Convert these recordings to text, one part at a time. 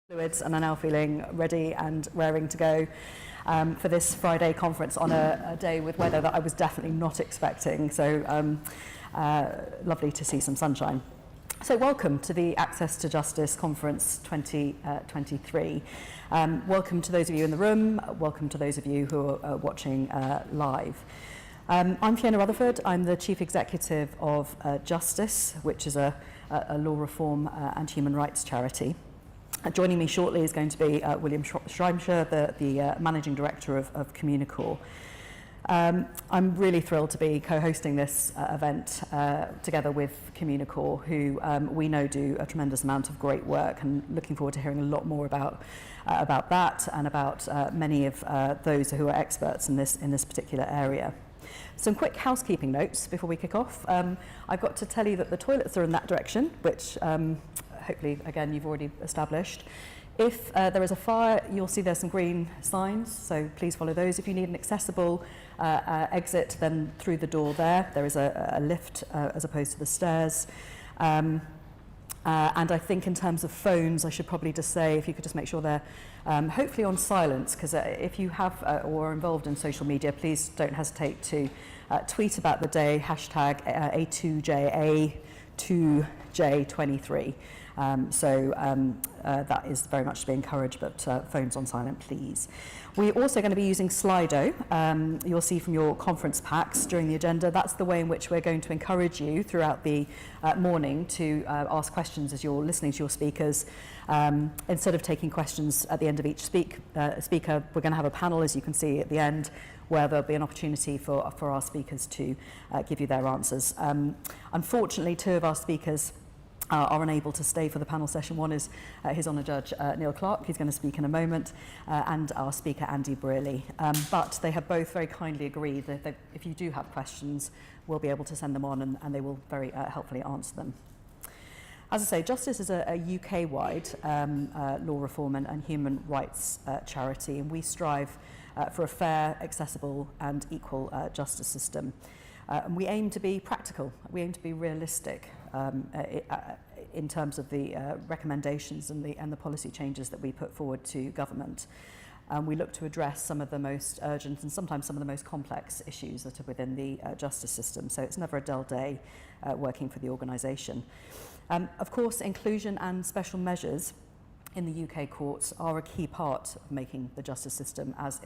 Fluids and are now feeling ready and raring to go for this Friday conference on a day with weather that I was definitely not expecting. So lovely to see some sunshine. So welcome to the Access to Justice Conference 2023. Welcome to those of you in the room. Welcome to those of you who are watching live. I'm Fiona Rutherford. I'm the Chief Executive of Justice, which is a law reform and human rights charity. Joining me shortly is going to be William Schreimscher, the Managing Director of Communicourt. I'm really thrilled to be co-hosting this event together with Communicourt, who we know do a tremendous amount of great work, and looking forward to hearing a lot more about that and about many of those who are experts in this particular area. Some quick housekeeping notes before we kick off. I've got to tell you that the toilets are in that direction, which hopefully, again, you've already established. If there is a fire, you'll see there's some green signs, so please follow those. If you need an accessible exit, then through the door there is a lift as opposed to the stairs. And I think in terms of phones, I should probably just say, if you could just make sure they're hopefully on silence, because if you have or are involved in social media, please don't hesitate to tweet about the day, hashtag A2JA2J23. That is very much to be encouraged, but phones on silent, please. We're also going to be using Slido. You'll see from your conference packs during the agenda, that's the way in which we're going to encourage you throughout the morning to ask questions as you're listening to your speakers. Instead of taking questions at the end of each speaker, we're going to have a panel, as you can see at the end, where there'll be an opportunity for our speakers to give you their answers. Unfortunately, two of our speakers are unable to stay for the panel session. One is His Honour Judge Neil Clark, who's going to speak in a moment, and our speaker Andy Brearley. But they have both very kindly agreed that if you do have questions, we'll be able to send them on, and they will very helpfully answer them. As I say, Justice is a UK-wide law reform and human rights charity, and we strive for a fair, accessible and equal justice system. And we aim to be practical, we aim to be realistic in terms of the recommendations and the policy changes that we put forward to government. We look to address some of the most urgent and sometimes some of the most complex issues that are within the justice system. So it's never a dull day working for the organisation. Of course, inclusion and special measures in the UK courts are a key part of making the justice system as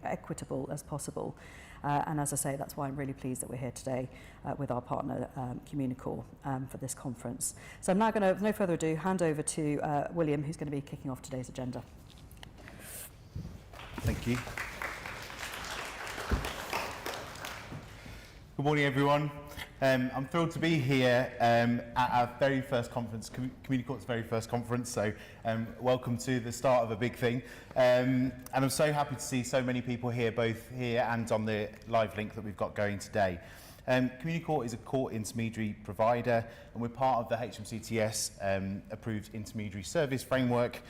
equitable as possible. And as I say, that's why I'm really pleased that we're here today with our partner, Communicourt, for this conference. So I'm now going to, with no further ado, hand over to William, who's going to be kicking off today's agenda. Thank you. Good morning, everyone. I'm thrilled to be here at our very first conference, Communicourt's very first conference, so welcome to the start of a big thing. And I'm so happy to see so many people here, both here and on the live link that we've got going today. Communicourt is a court intermediary provider, and we're part of the HMCTS approved intermediary service framework,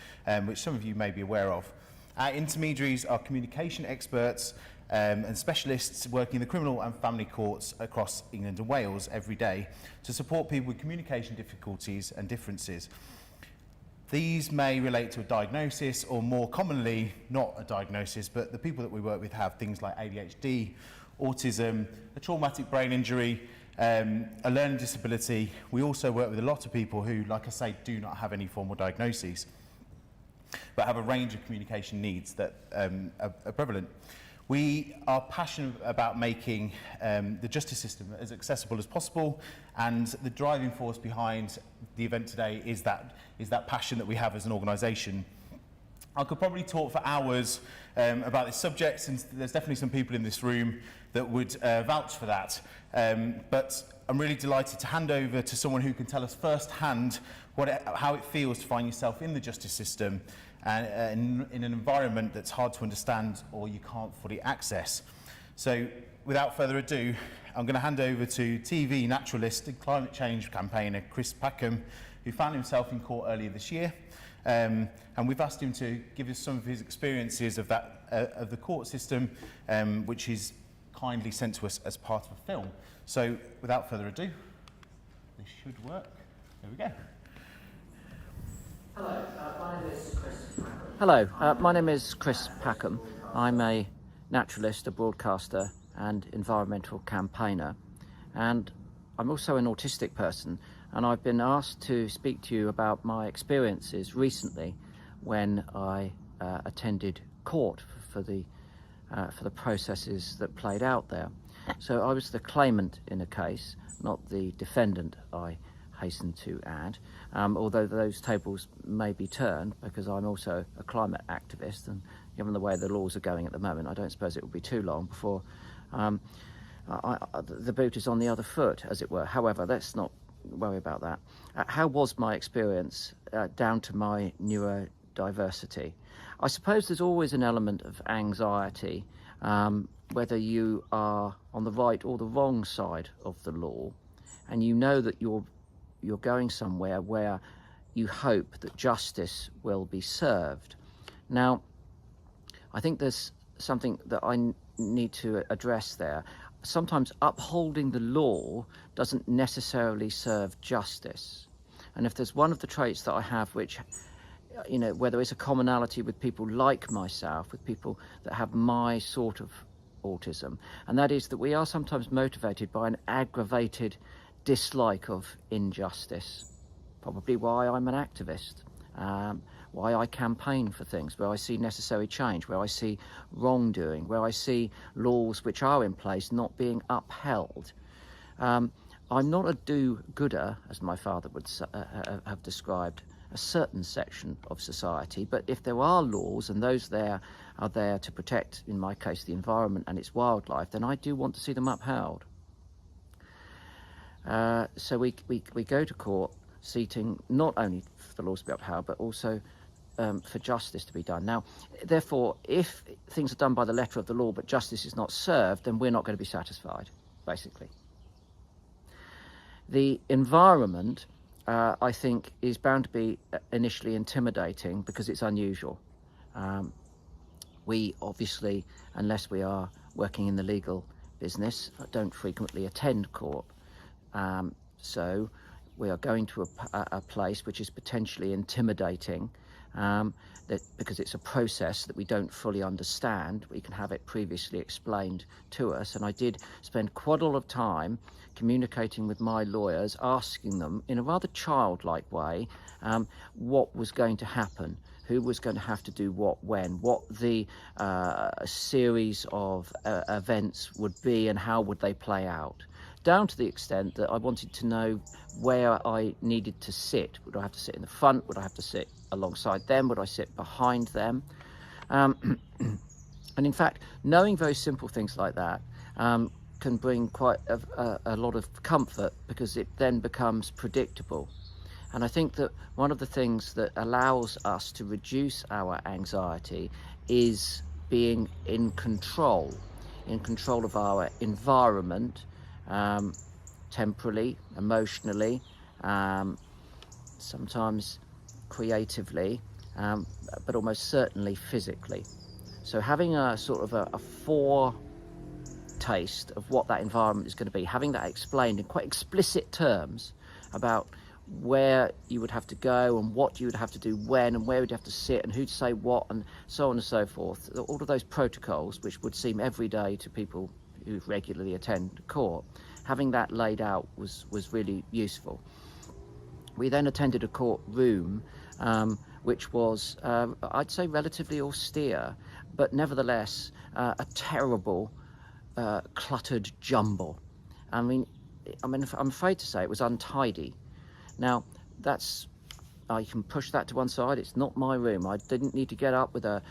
which some of you may be aware of. Our intermediaries are communication experts and specialists working in the criminal and family courts across England and Wales every day to support people with communication difficulties and differences. These may relate to a diagnosis, or more commonly, not a diagnosis, but the people that we work with have things like ADHD, autism, a traumatic brain injury, a learning disability. We also work with a lot of people who, like I say, do not have any formal diagnoses, but have a range of communication needs that are prevalent. We are passionate about making the justice system as accessible as possible, and the driving force behind the event today is that passion that we have as an organisation. I could probably talk for hours about this subject, and there's definitely some people in this room that would vouch for that. But I'm really delighted to hand over to someone who can tell us firsthand how it feels to find yourself in the justice system and in an environment that's hard to understand or you can't fully access. So without further ado, I'm going to hand over to TV naturalist and climate change campaigner Chris Packham, who found himself in court earlier this year. And we've asked him to give us some of his experiences of the court system, which he's kindly sent to us as part of a film. So without further ado, this should work. There we go. Hello, my name is Chris Hello, my name is Chris Packham. I'm a naturalist, a broadcaster and environmental campaigner, and I'm also an autistic person, and I've been asked to speak to you about my experiences recently when I attended court for the processes that played out there. So I was the claimant in a case, not the defendant, I hasten to add, although those tables may be turned, because I'm also a climate activist, and given the way the laws are going at the moment, I don't suppose it will be too long before the boot is on the other foot, as it were. However, let's not worry about that. How was my experience down to my neurodiversity? I suppose there's always an element of anxiety, whether you are on the right or the wrong side of the law, and you know that you're going somewhere where you hope that justice will be served. Now, I think there's something that I need to address there. Sometimes upholding the law doesn't necessarily serve justice. And if there's one of the traits that I have, which, where there is a commonality with people like myself, with people that have my sort of autism, and that is that we are sometimes motivated by an aggravated dislike of injustice. Probably why I'm an activist, why I campaign for things, where I see necessary change, where I see wrongdoing, where I see laws which are in place not being upheld. I'm not a do-gooder, as my father would have described a certain section of society, but if there are laws and those there are there to protect, in my case, the environment and its wildlife, then I do want to see them upheld. So we go to court seeking not only for the laws to be upheld, but also for justice to be done. Now, therefore, if things are done by the letter of the law, but justice is not served, then we're not going to be satisfied, basically. The environment, I think, is bound to be initially intimidating because it's unusual. We obviously, unless we are working in the legal business, don't frequently attend court. So we are going to a place which is potentially intimidating, because it's a process that we don't fully understand. We can have it previously explained to us, and I did spend quite a lot of time communicating with my lawyers, asking them in a rather childlike way what was going to happen, who was going to have to do what when, what the series of events would be and how would they play out. Down to the extent that I wanted to know where I needed to sit. Would I have to sit in the front? Would I have to sit alongside them? Would I sit behind them? And in fact, knowing very simple things like that can bring quite a lot of comfort, because it then becomes predictable. And I think that one of the things that allows us to reduce our anxiety is being in control of our environment, temporally, emotionally, sometimes creatively, but almost certainly physically. So having a sort of a foretaste of what that environment is going to be, having that explained in quite explicit terms about where you would have to go and what you would have to do when, and where you'd have to sit and who'd say what, and so on and so forth, all of those protocols which would seem everyday to people who regularly attend court, having that laid out was really useful. We then attended a courtroom which was, I'd say, relatively austere, but nevertheless a terrible cluttered jumble. I mean, I'm afraid to say it was untidy. Now, I can push that to one side. It's not my room. I didn't need to get up with a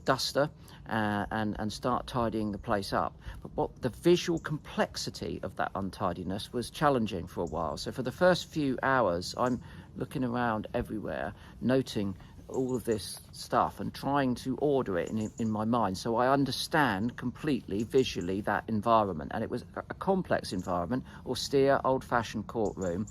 duster and start tidying the place up. But the visual complexity of that untidiness was challenging for a while. So for the first few hours, I'm looking around everywhere, noting all of this stuff and trying to order it in my mind, so I understand completely visually that environment. And it was a complex environment, austere, old-fashioned courtroom,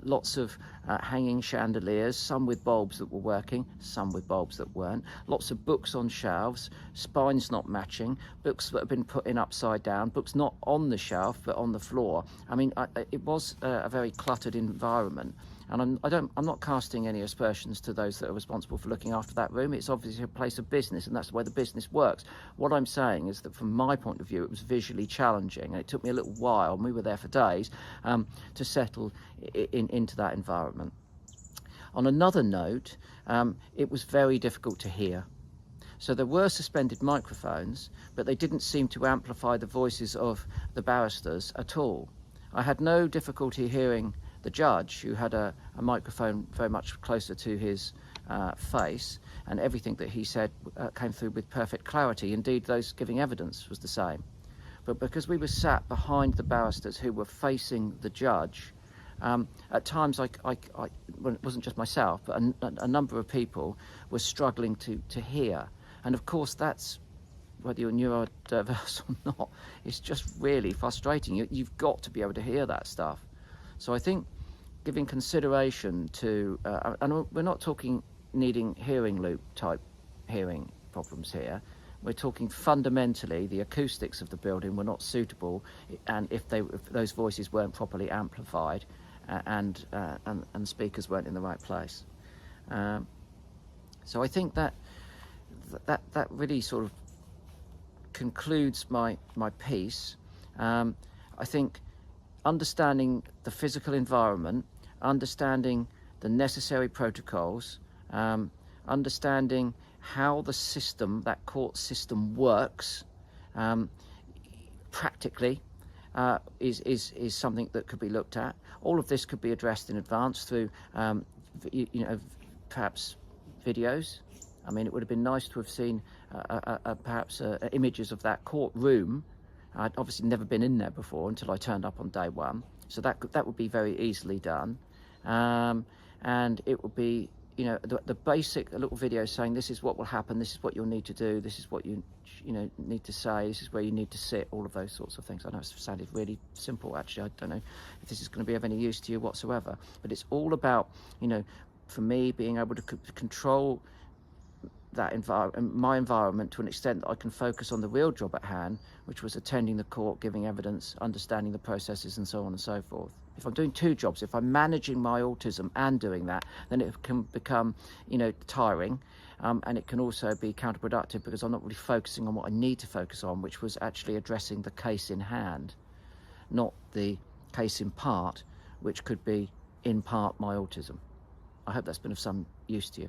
lots of hanging chandeliers, some with bulbs that were working, some with bulbs that weren't, lots of books on shelves, spines not matching, books that have been put in upside down, books not on the shelf but on the floor. I mean, it was a very cluttered environment. And I'm not casting any aspersions to those that are responsible for looking after that room. It's obviously a place of business, and that's the way the business works. What I'm saying is that from my point of view, it was visually challenging, and it took me a little while, and we were there for days, to settle into that environment. On another note, it was very difficult to hear. So there were suspended microphones, but they didn't seem to amplify the voices of the barristers at all. I had no difficulty hearing the judge, who had a microphone very much closer to his face, and everything that he said came through with perfect clarity. Indeed, those giving evidence was the same. But because we were sat behind the barristers who were facing the judge, at times well, it wasn't just myself, but a number of people were struggling to hear. And of course, that's, whether you're neurodiverse or not, it's just really frustrating. You've got to be able to hear that stuff. So I think giving consideration to, and we're not talking needing hearing loop type hearing problems here. We're talking fundamentally the acoustics of the building were not suitable, and if those voices weren't properly amplified, and speakers weren't in the right place. So I think that really sort of concludes my piece. I think understanding the physical environment, understanding the necessary protocols, understanding how the system, that court system, works practically, is something that could be looked at. All of this could be addressed in advance through, perhaps videos. I mean, it would have been nice to have seen perhaps images of that courtroom. I'd obviously never been in there before until I turned up on day one, so that would be very easily done, and it would be, the basic little video saying this is what will happen, this is what you'll need to do, this is what you need to say, this is where you need to sit, all of those sorts of things. I know it sounded really simple, actually. I don't know if this is going to be of any use to you whatsoever, but it's all about, for me, being able to control that my environment to an extent that I can focus on the real job at hand, which was attending the court, giving evidence, understanding the processes, and so on and so forth. If I'm doing two jobs, if I'm managing my autism and doing that, then it can become, tiring, and it can also be counterproductive because I'm not really focusing on what I need to focus on, which was actually addressing the case in hand, not the case in part, which could be in part my autism. I hope that's been of some use to you.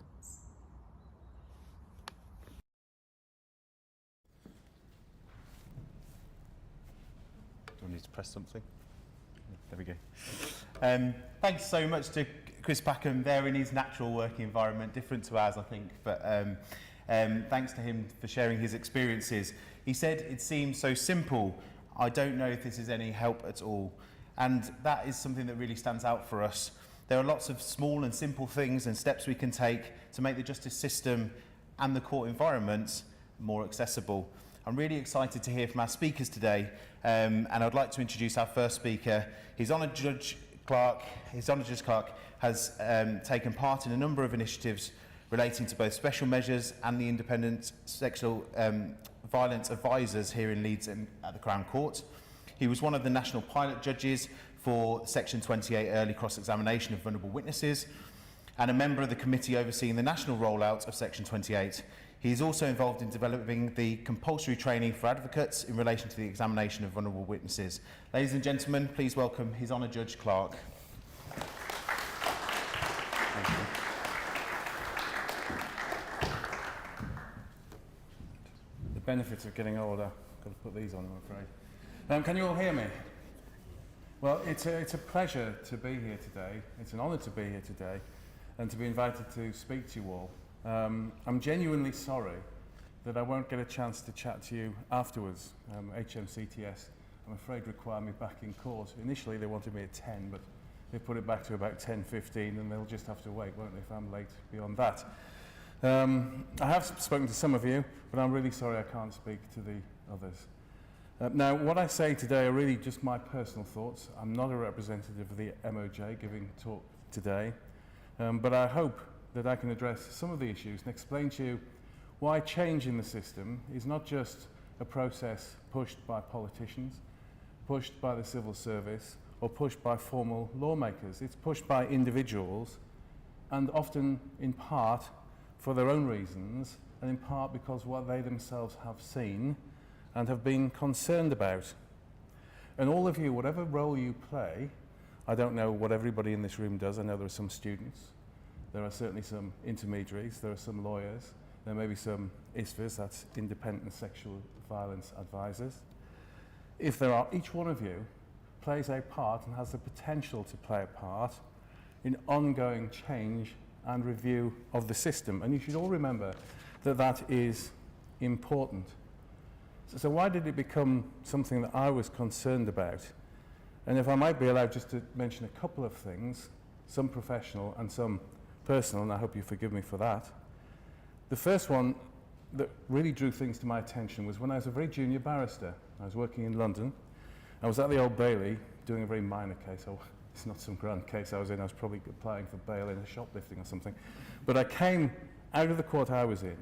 Do I need to press something? There we go. Thanks so much to Chris Packham there in his natural working environment, different to ours, I think, but thanks to him for sharing his experiences. He said it seems so simple. I don't know if this is any help at all. And that is something that really stands out for us. There are lots of small and simple things and steps we can take to make the justice system and the court environment more accessible. I'm really excited to hear from our speakers today, and I'd like to introduce our first speaker. His Honour Judge Clerk has taken part in a number of initiatives relating to both special measures and the independent sexual violence advisors here in Leeds and at the Crown Court. He was one of the national pilot judges for Section 28 early cross-examination of vulnerable witnesses, and a member of the committee overseeing the national rollout of Section 28. He is also involved in developing the compulsory training for advocates in relation to the examination of vulnerable witnesses. Ladies and gentlemen, please welcome His Honour Judge Clerk. The benefits of getting older. I've got to put these on, I'm afraid. Can you all hear me? Well, it's a pleasure to be here today. It's an honour to be here today and to be invited to speak to you all. I'm genuinely sorry that I won't get a chance to chat to you afterwards. HMCTS, I'm afraid, require me back in court. Initially they wanted me at 10, but they put it back to about 10:15, and they'll just have to wait, won't they, if I'm late beyond that. I have spoken to some of you, but I'm really sorry I can't speak to the others. Now, what I say today are really just my personal thoughts. I'm not a representative of the MOJ giving talk today, but I hope that I can address some of the issues and explain to you why change in the system is not just a process pushed by politicians, pushed by the civil service, or pushed by formal lawmakers. It's pushed by individuals, and often in part for their own reasons, and in part because what they themselves have seen and have been concerned about. And all of you, whatever role you play, I don't know what everybody in this room does. I know there are some students, there are certainly some intermediaries, there are some lawyers, there may be some ISVAs, that's independent sexual violence advisors. If there are, each one of you plays a part and has the potential to play a part in ongoing change and review of the system. And you should all remember that that is important. So why did it become something that I was concerned about? And if I might be allowed just to mention a couple of things, some professional and some personal, and I hope you forgive me for that. The first one that really drew things to my attention was when I was a very junior barrister. I was working in London. I was at the Old Bailey doing a very minor case. Oh, it's not some grand case I was in. I was probably applying for bail in a shoplifting or something. But I came out of the court I was in,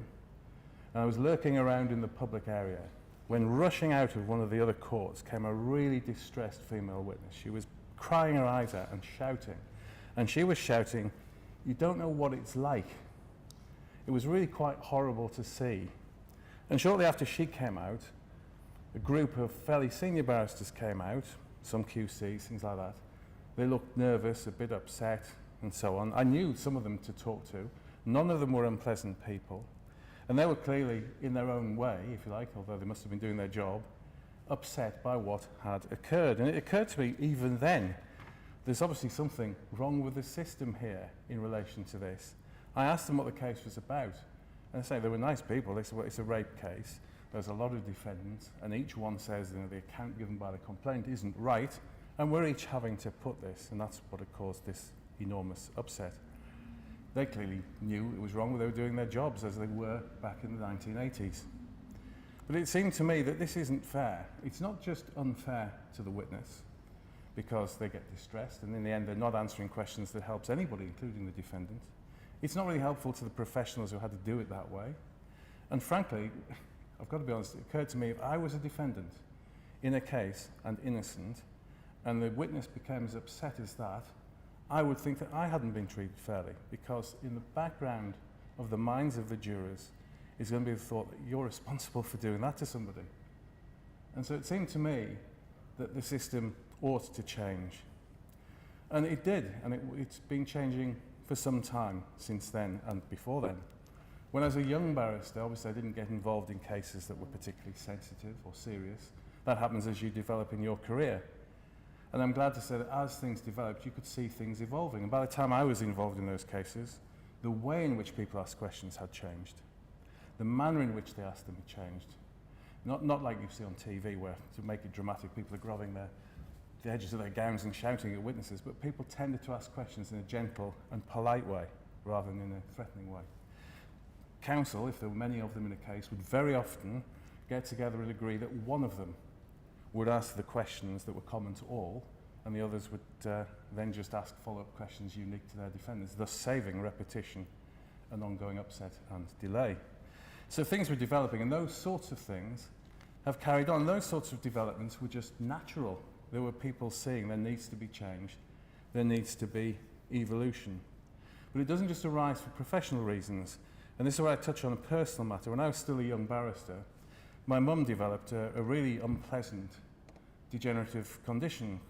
and I was lurking around in the public area when rushing out of one of the other courts came a really distressed female witness. She was crying her eyes out and shouting. And she was shouting, "You don't know what it's like." It was really quite horrible to see. And shortly after she came out, a group of fairly senior barristers came out, some QCs, things like that. They looked nervous, a bit upset, and so on. I knew some of them to talk to. None of them were unpleasant people. And they were clearly, in their own way, if you like, although they must have been doing their job, upset by what had occurred. And it occurred to me even then, there's obviously something wrong with the system here in relation to this. I asked them what the case was about. And they say they were nice people. They said, well, it's a rape case. There's a lot of defendants, and each one says the account given by the complainant isn't right, and we're each having to put this, and that's what had caused this enormous upset. They clearly knew it was wrong, they were doing their jobs as they were back in the 1980s. But it seemed to me that this isn't fair. It's not just unfair to the witness, because they get distressed, and in the end they're not answering questions that helps anybody, including the defendant. It's not really helpful to the professionals who had to do it that way. And frankly, I've got to be honest, it occurred to me if I was a defendant in a case and innocent, and the witness became as upset as that, I would think that I hadn't been treated fairly, because in the background of the minds of the jurors is going to be the thought that you're responsible for doing that to somebody. And so it seemed to me that the system ought to change. And it did, and it's been changing for some time since then and before then. When I was a young barrister, obviously I didn't get involved in cases that were particularly sensitive or serious. That happens as you develop in your career. And I'm glad to say that as things developed, you could see things evolving. And by the time I was involved in those cases, the way in which people asked questions had changed. The manner in which they asked them had changed. Not like you see on TV, where to make it dramatic, people are grabbing the edges of their gowns and shouting at witnesses, but people tended to ask questions in a gentle and polite way, rather than in a threatening way. Counsel, if there were many of them in a case, would very often get together and agree that one of them would ask the questions that were common to all, and the others would then just ask follow-up questions unique to their defendants, thus saving repetition and ongoing upset and delay. So things were developing, and those sorts of things have carried on. Those sorts of developments were just natural. There were people seeing there needs to be change, there needs to be evolution. But it doesn't just arise for professional reasons. And this is where I touch on a personal matter. When I was still a young barrister, my mum developed a really unpleasant degenerative condition.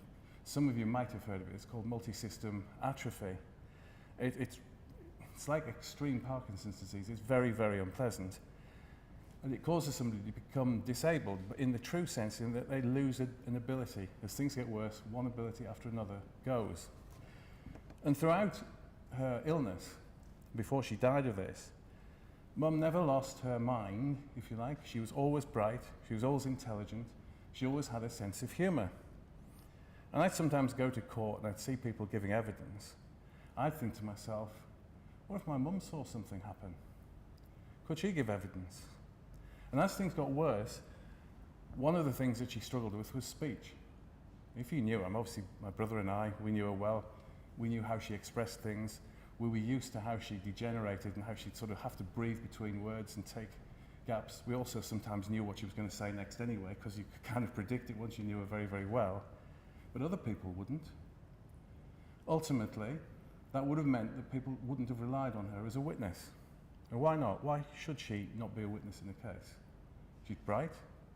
Some of you might have heard of it. It's called multisystem atrophy. It's like extreme Parkinson's disease. It's very, very unpleasant. And it causes somebody to become disabled, but in the true sense, in that they lose an ability. As things get worse, one ability after another goes. And throughout her illness, before she died of this, Mum never lost her mind, if you like. She was always bright, she was always intelligent, she always had a sense of humour. And I'd sometimes go to court and I'd see people giving evidence. I'd think to myself, what if my mum saw something happen? Could she give evidence? And as things got worse, one of the things that she struggled with was speech. If you knew her, obviously my brother and I, we knew her well. We knew how she expressed things. We were used to how she degenerated and how she'd sort of have to breathe between words and take gaps. We also sometimes knew what she was going to say next anyway, because you could kind of predict it once you knew her very, very well. but other people wouldn't. Ultimately, that would have meant that people wouldn't have relied on her as a witness. And why not? Why should she not be a witness in the case? She's bright,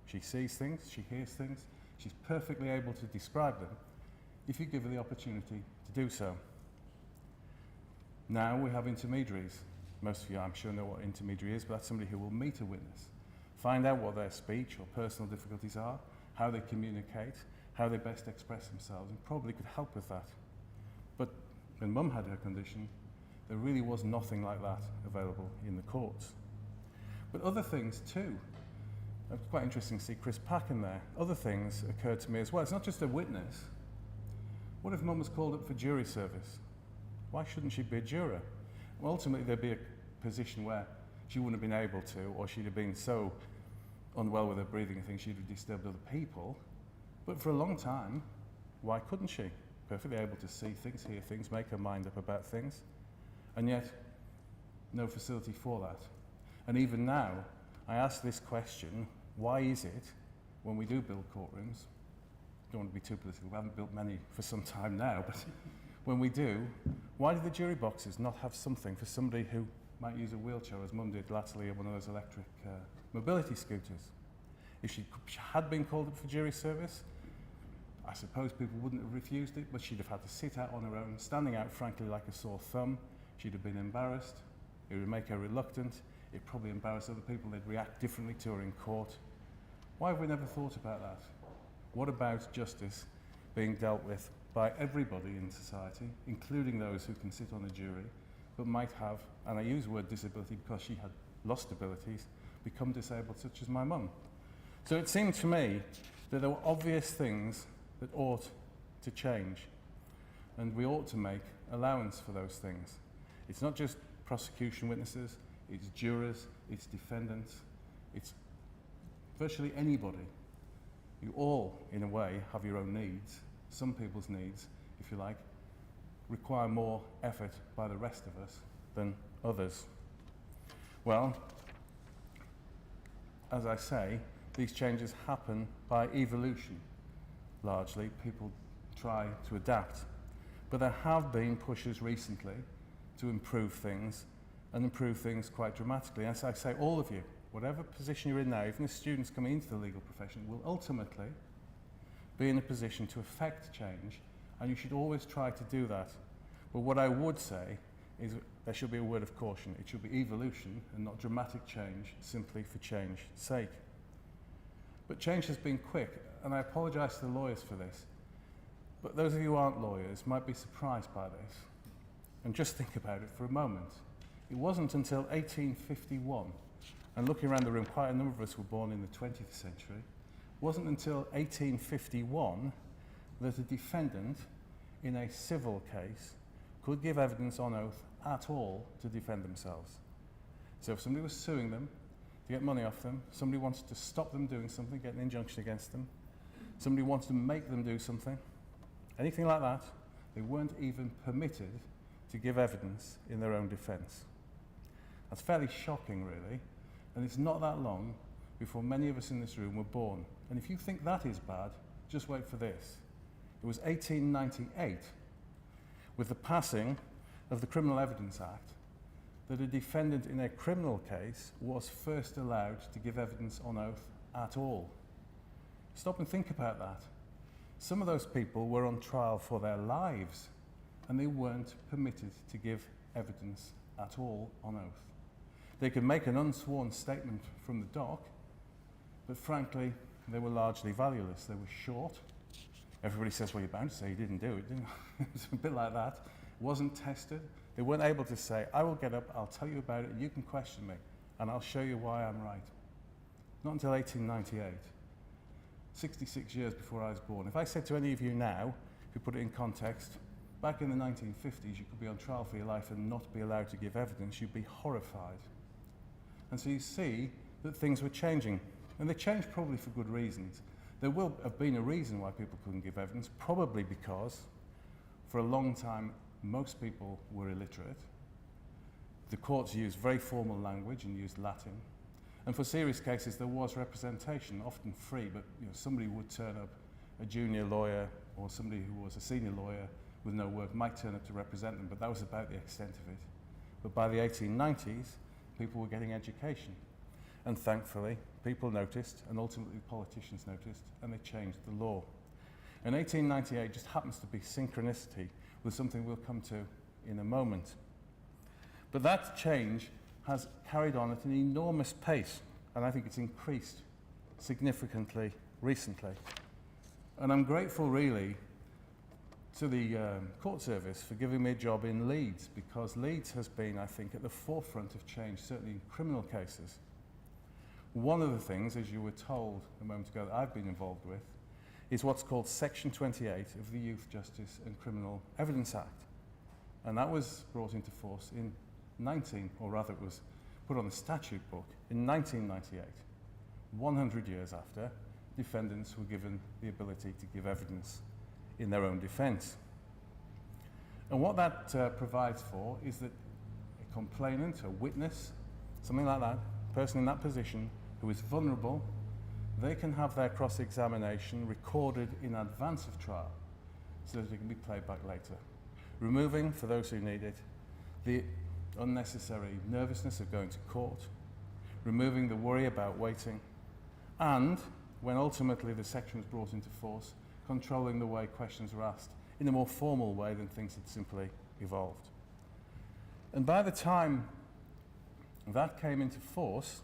she sees things, she hears things, she's perfectly able to describe them if you give her the opportunity to do so. Now we have intermediaries. Most of you, I'm sure, know what intermediary is, but that's somebody who will meet a witness, find out what their speech or personal difficulties are, how they communicate, how they best express themselves, and probably could help with that. But when Mum had her condition, there really was nothing like that available in the courts. But other things too. It's quite interesting to see Chris Packin there. Other things occurred to me as well. It's not just a witness. What if Mum was called up for jury service? Why shouldn't she be a juror? Well, ultimately, there'd be a position where she wouldn't have been able to, or she'd have been so unwell with her breathing and things, she'd have disturbed other people. But for a long time, why couldn't she? Perfectly able to see things, hear things, make her mind up about things. And yet, no facility for that. And even now, I ask this question, why is it, when we do build courtrooms, don't want to be too political, we haven't built many for some time now, but when we do, why do the jury boxes not have something for somebody who might use a wheelchair, as Mum did latterly, or one of those electric mobility scooters? If she had been called up for jury service, I suppose people wouldn't have refused it, but she'd have had to sit out on her own, standing out frankly like a sore thumb. She'd have been embarrassed. It would make her reluctant. It'd probably embarrass other people. They'd react differently to her in court. Why have we never thought about that? What about justice being dealt with by everybody in society, including those who can sit on a jury, but might have, and I use the word disability because she had lost abilities, become disabled, such as my mum? So it seemed to me that there were obvious things that ought to change, and we ought to make allowance for those things. It's not just prosecution witnesses, it's jurors, it's defendants, it's virtually anybody. You all, in a way, have your own needs. Some people's needs, if you like, require more effort by the rest of us than others. Well, as I say, these changes happen by evolution, largely. People try to adapt. But there have been pushes recently to improve things, and improve things quite dramatically. As I say, all of you, whatever position you're in now, even the students coming into the legal profession, will ultimately be in a position to affect change, and you should always try to do that. But what I would say is there should be a word of caution. It should be evolution and not dramatic change simply for change's sake. But change has been quick, and I apologise to the lawyers for this, but those of you who aren't lawyers might be surprised by this. And just think about it for a moment. It wasn't until 1851, and looking around the room, quite a number of us were born in the 20th century, it wasn't until 1851 that a defendant in a civil case could give evidence on oath at all to defend themselves. So if somebody was suing them to get money off them, somebody wanted to stop them doing something, get an injunction against them, somebody wanted to make them do something, anything like that, they weren't even permitted to give evidence in their own defence. That's fairly shocking, really, and it's not that long before many of us in this room were born. And if you think that is bad, just wait for this. It was 1898, with the passing of the Criminal Evidence Act, that a defendant in a criminal case was first allowed to give evidence on oath at all. Stop and think about that. Some of those people were on trial for their lives, and they weren't permitted to give evidence at all on oath. They could make an unsworn statement from the dock, but frankly, they were largely valueless. They were short. Everybody says, well, you're bound to say you didn't do it, didn't you? It was a bit like that. It wasn't tested. They weren't able to say, I will get up, I'll tell you about it, and you can question me, and I'll show you why I'm right. Not until 1898, 66 years before I was born. If I said to any of you now, if you put it in context, back in the 1950s, you could be on trial for your life and not be allowed to give evidence, you'd be horrified. And so you see that things were changing. And they changed probably for good reasons. There will have been a reason why people couldn't give evidence, probably because for a long time most people were illiterate. The courts used very formal language and used Latin. And for serious cases there was representation, often free, but somebody would turn up, a junior lawyer, or somebody who was a senior lawyer with no work might turn up to represent them, but that was about the extent of it. But by the 1890s, people were getting education. And thankfully, people noticed, and ultimately politicians noticed, and they changed the law. And 1898 just happens to be synchronicity with something we'll come to in a moment. But that change has carried on at an enormous pace, and I think it's increased significantly recently. And I'm grateful, really, to the court service for giving me a job in Leeds, because Leeds has been, I think, at the forefront of change, certainly in criminal cases. One of the things, as you were told a moment ago, that I've been involved with, is what's called Section 28 of the Youth Justice and Criminal Evidence Act. And that was brought into force in it was put on the statute book in 1998, 100 years after defendants were given the ability to give evidence in their own defence. And what that provides for is that a complainant, a witness, something like that, a person in that position who is vulnerable, they can have their cross-examination recorded in advance of trial so that it can be played back later, removing, for those who need it, the unnecessary nervousness of going to court, removing the worry about waiting, and, when ultimately the section was brought into force, controlling the way questions were asked in a more formal way than things had simply evolved. And by the time that came into force,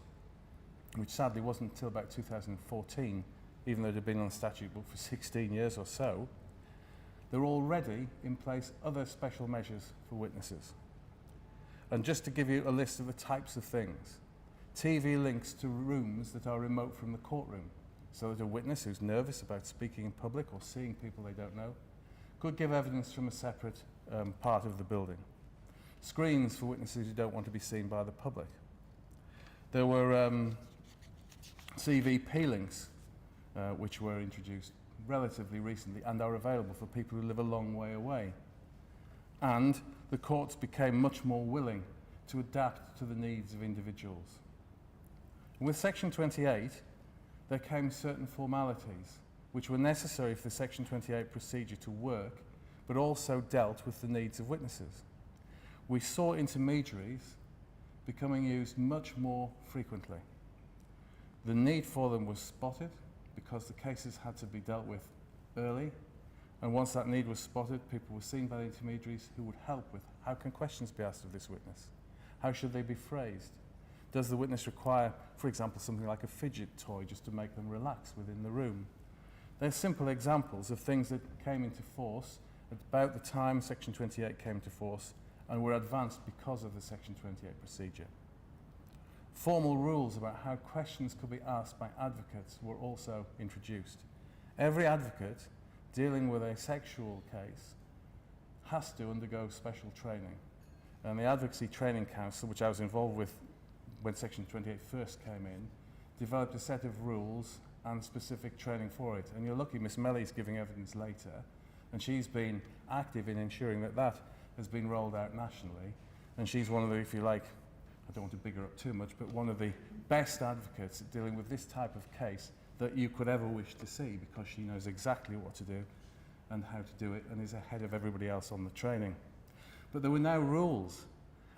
which sadly wasn't until about 2014, even though it had been on the statute book for 16 years or so, there were already in place other special measures for witnesses. And just to give you a list of the types of things, TV links to rooms that are remote from the courtroom, so that a witness who's nervous about speaking in public or seeing people they don't know could give evidence from a separate part of the building. Screens for witnesses who don't want to be seen by the public. There were CVP links, which were introduced relatively recently and are available for people who live a long way away. And the courts became much more willing to adapt to the needs of individuals. And with Section 28, there came certain formalities which were necessary for the Section 28 procedure to work, but also dealt with the needs of witnesses. We saw intermediaries becoming used much more frequently. The need for them was spotted because the cases had to be dealt with early, and once that need was spotted, people were seen by the intermediaries who would help with how can questions be asked of this witness? How should they be phrased? Does the witness require, for example, something like a fidget toy just to make them relax within the room? They're simple examples of things that came into force at about the time Section 28 came into force and were advanced because of the Section 28 procedure. Formal rules about how questions could be asked by advocates were also introduced. Every advocate dealing with a sexual case has to undergo special training. And the Advocacy Training Council, which I was involved with when Section 28 first came in, developed a set of rules and specific training for it. And you're lucky Miss Mellie's giving evidence later, and she's been active in ensuring that that has been rolled out nationally. And she's one of the, if you like, I don't want to big her up too much, but one of the best advocates at dealing with this type of case that you could ever wish to see, because she knows exactly what to do and how to do it and is ahead of everybody else on the training. But there were now rules,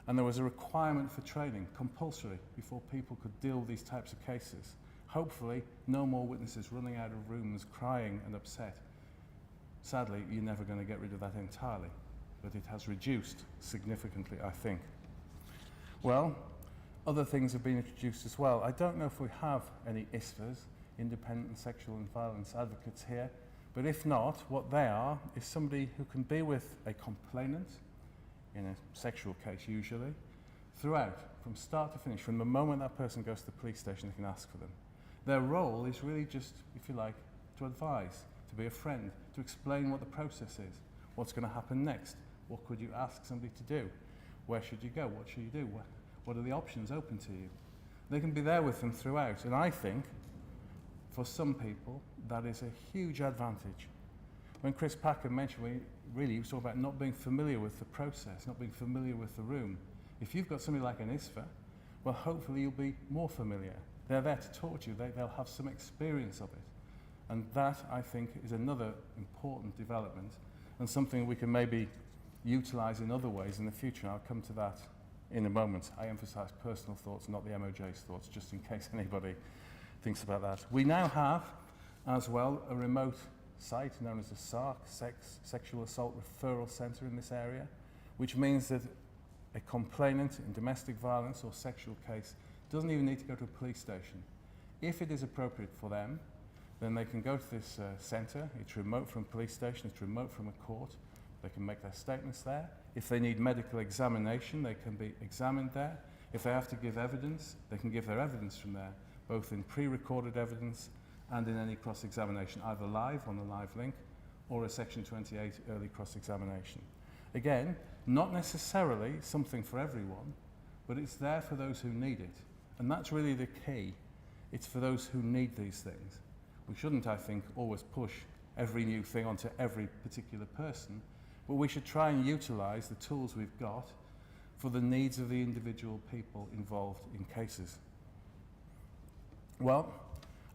and there was a requirement for training, compulsory, before people could deal with these types of cases. Hopefully, no more witnesses running out of rooms crying and upset. Sadly, you're never going to get rid of that entirely, but it has reduced significantly, I think. Well, other things have been introduced as well. I don't know if we have any ISVAs, independent sexual and violence advocates here, but if not, what they are is somebody who can be with a complainant, in a sexual case usually, throughout, from start to finish. From the moment that person goes to the police station, they can ask for them. Their role is really just, if you like, to advise, to be a friend, to explain what the process is, what's going to happen next, what could you ask somebody to do, where should you go, what should you do, what are the options open to you. They can be there with them throughout, and I think, for some people, that is a huge advantage. When Chris Packer mentioned, he was talking about not being familiar with the process, not being familiar with the room. If you've got somebody like an ISVA, well, hopefully you'll be more familiar. They're there to talk to you. They'll have some experience of it. And that, I think, is another important development and something we can maybe utilise in other ways in the future. I'll come to that in a moment. I emphasise personal thoughts, not the MOJ's thoughts, just in case anybody thinks about that. We now have, as well, a remote site known as a SARC, Sexual Assault Referral Centre in this area, which means that a complainant in domestic violence or sexual case doesn't even need to go to a police station. If it is appropriate for them, then they can go to this centre. It's remote from a police station, it's remote from a court. They can make their statements there. If they need medical examination, they can be examined there. If they have to give evidence, they can give their evidence from there, both in pre-recorded evidence and in any cross-examination, either live on the live link or a Section 28 early cross-examination. Again, not necessarily something for everyone, but it's there for those who need it. And that's really the key. It's for those who need these things. We shouldn't, I think, always push every new thing onto every particular person, but we should try and utilise the tools we've got for the needs of the individual people involved in cases. Well,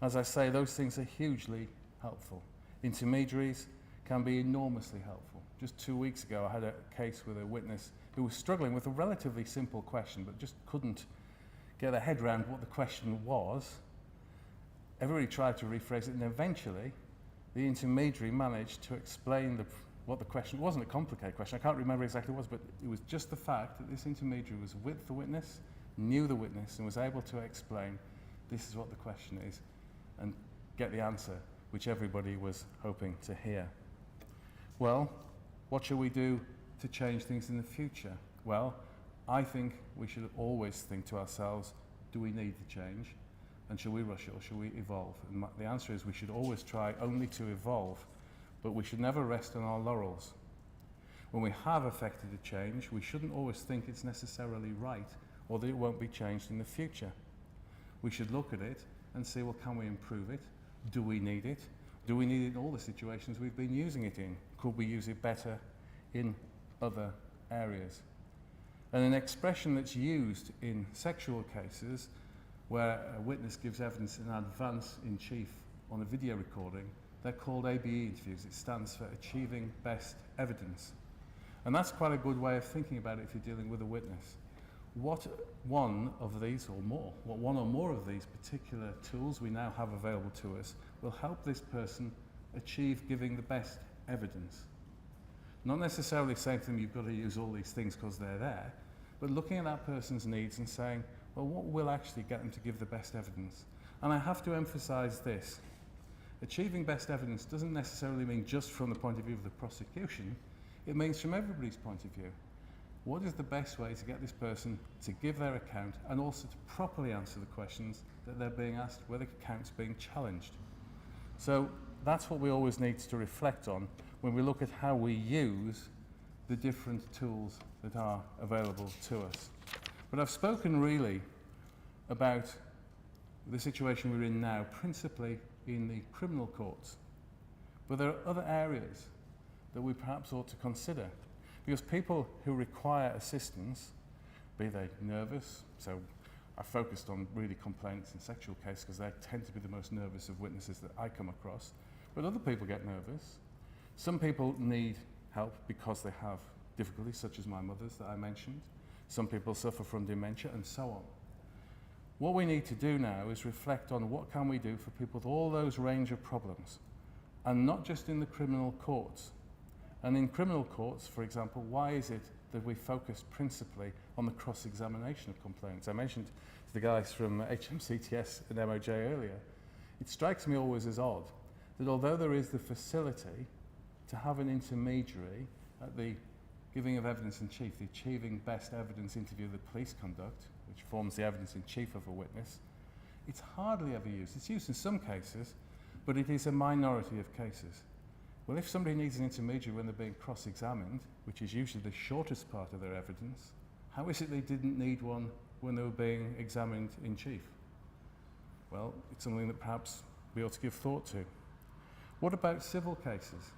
as I say, those things are hugely helpful. Intermediaries can be enormously helpful. Just 2 weeks ago, I had a case with a witness who was struggling with a relatively simple question, but just couldn't get their head around what the question was. Everybody tried to rephrase it, and eventually the intermediary managed to explain what the question. It wasn't a complicated question, I can't remember exactly what it was, but it was just the fact that this intermediary was with the witness, knew the witness, and was able to explain this is what the question is, and get the answer which everybody was hoping to hear. Well, what shall we do to change things in the future? Well, I think we should always think to ourselves, do we need the change? And shall we rush it or shall we evolve? And the answer is we should always try only to evolve, but we should never rest on our laurels. When we have effected a change, we shouldn't always think it's necessarily right or that it won't be changed in the future. We should look at it and see, well, can we improve it? Do we need it? Do we need it in all the situations we've been using it in? Could we use it better in other areas? And an expression that's used in sexual cases where a witness gives evidence in advance in chief on a video recording, they're called ABE interviews. It stands for Achieving Best Evidence. And that's quite a good way of thinking about it if you're dealing with a witness. What one or more of these particular tools we now have available to us will help this person achieve giving the best evidence. Not necessarily saying to them you've got to use all these things because they're there, but looking at that person's needs and saying, well, what will actually get them to give the best evidence? And I have to emphasise this. Achieving best evidence doesn't necessarily mean just from the point of view of the prosecution, it means from everybody's point of view. What is the best way to get this person to give their account and also to properly answer the questions that they're being asked where the account's being challenged? So that's what we always need to reflect on when we look at how we use the different tools that are available to us. But I've spoken really about the situation we're in now, principally in the criminal courts. But there are other areas that we perhaps ought to consider. Because people who require assistance, be they nervous, so I focused on really complainants in sexual cases because they tend to be the most nervous of witnesses that I come across, but other people get nervous. Some people need help because they have difficulties, such as my mother's that I mentioned. Some people suffer from dementia and so on. What we need to do now is reflect on what can we do for people with all those range of problems, and not just in the criminal courts. And in criminal courts, for example, why is it that we focus principally on the cross-examination of complainants? I mentioned to the guys from HMCTS and MOJ earlier, it strikes me always as odd that although there is the facility to have an intermediary at the giving of evidence in chief, the achieving best evidence interview the police conduct, which forms the evidence in chief of a witness, it's hardly ever used. It's used in some cases, but it is a minority of cases. Well, if somebody needs an intermediary when they're being cross-examined, which is usually the shortest part of their evidence, how is it they didn't need one when they were being examined in chief? Well, it's something that perhaps we ought to give thought to. What about civil cases?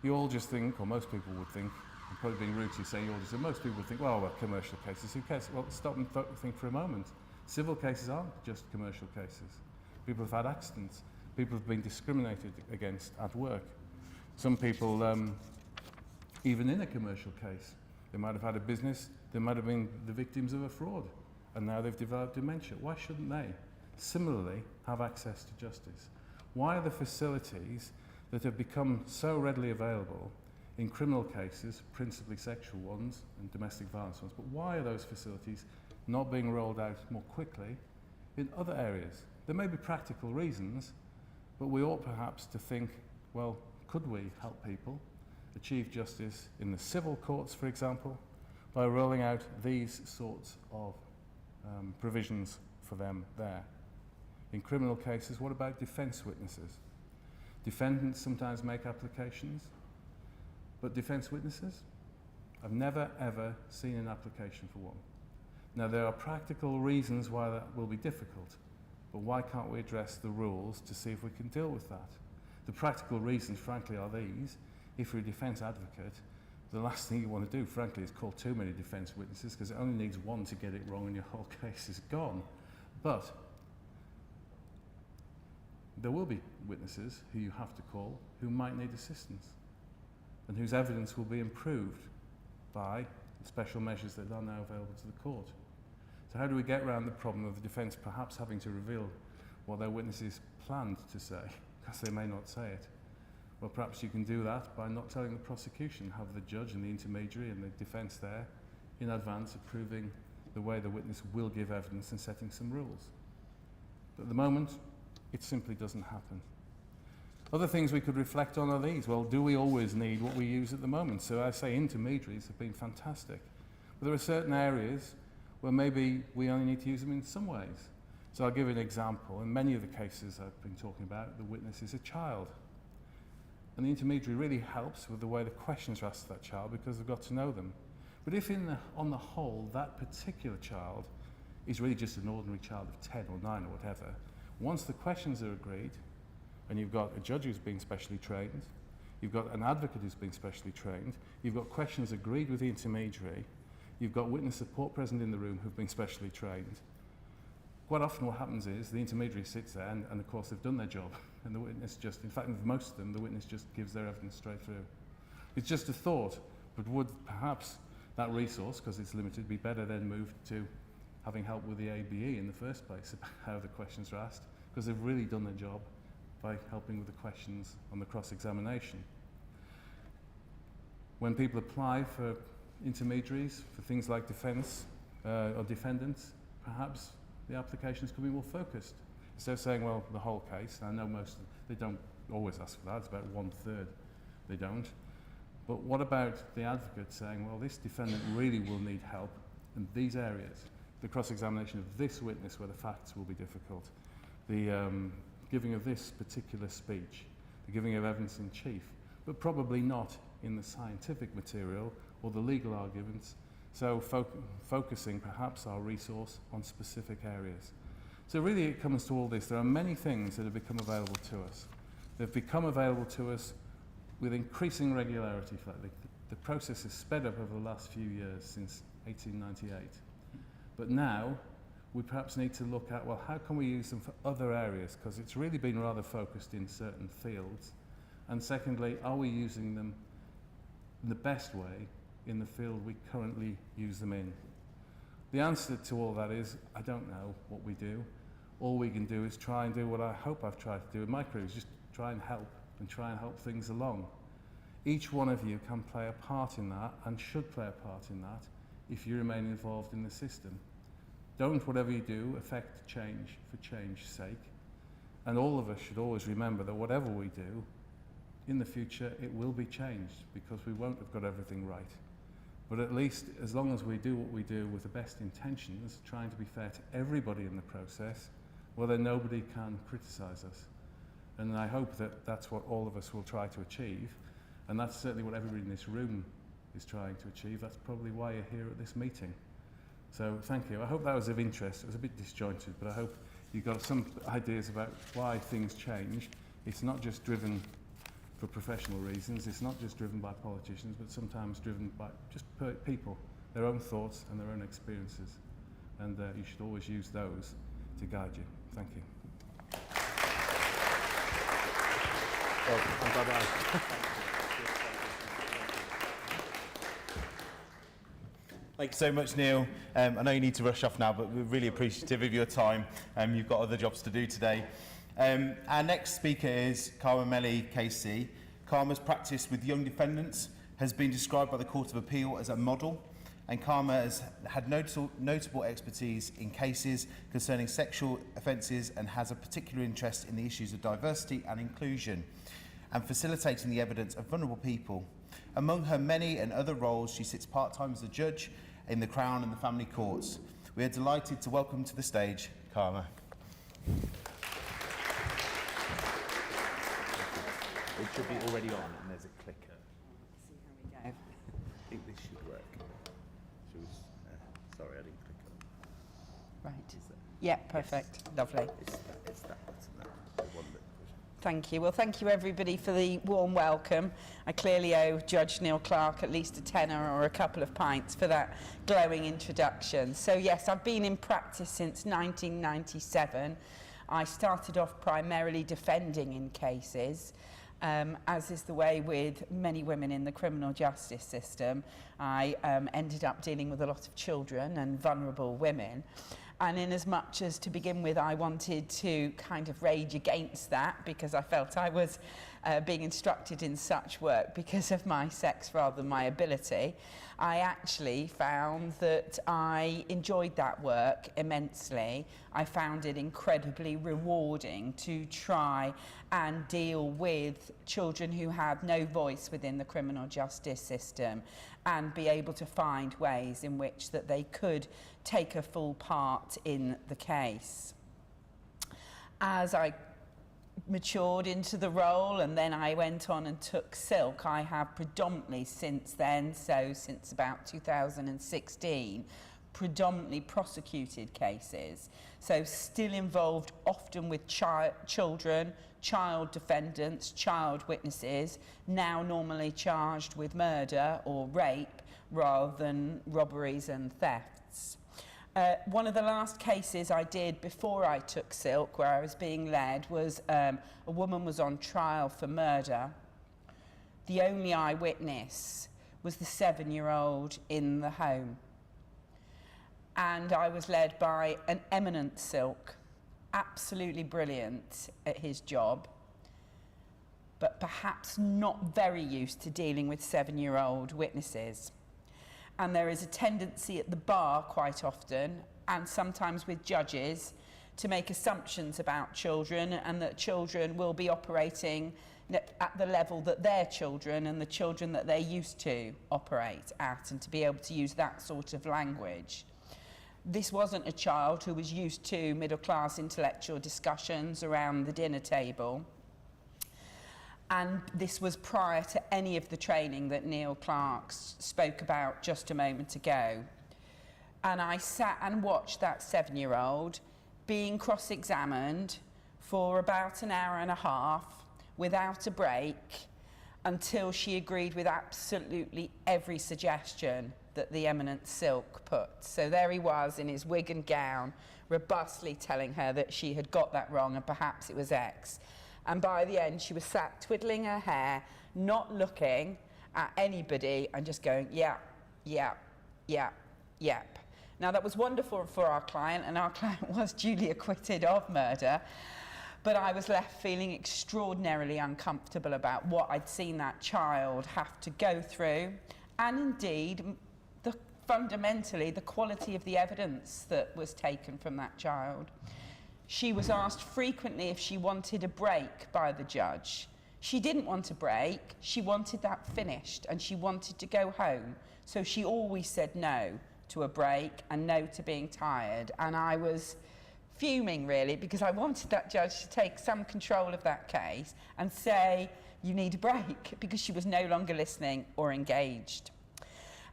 You all just think, or most people would think, I'm probably being rude to say you all just think, most people would think, well, commercial cases, who cares? Well, stop and think for a moment. Civil cases aren't just commercial cases. People have had accidents. People have been discriminated against at work. Some people, even in a commercial case, they might have had a business, they might have been the victims of a fraud, and now they've developed dementia. Why shouldn't they similarly have access to justice? Why are the facilities that have become so readily available in criminal cases, principally sexual ones and domestic violence ones, but why are those facilities not being rolled out more quickly in other areas? There may be practical reasons, but we ought perhaps to think, well, could we help people achieve justice in the civil courts, for example, by rolling out these sorts of provisions for them there? In criminal cases, what about defence witnesses? Defendants sometimes make applications, but defence witnesses? I've never ever seen an application for one. Now, there are practical reasons why that will be difficult, but why can't we address the rules to see if we can deal with that? The practical reasons, frankly, are these. If you're a defence advocate, the last thing you want to do, frankly, is call too many defence witnesses, because it only needs one to get it wrong and your whole case is gone. But there will be witnesses who you have to call who might need assistance and whose evidence will be improved by special measures that are now available to the court. So how do we get around the problem of the defence perhaps having to reveal what their witnesses planned to say, because they may not say it? Well, perhaps you can do that by not telling the prosecution, have the judge and the intermediary and the defence there in advance approving the way the witness will give evidence and setting some rules. But at the moment, it simply doesn't happen. Other things we could reflect on are these. Well, do we always need what we use at the moment? So I say intermediaries have been fantastic. But there are certain areas where maybe we only need to use them in some ways. So I'll give you an example. In many of the cases I've been talking about, the witness is a child. And the intermediary really helps with the way the questions are asked to that child because they've got to know them. But if on the whole, that particular child is really just an ordinary child of 10 or 9 or whatever, once the questions are agreed, and you've got a judge who's been specially trained, you've got an advocate who's been specially trained, you've got questions agreed with the intermediary, you've got witness support present in the room who've been specially trained. Quite often what happens is the intermediary sits there and of course they've done their job and the witness just, in fact with most of them, the witness just gives their evidence straight through. It's just a thought, but would perhaps that resource, because it's limited, be better then moved to having help with the ABE in the first place about how the questions are asked, because they've really done their job by helping with the questions on the cross-examination. When people apply for intermediaries, for things like defence or defendants, perhaps the applications could be more focused. Instead of saying, well, the whole case, I know most, they don't always ask for that, it's about 1/3 they don't. But what about the advocate saying, well, this defendant really will need help in these areas? The cross-examination of this witness where the facts will be difficult. The giving of this particular speech, the giving of evidence in chief, but probably not in the scientific material or the legal arguments, so focusing perhaps our resource on specific areas. So really it comes to all this. There are many things that have become available to us. They've become available to us with increasing regularity. The process has sped up over the last few years since 1898. But now, we perhaps need to look at, well, how can we use them for other areas? Because it's really been rather focused in certain fields. And secondly, are we using them in the best way in the field we currently use them in? The answer to all that is, I don't know what we do. All we can do is try and do what I hope I've tried to do in my career, is just try and help things along. Each one of you can play a part in that and should play a part in that if you remain involved in the system. Don't, whatever you do, affect change for change's sake. And all of us should always remember that whatever we do, in the future, it will be changed because we won't have got everything right. But at least, as long as we do what we do with the best intentions, trying to be fair to everybody in the process, well, then nobody can criticise us. And I hope that that's what all of us will try to achieve. And that's certainly what everybody in this room is trying to achieve. That's probably why you're here at this meeting. So thank you. I hope that was of interest. It was a bit disjointed, but I hope you got some ideas about why things change. It's not just driven for professional reasons. It's not just driven by politicians, but sometimes driven by just people, their own thoughts and their own experiences. And you should always use those to guide you. Thank you. and bye-bye. Thank you so much, Neil. I know you need to rush off now, but we're really appreciative of your time. You've got other jobs to do today. Our next speaker is Karma Melly, KC. Karma's practice with young defendants has been described by the Court of Appeal as a model, and Karma has had notable expertise in cases concerning sexual offences and has a particular interest in the issues of diversity and inclusion and facilitating the evidence of vulnerable people. Among her many and other roles, she sits part-time as a judge in the Crown and the Family Courts. We are delighted to welcome to the stage Karma. It should be already on, and there's a clicker. See how we go. I think this should work. Sorry, I didn't click on it. Right. Yeah, perfect. Lovely. It's that button there, the one that pushes. Thank you. Well, thank you everybody for the warm welcome. I clearly owe Judge Neil Clark at least a tenner or a couple of pints for that glowing introduction. So yes, I've been in practice since 1997. I started off primarily defending in cases. As is the way with many women in the criminal justice system, I ended up dealing with a lot of children and vulnerable women. And in as much as to begin with, I wanted to kind of rage against that because I felt I was being instructed in such work because of my sex rather than my ability, I actually found that I enjoyed that work immensely. I found it incredibly rewarding to try and deal with children who have no voice within the criminal justice system and be able to find ways in which that they could take a full part in the case. As I matured into the role and then I went on and took silk, I have predominantly since then, so since about 2016, predominantly prosecuted cases. So still involved often with children, child defendants, child witnesses, now normally charged with murder or rape rather than robberies and thefts. One of the last cases I did before I took silk, where I was being led, was a woman was on trial for murder. The only eyewitness was the 7-year-old in the home. And I was led by an eminent silk, absolutely brilliant at his job, but perhaps not very used to dealing with 7-year-old witnesses. And there is a tendency at the bar quite often, and sometimes with judges, to make assumptions about children and that children will be operating at the level that their children and the children that they're used to operate at, and to be able to use that sort of language. This wasn't a child who was used to middle-class intellectual discussions around the dinner table. And this was prior to any of the training that Neil Clark spoke about just a moment ago. And I sat and watched that 7-year-old being cross-examined for about an hour and a half without a break until she agreed with absolutely every suggestion that the eminent silk put. So there he was in his wig and gown, robustly telling her that she had got that wrong and perhaps it was X. And by the end, she was sat twiddling her hair, not looking at anybody and just going, yep, yep, yep, yep. Now, that was wonderful for our client, and our client was duly acquitted of murder. But I was left feeling extraordinarily uncomfortable about what I'd seen that child have to go through, and indeed, fundamentally, the quality of the evidence that was taken from that child. She was asked frequently if she wanted a break by the judge. She didn't want a break, she wanted that finished, and she wanted to go home. So she always said no to a break and no to being tired. And I was fuming, really, because I wanted that judge to take some control of that case and say, you need a break, because she was no longer listening or engaged.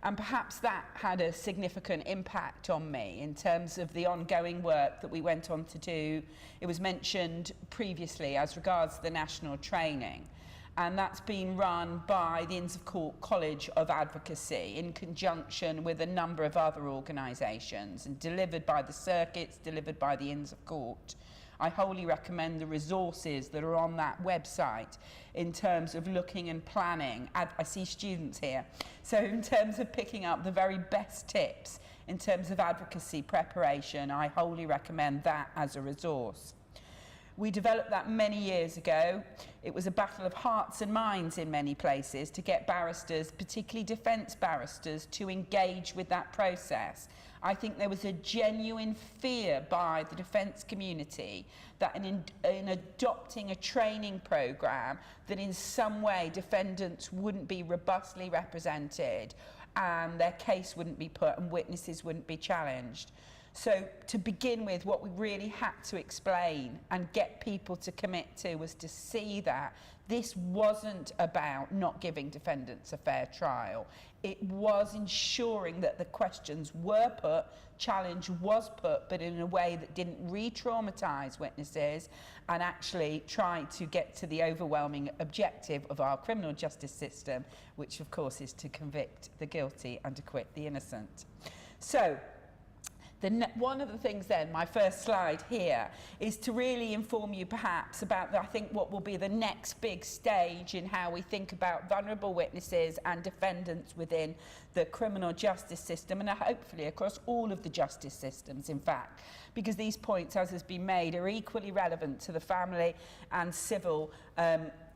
And perhaps that had a significant impact on me in terms of the ongoing work that we went on to do. It was mentioned previously as regards the national training, and that's been run by the Inns of Court College of Advocacy in conjunction with a number of other organisations, and delivered by the circuits, delivered by the Inns of Court. I wholly recommend the resources that are on that website in terms of looking and planning. I see students here. So in terms of picking up the very best tips in terms of advocacy preparation, I wholly recommend that as a resource. We developed that many years ago. It was a battle of hearts and minds in many places to get barristers, particularly defence barristers, to engage with that process. I think there was a genuine fear by the defence community that in adopting a training programme, that in some way defendants wouldn't be robustly represented and their case wouldn't be put and witnesses wouldn't be challenged. So to begin with, what we really had to explain and get people to commit to was to see that this wasn't about not giving defendants a fair trial. It was ensuring that the questions were put, challenge was put, but in a way that didn't re-traumatise witnesses and actually try to get to the overwhelming objective of our criminal justice system, which of course is to convict the guilty and acquit the innocent. So, one of the things then, my first slide here, is to really inform you perhaps about, I think, what will be the next big stage in how we think about vulnerable witnesses and defendants within the criminal justice system, and hopefully across all of the justice systems, in fact, because these points, as has been made, are equally relevant to the family and civil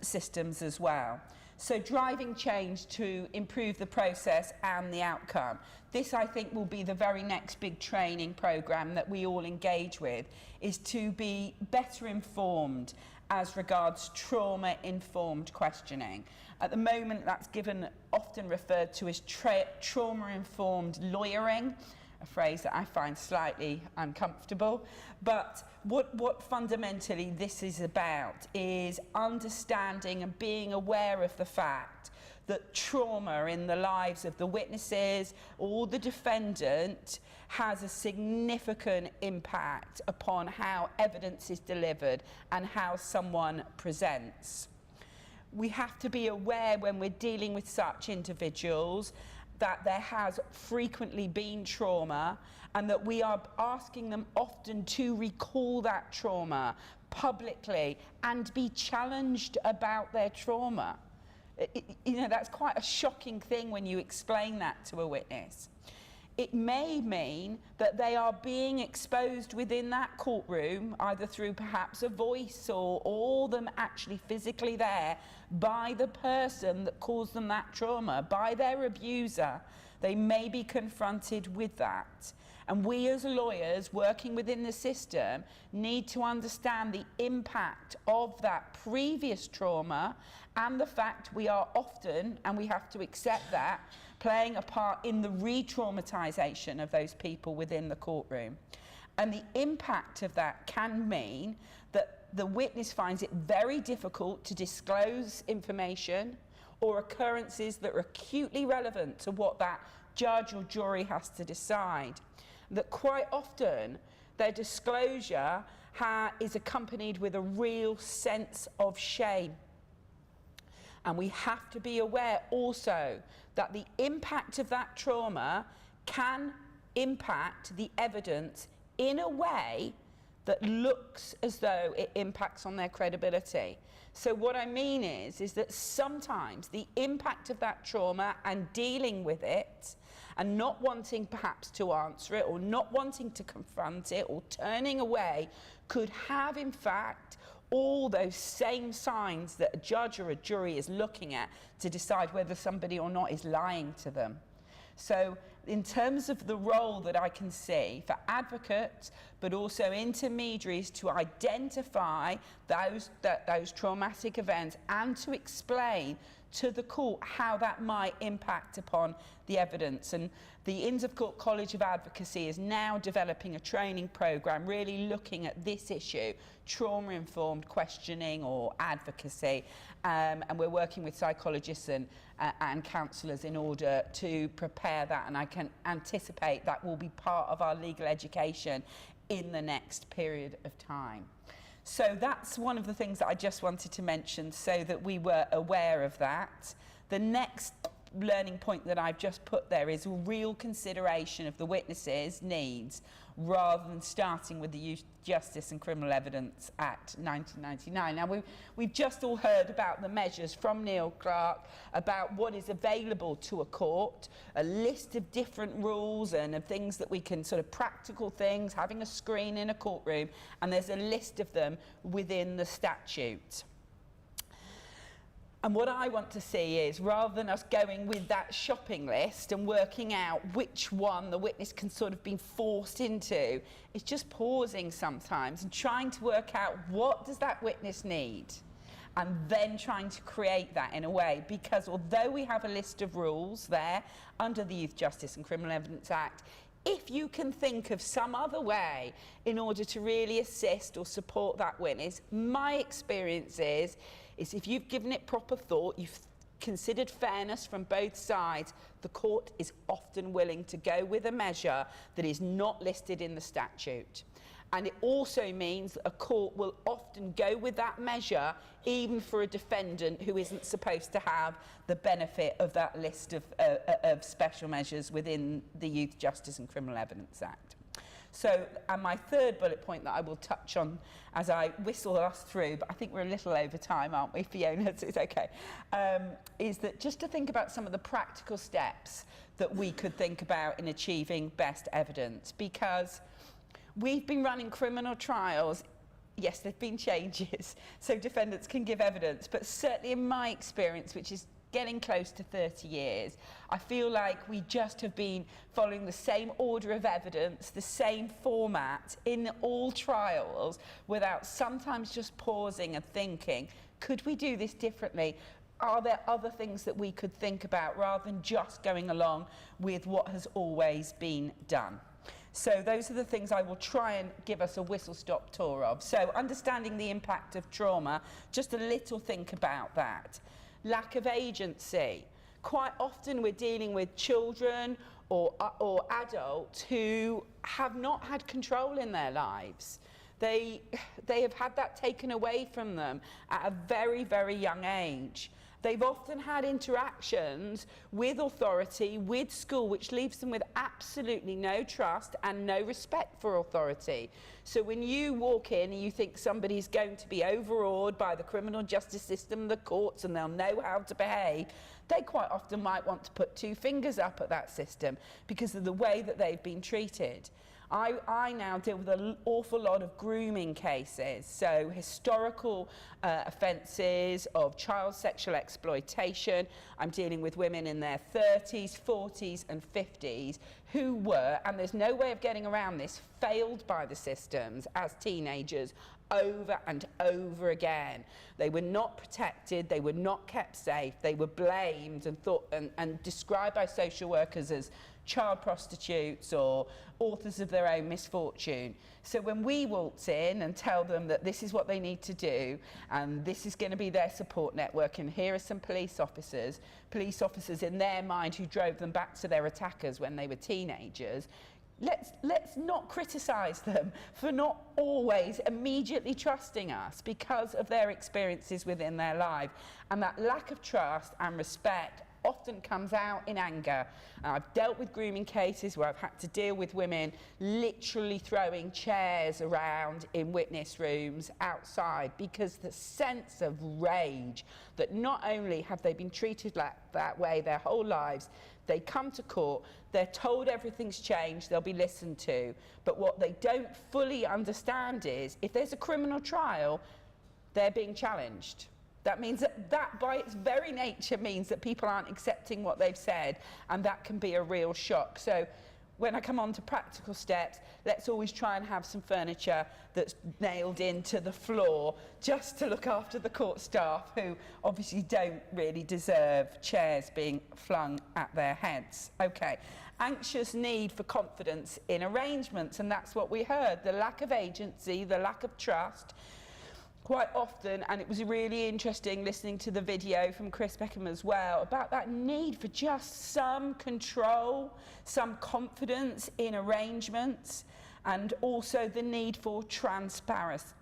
systems as well. So driving change to improve the process and the outcome. This, I think, will be the very next big training programme that we all engage with, is to be better informed as regards trauma-informed questioning. At the moment, that's often referred to as trauma-informed lawyering, a phrase that I find slightly uncomfortable. But what fundamentally this is about is understanding and being aware of the fact that trauma in the lives of the witnesses or the defendant has a significant impact upon how evidence is delivered and how someone presents. We have to be aware when we're dealing with such individuals that there has frequently been trauma and that we are asking them often to recall that trauma publicly and be challenged about their trauma. You know, that's quite a shocking thing when you explain that to a witness. It may mean that they are being exposed within that courtroom, either through perhaps a voice or them actually physically there, by the person that caused them that trauma, by their abuser. They may be confronted with that. And we as lawyers working within the system need to understand the impact of that previous trauma and the fact we are often, and we have to accept that, playing a part in the re-traumatisation of those people within the courtroom. And the impact of that can mean that the witness finds it very difficult to disclose information or occurrences that are acutely relevant to what that judge or jury has to decide. That quite often their disclosure is accompanied with a real sense of shame. And we have to be aware also that the impact of that trauma can impact the evidence in a way that looks as though it impacts on their credibility. So what I mean is that sometimes the impact of that trauma and dealing with it and not wanting perhaps to answer it or not wanting to confront it or turning away could have in fact all those same signs that a judge or a jury is looking at to decide whether somebody or not is lying to them. So in terms of the role that I can see for advocates, but also intermediaries to identify those traumatic events and to explain to the court how that might impact upon the evidence. And the Inns of Court College of Advocacy is now developing a training programme really looking at this issue, trauma-informed questioning or advocacy, and we're working with psychologists and counsellors in order to prepare that, and I can anticipate that will be part of our legal education in the next period of time. So that's one of the things that I just wanted to mention so that we were aware of that. The next learning point that I've just put there is real consideration of the witnesses' needs rather than starting with the Youth Justice and Criminal Evidence Act 1999. Now, we've just all heard about the measures from Neil Clark about what is available to a court, a list of different rules and of things that we can, sort of practical things, having a screen in a courtroom, and there's a list of them within the statute. And what I want to see is, rather than us going with that shopping list and working out which one the witness can sort of be forced into, it's just pausing sometimes and trying to work out what does that witness need, and then trying to create that in a way. Because although we have a list of rules there under the Youth Justice and Criminal Evidence Act, if you can think of some other way in order to really assist or support that witness, my experience is if you've given it proper thought, you've considered fairness from both sides, the court is often willing to go with a measure that is not listed in the statute. And it also means that a court will often go with that measure even for a defendant who isn't supposed to have the benefit of that list of special measures within the Youth Justice and Criminal Evidence Act. So, and my third bullet point that I will touch on as I whistle us through, but I think we're a little over time, aren't we, Fiona? So it's okay, is that just to think about some of the practical steps that we could think about in achieving best evidence, because we've been running criminal trials. Yes, there have been changes, so defendants can give evidence, but certainly in my experience, which is getting close to 30 years, I feel like we just have been following the same order of evidence, the same format in all trials, without sometimes just pausing and thinking, could we do this differently? Are there other things that we could think about rather than just going along with what has always been done? So those are the things I will try and give us a whistle-stop tour of. So understanding the impact of trauma, just a little think about that. Lack of agency. Quite often we're dealing with children or adults who have not had control in their lives. They have had that taken away from them at a very, very young age. They've often had interactions with authority, with school, which leaves them with absolutely no trust and no respect for authority. So when you walk in and you think somebody's going to be overawed by the criminal justice system, the courts, and they'll know how to behave, they quite often might want to put two fingers up at that system because of the way that they've been treated. I now deal with an awful lot of grooming cases, so historical offences of child sexual exploitation. I'm dealing with women in their 30s, 40s and 50s who were, and there's no way of getting around this, failed by the systems as teenagers over and over again. They were not protected, they were not kept safe, they were blamed and thought and described by social workers as child prostitutes or authors of their own misfortune. So when we waltz in and tell them that this is what they need to do and this is going to be their support network, and here are some police officers in their mind who drove them back to their attackers when they were teenagers, let's not criticise them for not always immediately trusting us because of their experiences within their life. And that lack of trust and respect often comes out in anger. I've dealt with grooming cases where I've had to deal with women literally throwing chairs around in witness rooms outside because the sense of rage that not only have they been treated like that way their whole lives, they come to court, they're told everything's changed, they'll be listened to, but what they don't fully understand is if there's a criminal trial, they're being challenged. That means that by its very nature means that people aren't accepting what they've said, and that can be a real shock. So when I come on to practical steps, let's always try and have some furniture that's nailed into the floor just to look after the court staff who obviously don't really deserve chairs being flung at their heads. Okay, anxious need for confidence in arrangements, and that's what we heard, the lack of agency, the lack of trust. Quite often, and it was really interesting listening to the video from Chris Beckham as well, about that need for just some control, some confidence in arrangements, and also the need for transparency.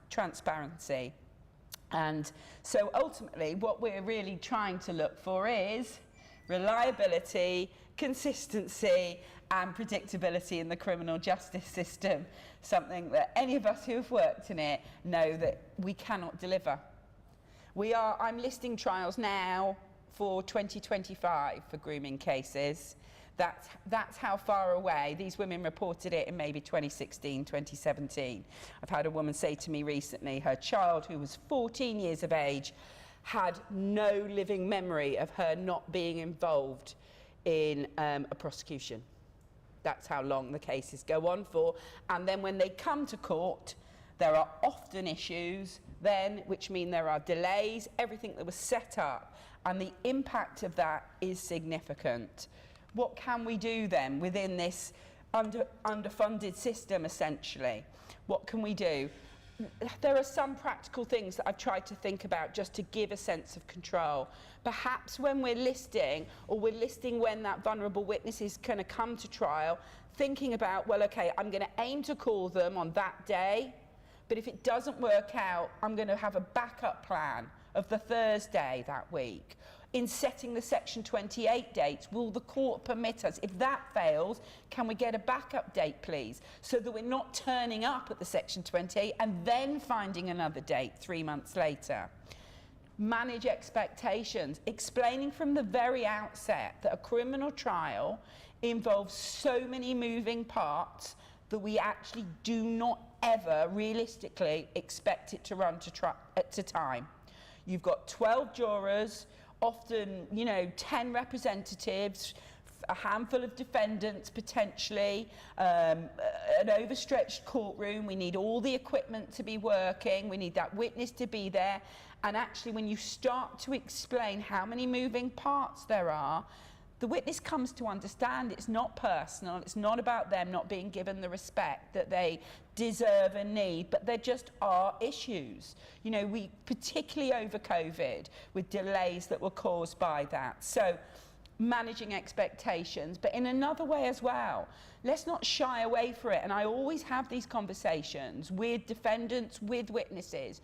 And so ultimately, what we're really trying to look for is reliability, consistency and predictability in the criminal justice system, something that any of us who have worked in it know that we cannot deliver. I'm listing trials now for 2025 for grooming cases. That's how far away. These women reported it in maybe 2016, 2017. I've had a woman say to me recently, her child, who was 14 years of age, had no living memory of her not being involved in a prosecution. That's how long the cases go on for. And then when they come to court, there are often issues then, which mean there are delays, everything that was set up, and the impact of that is significant. What can we do then within this underfunded system, essentially? What can we do? There are some practical things that I've tried to think about just to give a sense of control. Perhaps when we're listing, or we're listing when that vulnerable witness is going to come to trial, thinking about, well, okay, I'm going to aim to call them on that day, but if it doesn't work out, I'm going to have a backup plan of the Thursday that week. In setting the Section 28 dates, will the court permit us? If that fails, can we get a backup date, please? So that we're not turning up at the Section 28 and then finding another date 3 months later. Manage expectations, explaining from the very outset that a criminal trial involves so many moving parts that we actually do not ever realistically expect it to run to time. You've got 12 jurors, often, 10 representatives, a handful of defendants potentially, an overstretched courtroom. We need all the equipment to be working. We need that witness to be there. And actually, when you start to explain how many moving parts there are, the witness comes to understand it's not personal. It's not about them not being given the respect that they deserve and need, but there just are issues. We particularly over COVID with delays that were caused by that. So managing expectations, but in another way as well. Let's not shy away from it. And I always have these conversations with defendants, with witnesses.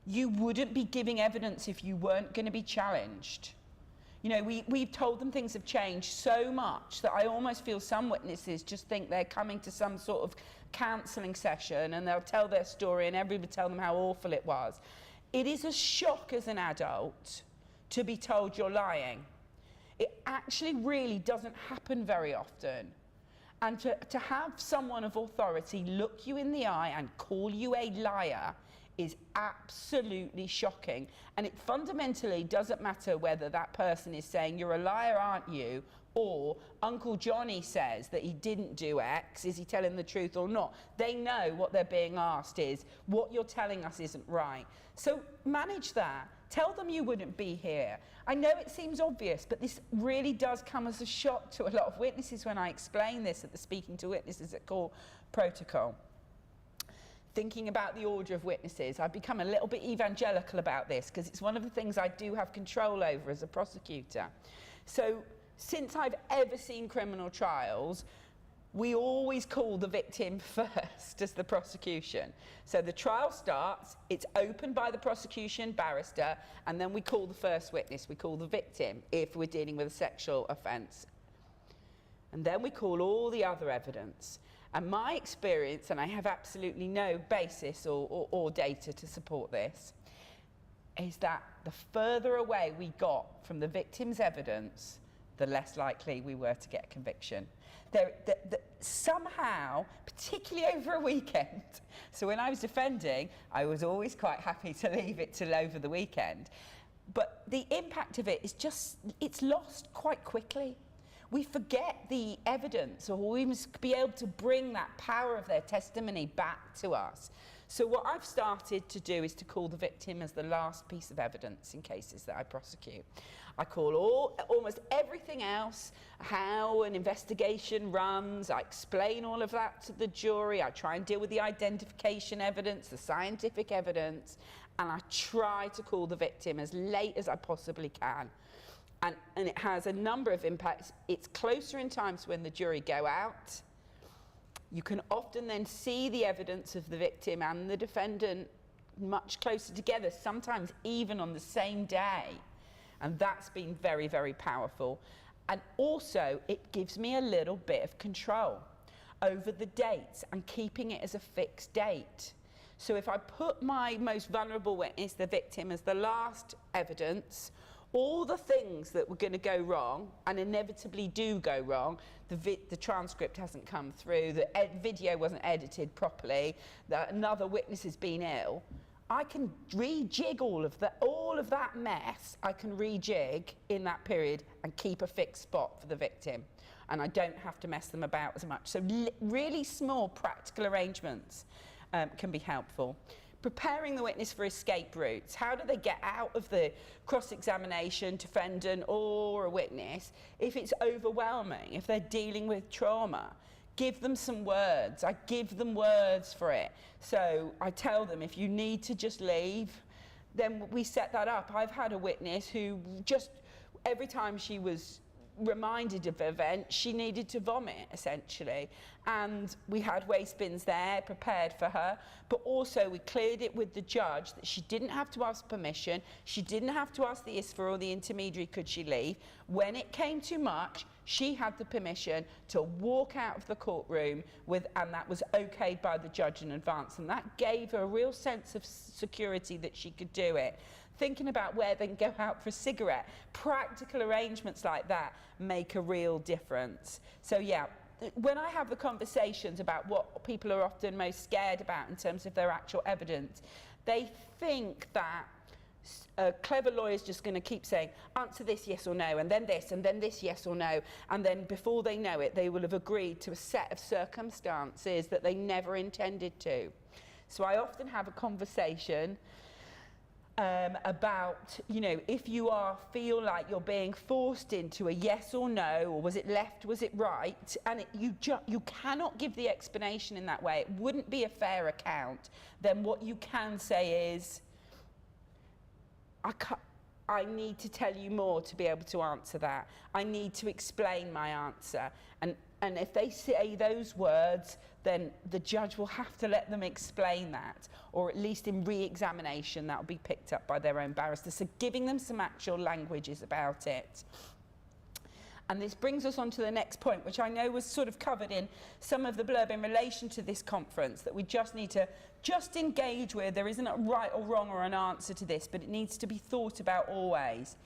You wouldn't be giving evidence if you weren't going to be challenged. We've told them things have changed so much that I almost feel some witnesses just think they're coming to some sort of counselling session and they'll tell their story and everybody will tell them how awful it was. It is a shock as an adult to be told you're lying. It actually really doesn't happen very often. And to have someone of authority look you in the eye and call you a liar is absolutely shocking. And it fundamentally doesn't matter whether that person is saying, you're a liar, aren't you? Or Uncle Johnny says that he didn't do X, is he telling the truth or not? They know what they're being asked is, what you're telling us isn't right. So manage that. Tell them you wouldn't be here. I know it seems obvious, but this really does come as a shock to a lot of witnesses when I explain this at the Speaking to Witnesses at Court protocol. Thinking about the order of witnesses, I've become a little bit evangelical about this because it's one of the things I do have control over as a prosecutor. So since I've ever seen criminal trials, we always call the victim first as the prosecution. So the trial starts, it's opened by the prosecution barrister, and then we call the first witness, we call the victim if we're dealing with a sexual offence. And then we call all the other evidence. And my experience, and I have absolutely no basis or data to support this, is that the further away we got from the victim's evidence, the less likely we were to get a conviction. Somehow, particularly over a weekend, so when I was defending, I was always quite happy to leave it till over the weekend, but the impact of it is just, it's lost quite quickly. We forget the evidence, or we must be able to bring that power of their testimony back to us. So what I've started to do is to call the victim as the last piece of evidence in cases that I prosecute. I call almost everything else, how an investigation runs, I explain all of that to the jury, I try and deal with the identification evidence, the scientific evidence, and I try to call the victim as late as I possibly can. And it has a number of impacts. It's closer in time to when the jury go out. You can often then see the evidence of the victim and the defendant much closer together, sometimes even on the same day. And that's been very, very powerful. And also, it gives me a little bit of control over the dates and keeping it as a fixed date. So if I put my most vulnerable witness, the victim, as the last evidence, all the things that were going to go wrong, and inevitably do go wrong, the transcript hasn't come through, the video wasn't edited properly, another witness has been ill, I can rejig all of that mess. I can rejig in that period and keep a fixed spot for the victim, and I don't have to mess them about as much. So really small practical arrangements can be helpful. Preparing the witness for escape routes. How do they get out of the cross-examination, defendant or a witness if it's overwhelming, if they're dealing with trauma? Give them some words. I give them words for it. So I tell them, if you need to just leave, then we set that up. I've had a witness who just, every time she was reminded of the event, she needed to vomit, essentially. And we had waste bins there prepared for her, but also we cleared it with the judge that she didn't have to ask permission, she didn't have to ask the ISFA or the intermediary could she leave. When it came too much, she had the permission to walk out of the courtroom and that was okayed by the judge in advance, and that gave her a real sense of security that she could do it. Thinking about where they can go out for a cigarette, practical arrangements like that make a real difference. So yeah, when I have the conversations about what people are often most scared about in terms of their actual evidence, they think that a clever lawyer is just going to keep saying, answer this yes or no, and then this yes or no, and then before they know it, they will have agreed to a set of circumstances that they never intended to. So I often have a conversation about, you know, if you feel like you're being forced into a yes or no, or was it left, was it right, and you cannot give the explanation in that way, it wouldn't be a fair account, then what you can say is, I need to tell you more to be able to answer that. I need to explain my answer. And if they say those words, then the judge will have to let them explain that, or at least in re-examination that will be picked up by their own barrister. So giving them some actual languages about it. And this brings us on to the next point, which I know was sort of covered in some of the blurb in relation to this conference, that we just need to engage with. There isn't a right or wrong or an answer to this, but it needs to be thought about always.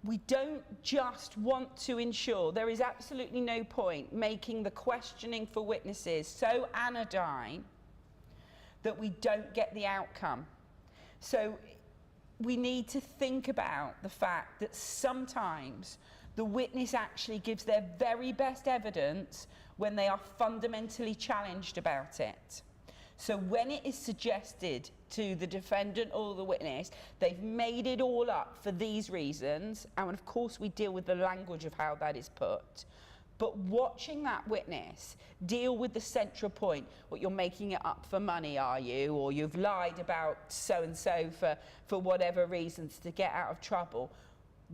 We don't just want to ensure, there is absolutely no point making the questioning for witnesses so anodyne that we don't get the outcome. So we need to think about the fact that sometimes the witness actually gives their very best evidence when they are fundamentally challenged about it. So when it is suggested to the defendant or the witness, they've made it all up for these reasons, and of course we deal with the language of how that is put, but watching that witness deal with the central point, what, you're making it up for money, are you? Or you've lied about so-and-so for whatever reasons to get out of trouble.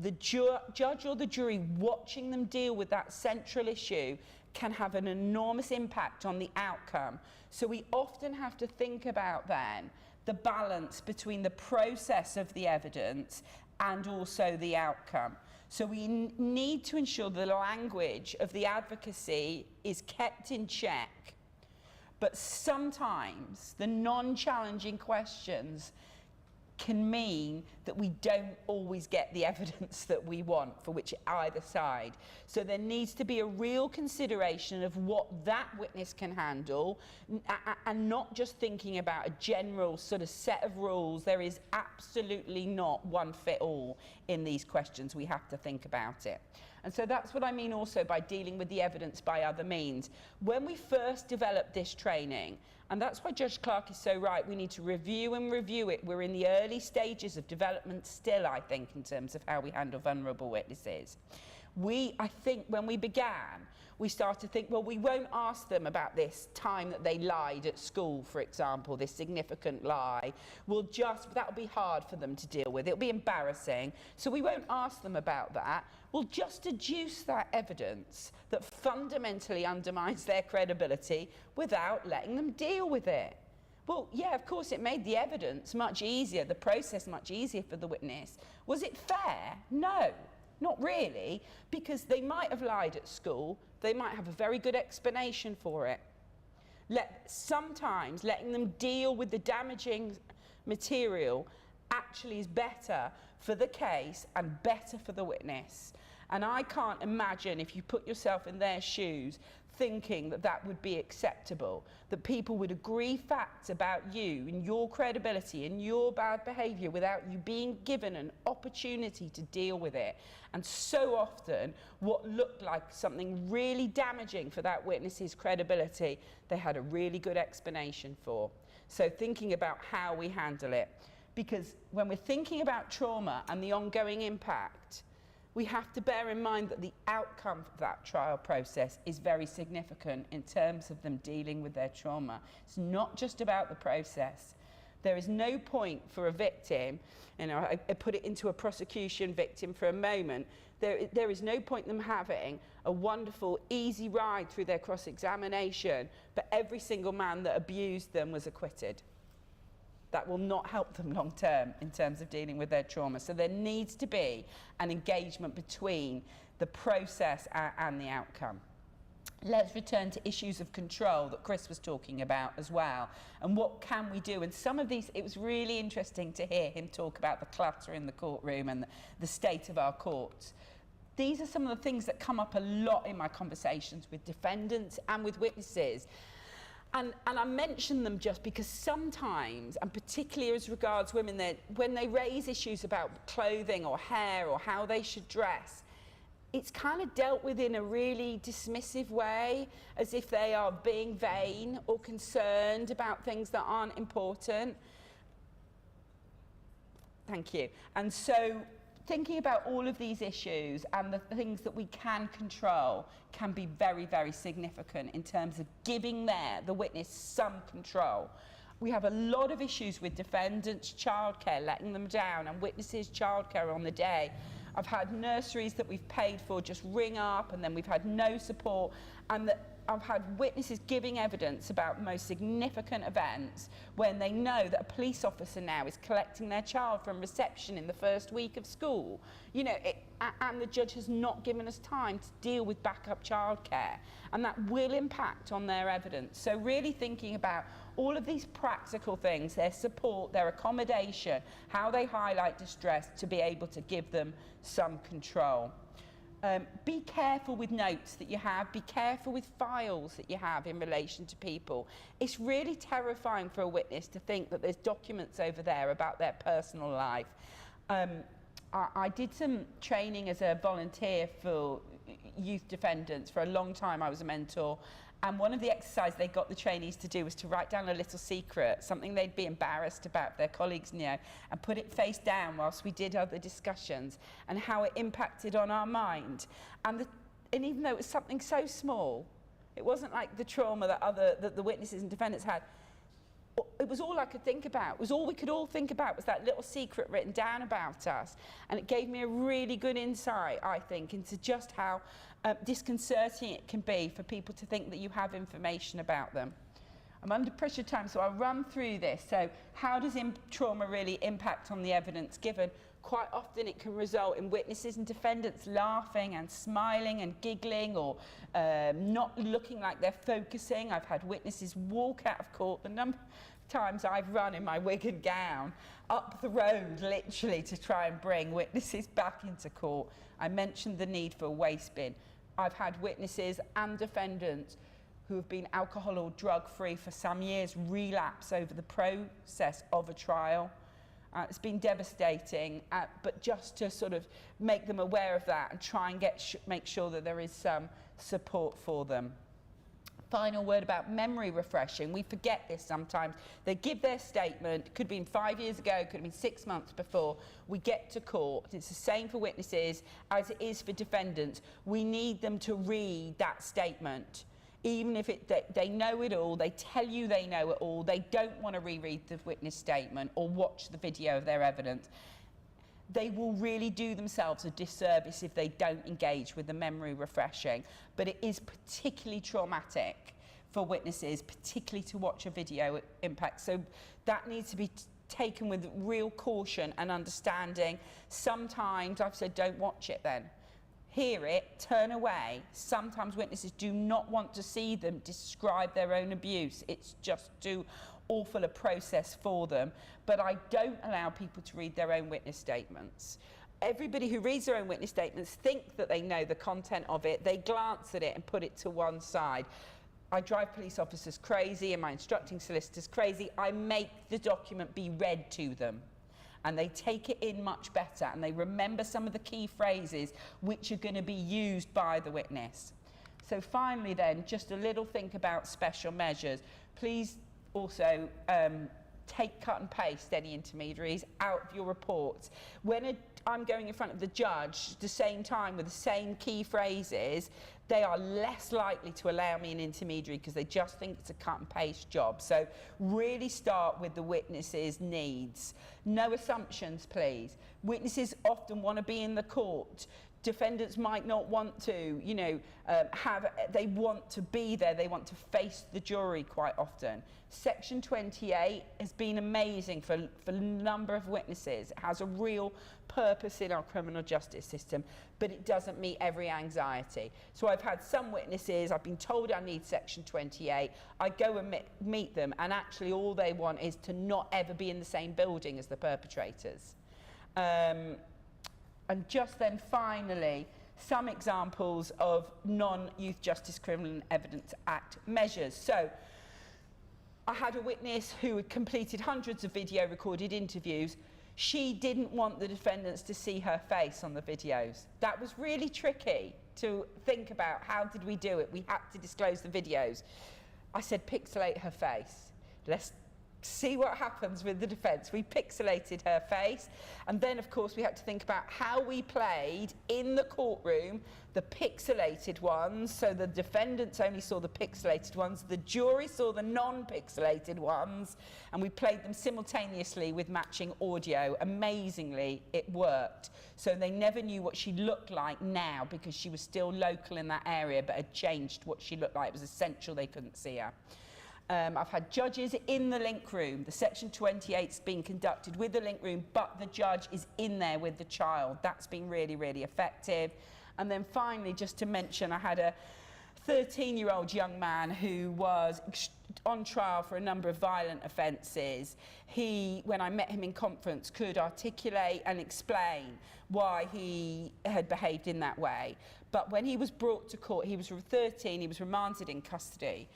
The judge or the jury watching them deal with that central issue can have an enormous impact on the outcome. So we often have to think about then the balance between the process of the evidence and also the outcome. So we need to ensure the language of the advocacy is kept in check, but sometimes the non-challenging questions can mean that we don't always get the evidence that we want for either side. So there needs to be a real consideration of what that witness can handle, and not just thinking about a general sort of set of rules. There is absolutely not one fit all in these questions. We have to think about it. And so that's what I mean also by dealing with the evidence by other means. When we first developed this training, and that's why Judge Clark is so right, we need to review and review it. We're in the early stages of development still, I think, in terms of how we handle vulnerable witnesses. I think when we began, we started to think, well, we won't ask them about this time that they lied at school, for example, this significant lie. That'll be hard for them to deal with. It'll be embarrassing. So we won't ask them about that. We'll just adduce that evidence that fundamentally undermines their credibility without letting them deal with it. Well, yeah, of course, it made the evidence much easier, the process much easier for the witness. Was it fair? No, not really, because they might have lied at school. They might have a very good explanation for it. Sometimes letting them deal with the damaging material actually is better for the case and better for the witness. And I can't imagine, if you put yourself in their shoes, thinking that that would be acceptable, that people would agree facts about you and your credibility and your bad behaviour without you being given an opportunity to deal with it. And so often, what looked like something really damaging for that witness's credibility, they had a really good explanation for. So thinking about how we handle it. Because when we're thinking about trauma and the ongoing impact, we have to bear in mind that the outcome of that trial process is very significant in terms of them dealing with their trauma. It's not just about the process. There is no point for a victim, I put it into a prosecution victim for a moment, there is no point in them having a wonderful, easy ride through their cross-examination, but every single man that abused them was acquitted. That will not help them long term in terms of dealing with their trauma. So there needs to be an engagement between the process and the outcome. Let's return to issues of control that Chris was talking about as well. And what can we do? And some of these, it was really interesting to hear him talk about the clutter in the courtroom and the state of our courts. These are some of the things that come up a lot in my conversations with defendants and with witnesses. And I mention them just because sometimes, and particularly as regards women, when they raise issues about clothing or hair or how they should dress, it's kind of dealt with in a really dismissive way, as if they are being vain or concerned about things that aren't important. Thank you. And so thinking about all of these issues and the things that we can control can be very, very significant in terms of giving the witness some control. We have a lot of issues with defendants' childcare, letting them down, and witnesses' childcare on the day. I've had nurseries that we've paid for just ring up, and then we've had no support, and I've had witnesses giving evidence about most significant events when they know that a police officer now is collecting their child from reception in the first week of school. You know, and the judge has not given us time to deal with backup childcare, and that will impact on their evidence. So really thinking about all of these practical things, their support, their accommodation, how they highlight distress to be able to give them some control. Be careful with notes that you have, be careful with files that you have in relation to people. It's really terrifying for a witness to think that there's documents over there about their personal life. I did some training as a volunteer for youth defendants. For a long time I was a mentor, and one of the exercises they got the trainees to do was to write down a little secret, something they'd be embarrassed about their colleagues knew, and put it face down whilst we did other discussions, and how it impacted on our mind. And even though it was something so small, it wasn't like the trauma that the witnesses and defendants had. It was all I could think about. It was all we could all think about was that little secret written down about us. And it gave me a really good insight, I think, into just how disconcerting it can be for people to think that you have information about them. I'm under pressure time, so I'll run through this. So how does trauma really impact on the evidence given? Quite often it can result in witnesses and defendants laughing and smiling and giggling, or not looking like they're focusing. I've had witnesses walk out of court. The number of times I've run in my wig and gown up the road, literally, to try and bring witnesses back into court. I mentioned the need for a waste bin. I've had witnesses and defendants who have been alcohol or drug-free for some years relapse over the process of a trial. It's been devastating, but just to sort of make them aware of that and try and make sure that there is some support for them. Final word about memory refreshing. We forget this sometimes. They give their statement, could have been 5 years ago, could have been 6 months before. We get to court. It's the same for witnesses as it is for defendants. We need them to read that statement. Even if they know it all, they tell you they know it all, they don't want to reread the witness statement or watch the video of their evidence. They will really do themselves a disservice if they don't engage with the memory refreshing. But it is particularly traumatic for witnesses, particularly to watch a video impact. So that needs to be taken with real caution and understanding. Sometimes I've said, don't watch it then. Hear it, turn away. Sometimes witnesses do not want to see them describe their own abuse. It's just too awful a process for them. But I don't allow people to read their own witness statements. Everybody who reads their own witness statements think that they know the content of it. They glance at it and put it to one side. I drive police officers crazy and my instructing solicitors crazy. I make the document be read to them. And they take it in much better, and they remember some of the key phrases which are going to be used by the witness. So finally then, just a little think about special measures. Please also take, cut and paste any intermediaries out of your reports. When I'm going in front of the judge at the same time with the same key phrases, they are less likely to allow me an intermediary because they just think it's a cut and paste job. So really start with the witness's needs. No assumptions, please. Witnesses often want to be in the court. Defendants might not want to, you know, they want to be there, they want to face the jury quite often. Section 28 has been amazing for a number of witnesses. It has a real purpose in our criminal justice system, but it doesn't meet every anxiety. So I've had some witnesses, I've been told I need Section 28, I go and meet them, and actually all they want is to not ever be in the same building as the perpetrators. And just then, finally, some examples of non-Youth Justice Criminal Evidence Act measures. So, I had a witness who had completed hundreds of video recorded interviews. She didn't want the defendants to see her face on the videos. That was really tricky to think about. How did we do it? We had to disclose the videos. I said, pixelate her face. Let's see what happens with the defence. We pixelated her face, and then of course we had to think about how we played in the courtroom the pixelated ones, so the defendants only saw the pixelated ones, the jury saw the non-pixelated ones, and we played them simultaneously with matching audio. Amazingly, it worked. So they never knew what she looked like now because she was still local in that area but had changed what she looked like. It was essential they couldn't see her. I've had judges in the link room. The Section 28's been conducted with the link room, but the judge is in there with the child. That's been really, really effective. And then finally, just to mention, I had a 13-year-old young man who was on trial for a number of violent offences. He, when I met him in conference, could articulate and explain why he had behaved in that way. But when he was brought to court, he was 13, he was remanded in custody.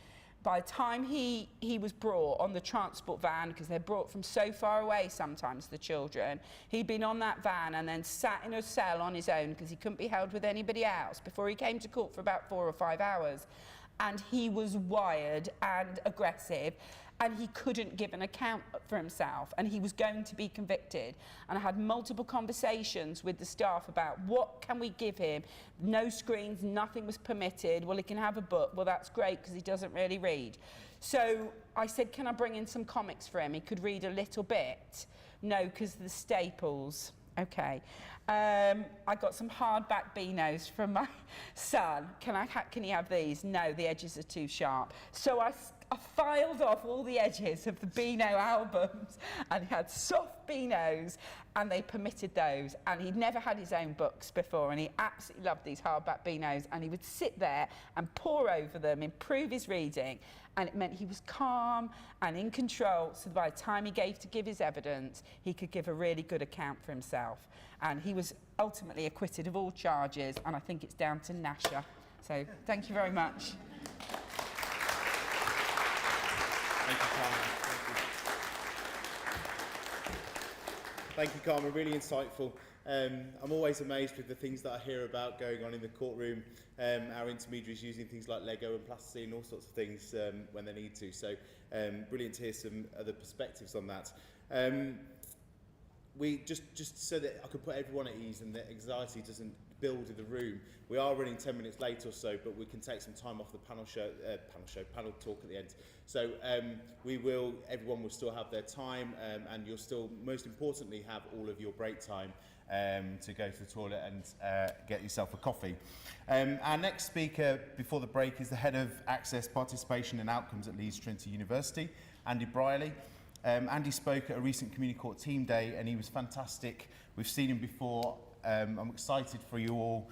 By the time he was brought on the transport van, because they're brought from so far away sometimes, the children, he'd been on that van and then sat in a cell on his own because he couldn't be held with anybody else before he came to court for about 4 or 5 hours. And he was wired and aggressive, and he couldn't give an account for himself, and he was going to be convicted. And I had multiple conversations with the staff about what can we give him. No screens, nothing was permitted. Well, he can have a book. Well, that's great because he doesn't really read. So I said, can I bring in some comics for him? He could read a little bit. No, because the staples. Okay. I got some hardback Beanos from my son. Can he have these? No, the edges are too sharp. So I filed off all the edges of the Beano albums, and he had soft Beanos, and they permitted those. And he'd never had his own books before, and he absolutely loved these hardback Beanos, and he would sit there and pore over them, improve his reading, and it meant he was calm and in control, so by the time he gave to give his evidence, he could give a really good account for himself. And he was ultimately acquitted of all charges, and I think it's down to Nasha. So thank you very much. Thank you, Carmen. Thank you, Carmen. Really insightful. I'm always amazed with the things that I hear about going on in the courtroom. Our intermediaries using things like Lego and plasticine, all sorts of things when they need to. So brilliant to hear some other perspectives on that. We just so that I could put everyone at ease and that anxiety doesn't build of the room. We are running 10 minutes late or so, but we can take some time off the panel talk at the end. So everyone will still have their time, and you'll still, most importantly, have all of your break time to go to the toilet and get yourself a coffee. Our next speaker before the break is the Head of Access, Participation and Outcomes at Leeds Trinity University, Andy Briley. Andy spoke at a recent Communicourt team day and he was fantastic. We've seen him before. I'm excited for you all.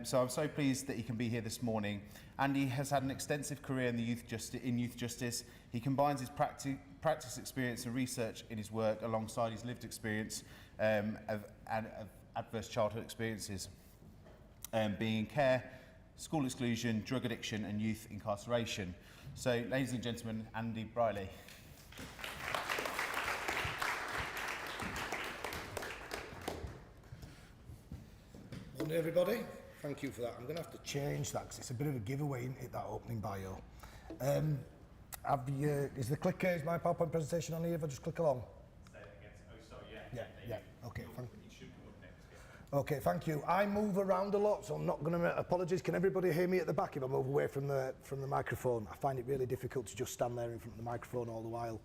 So I'm so pleased that he can be here this morning. Andy has had an extensive career in youth justice. He combines his practice experience and research in his work alongside his lived experience of adverse childhood experiences, being in care, school exclusion, drug addiction and youth incarceration. So, ladies and gentlemen, Andy Briley. Morning everybody, thank you for that. I'm going to have to change that because it's a bit of a giveaway, isn't it, that opening bio. Is the clicker, is my PowerPoint presentation on here if I just click along? Say it again. Oh, sorry, yeah. Okay, thank you. Okay, thank you. I move around a lot, so I'm not going to, apologies. Can everybody hear me at the back if I move away from the microphone? I find it really difficult to just stand there in front of the microphone all the while.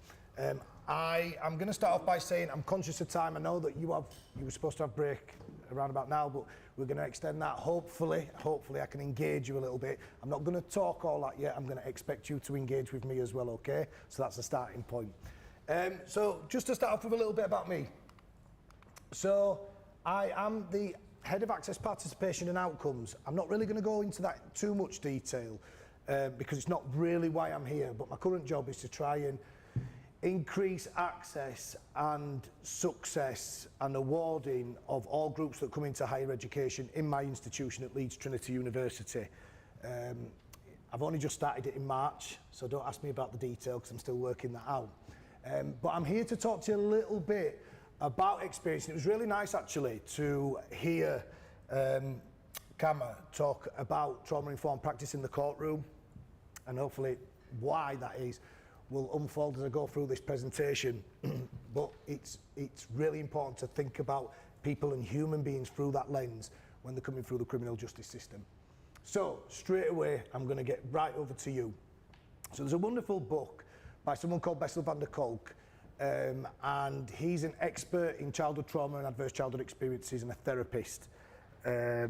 I'm going to start off by saying I'm conscious of time. I know that you were supposed to have break around about now, but we're going to extend that. Hopefully I can engage you a little bit. I'm not going to talk all that yet. I'm going to expect you to engage with me as well, okay? So that's the starting point. So just to start off with a little bit about me. So I am the Head of Access, Participation and Outcomes. I'm not really going to go into that too much detail because it's not really why I'm here, but my current job is to try and increase access and success and awarding of all groups that come into higher education in my institution at Leeds Trinity University. I've only just started it in March, so don't ask me about the detail because I'm still working that out. But I'm here to talk to you a little bit about experience. It was really nice actually to hear Kama talk about trauma-informed practice in the courtroom, and hopefully why that is will unfold as I go through this presentation. But it's really important to think about people and human beings through that lens when they're coming through the criminal justice system. So straight away, I'm going to get right over to you. So there's a wonderful book by someone called Bessel van der Kolk, and he's an expert in childhood trauma and adverse childhood experiences and a therapist, a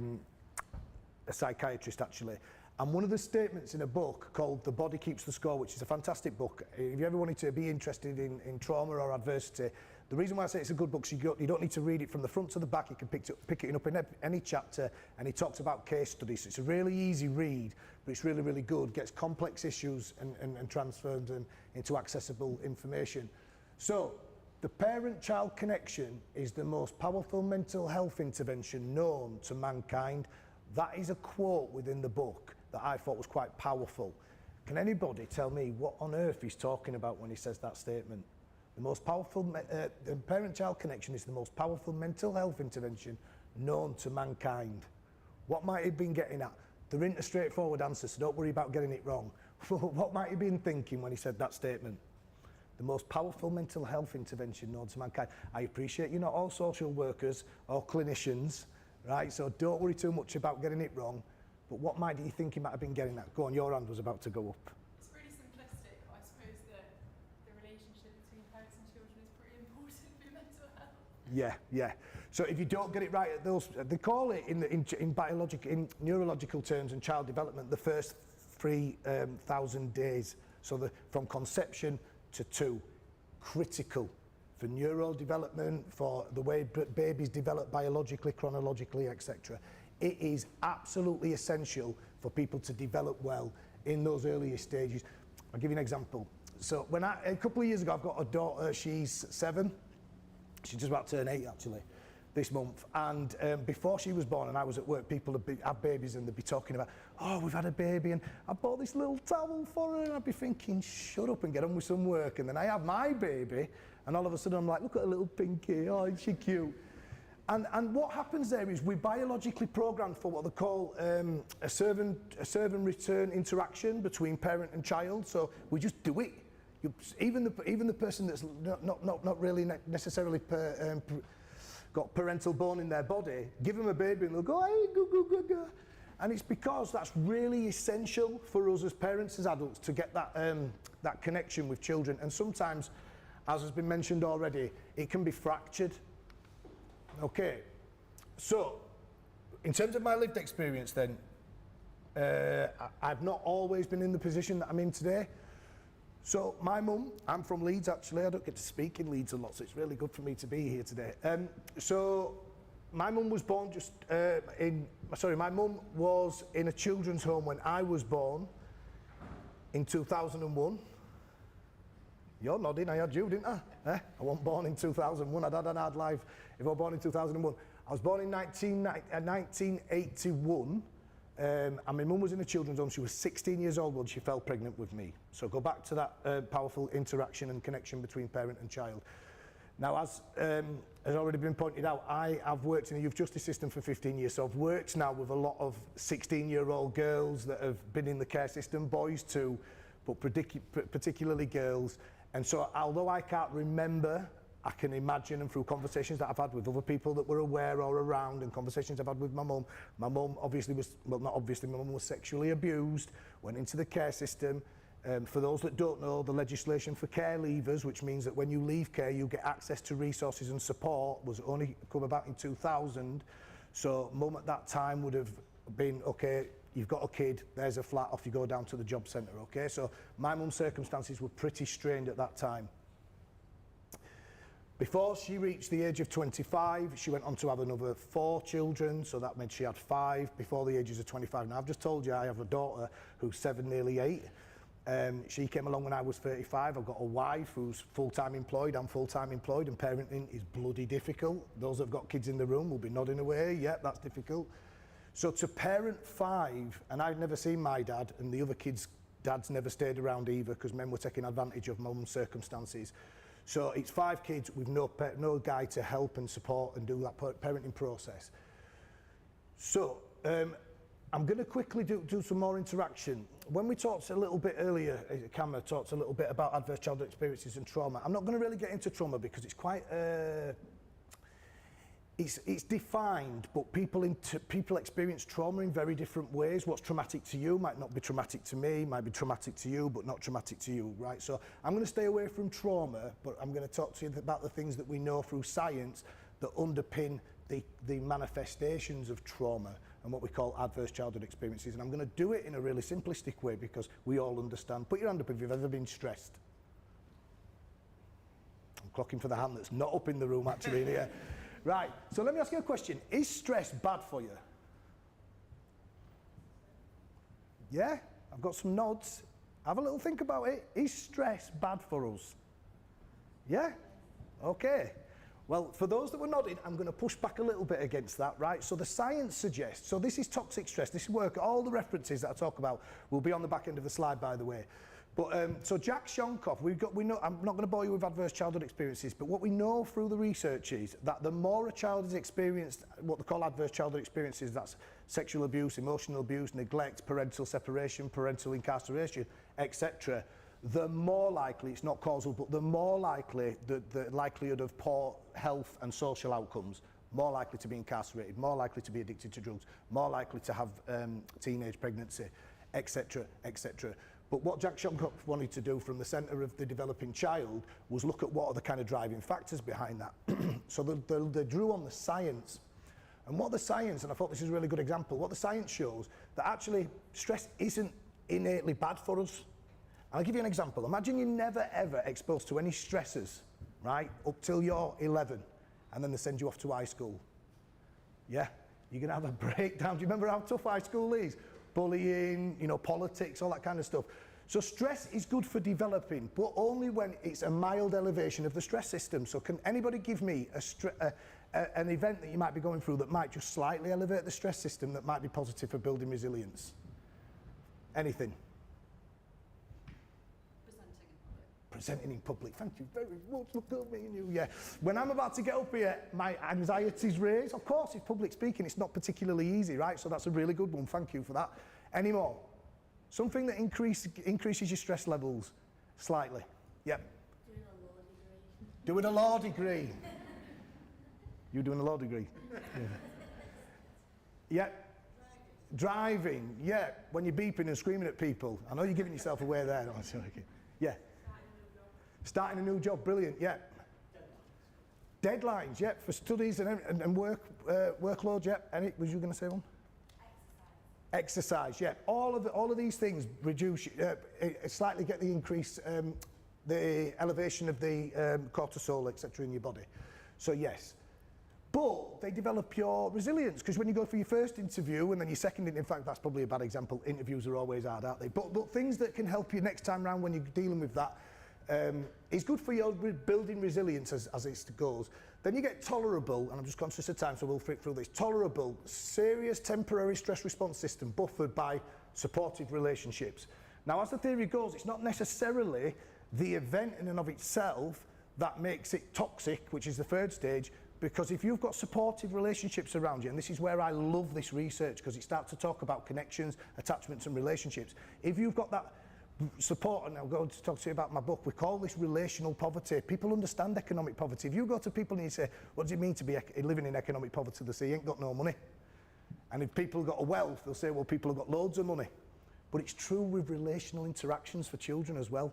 psychiatrist actually. And one of the statements in a book called The Body Keeps the Score, which is a fantastic book. If you ever wanted to be interested in trauma or adversity, the reason why I say it's a good book is you don't need to read it from the front to the back. You can pick it up in any chapter, and he talks about case studies. It's a really easy read, but it's really, really good. Gets complex issues and transforms them into accessible information. So, the parent-child connection is the most powerful mental health intervention known to mankind. That is a quote within the book that I thought was quite powerful. Can anybody tell me what on earth he's talking about when he says that statement? The most powerful, the parent-child connection is the most powerful mental health intervention known to mankind. What might he have been getting at? There isn't a straightforward answer, so don't worry about getting it wrong. What might he have been thinking when he said that statement? The most powerful mental health intervention known to mankind. I appreciate you're not all social workers or clinicians, right? So don't worry too much about getting it wrong. But what might you think he might have been getting at? Go on, your hand was about to go up. It's really simplistic, but I suppose that the relationship between parents and children is pretty important for mental health. Yeah. So if you don't get it right at those, they call it in neurological terms and child development, the first 3,000 days. So from conception to 2, critical for neural development, for the way babies develop biologically, chronologically, etc. It is absolutely essential for people to develop well in those earlier stages. I'll give you an example. So a couple of years ago, I've got a daughter, she's 7. She's just about to turn 8 actually, this month. And before she was born and I was at work, people would have babies and they'd be talking about, oh, we've had a baby and I bought this little towel for her. And I'd be thinking, shut up and get on with some work. And then I have my baby and all of a sudden I'm like, look at her little pinky, oh, isn't she cute? And what happens there is we're biologically programmed for what they call a serve and return interaction between parent and child. So we just do it. Even the person that's not really necessarily got parental bone in their body, give them a baby and they'll go, hey, go, go, go, go. And it's because that's really essential for us as parents, as adults, to get that, that connection with children. And sometimes, as has been mentioned already, it can be fractured. Okay, so in terms of my lived experience then, I've not always been in the position that I'm in today. So my mum, I'm from Leeds actually, I don't get to speak in Leeds a lot, so it's really good for me to be here today. So my mum was born my mum was in a children's home when I was born in 2001. You're nodding, I had you, didn't I? I wasn't born in 2001, I'd had an hard life if I was born in 2001. I was born in 1981, and my mum was in a children's home. She was 16 years old when she fell pregnant with me. So go back to that powerful interaction and connection between parent and child. Now, as has already been pointed out, I have worked in the youth justice system for 15 years, so I've worked now with a lot of 16-year-old girls that have been in the care system, boys too, but particularly girls. And so although I can't remember, I can imagine, and through conversations that I've had with other people that were aware or around, and conversations I've had with my mum obviously was, well, not obviously, my mum was sexually abused, went into the care system. For those that don't know, the legislation for care leavers, which means that when you leave care, you get access to resources and support, was only come about in 2000. So mum at that time would have been, okay, you've got a kid, there's a flat, off you go down to the job centre, okay? So my mum's circumstances were pretty strained at that time. Before she reached the age of 25, she went on to have another 4 children, so that meant she had 5 before the ages of 25. Now, I've just told you I have a daughter who's 7, nearly 8. She came along when I was 35. I've got a wife who's full-time employed. I'm full-time employed, and parenting is bloody difficult. Those that have got kids in the room will be nodding away. Yeah, that's difficult. So to parent 5, and I'd never seen my dad, and the other kids' dads never stayed around either because men were taking advantage of mum's circumstances. So it's 5 kids with no guy to help and support and do that parenting process. So I'm going to quickly do some more interaction. When we talked a little bit earlier, Cameron talked a little bit about adverse childhood experiences and trauma. I'm not going to really get into trauma because it's quite, it's defined, but people experience trauma in very different ways. What's traumatic to you might not be traumatic to me, might be traumatic to you, but not traumatic to you, right? So I'm going to stay away from trauma, but I'm going to talk to you about the things that we know through science that underpin the manifestations of trauma and what we call adverse childhood experiences. And I'm going to do it in a really simplistic way because we all understand. Put your hand up if you've ever been stressed. I'm clocking for the hand that's not up in the room actually here. Right, so let me ask you a question. Is stress bad for you? Yeah, I've got some nods. Have a little think about it. Is stress bad for us? Yeah? Okay. Well, for those that were nodding, I'm going to push back a little bit against that, right? So the science suggests, so this is toxic stress. This work, all the references that I talk about will be on the back end of the slide, by the way. But so Jack Shonkoff, we know, I'm not going to bore you with adverse childhood experiences, but what we know through the research is that the more a child has experienced what they call adverse childhood experiences, that's sexual abuse, emotional abuse, neglect, parental separation, parental incarceration, etc., the more likely, it's not causal, but the more likely the likelihood of poor health and social outcomes, more likely to be incarcerated, more likely to be addicted to drugs, more likely to have teenage pregnancy, etc., etc. But what Jack Shonkoff wanted to do from the centre of the developing child was look at what are the kind of driving factors behind that. So they drew on the science. And what the science, and I thought this is a really good example, what the science shows that actually stress isn't innately bad for us. I'll give you an example. Imagine you're never ever exposed to any stressors, right, up till you're 11, and then they send you off to high school. Yeah, you're gonna have a breakdown. Do you remember how tough high school is? Bullying, you know, politics, all that kind of stuff. So stress is good for developing, but only when it's a mild elevation of the stress system. So can anybody give me an event that you might be going through that might just slightly elevate the stress system that might be positive for building resilience? Anything? Presenting in public. Thank you very much. Look at me and you. Yeah. When I'm about to get up here, my anxiety's raised. Of course, it's public speaking. It's not particularly easy, right? So that's a really good one. Thank you for that. Any more? Something that increases your stress levels slightly. Yep. Doing a law degree. Doing a law degree. You doing a law degree? Yeah. Driving, yeah. When you're beeping and screaming at people. I know you're giving yourself away there. No, yeah. Starting a new job, brilliant, yeah. Deadlines, yeah, for studies and workload, yeah. Any, was you going to say one? Exercise, yeah. All of these things reduce, slightly get the increase, the elevation of the cortisol, etc. in your body. So yes. But they develop your resilience, because when you go for your first interview and then your second, in fact, that's probably a bad example. Interviews are always hard, aren't they? But things that can help you next time round when you're dealing with that is good for your building resilience as it goes. Then you get tolerable, and I'm just conscious of time, so we'll flick through this. Tolerable, serious temporary stress response system buffered by supportive relationships. Now, as the theory goes, it's not necessarily the event in and of itself that makes it toxic, which is the third stage, because if you've got supportive relationships around you, and this is where I love this research, because it starts to talk about connections, attachments and relationships. If you've got that support, and I'm going to talk to you about my book, we call this relational poverty. People understand economic poverty. If you go to people and you say, what does it mean to be living in economic poverty? They say, you ain't got no money. And if people have got a wealth, they'll say, well, people have got loads of money. But it's true with relational interactions for children as well.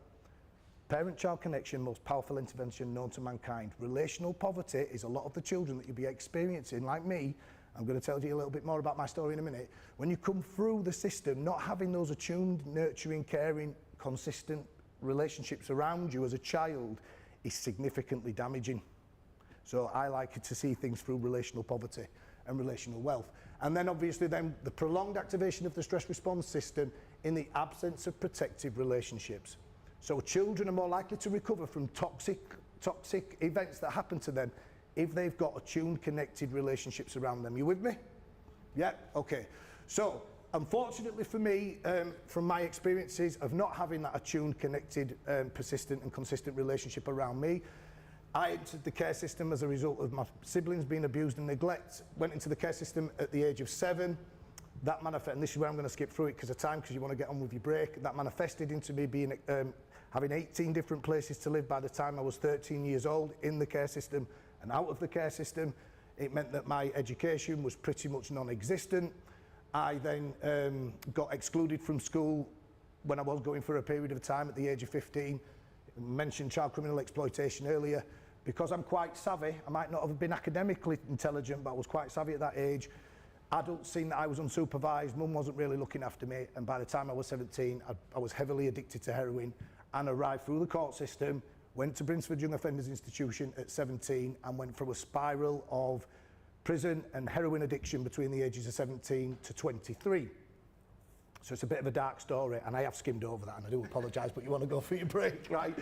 Parent-child connection, most powerful intervention known to mankind. Relational poverty is a lot of the children that you'll be experiencing, like me. I'm going to tell you a little bit more about my story in a minute. When you come through the system, not having those attuned, nurturing, caring, consistent relationships around you as a child is significantly damaging. So I like to see things through relational poverty and relational wealth. And then obviously then the prolonged activation of the stress response system in the absence of protective relationships. So children are more likely to recover from toxic events that happen to them if they've got attuned, connected relationships around them. You with me? Yeah? Okay. So, unfortunately for me, from my experiences of not having that attuned, connected, persistent and consistent relationship around me, I entered the care system as a result of my siblings being abused and neglect. Went into the care system at the age of 7. That manifested, and this is where I'm going to skip through it because of time, because you want to get on with your break. That manifested into me being having 18 different places to live by the time I was 13 years old, in the care system and out of the care system. It meant that my education was pretty much non-existent. I then got excluded from school when I was going for a period of time at the age of 15. I mentioned child criminal exploitation earlier. Because I'm quite savvy, I might not have been academically intelligent, but I was quite savvy at that age. Adults seen that I was unsupervised, mum wasn't really looking after me, and by the time I was 17, I was heavily addicted to heroin and arrived through the court system, went to Brinsford Young Offenders Institution at 17 and went through a spiral of prison and heroin addiction between the ages of 17 to 23. So it's a bit of a dark story, and I have skimmed over that, and I do apologise, but you want to go for your break, right?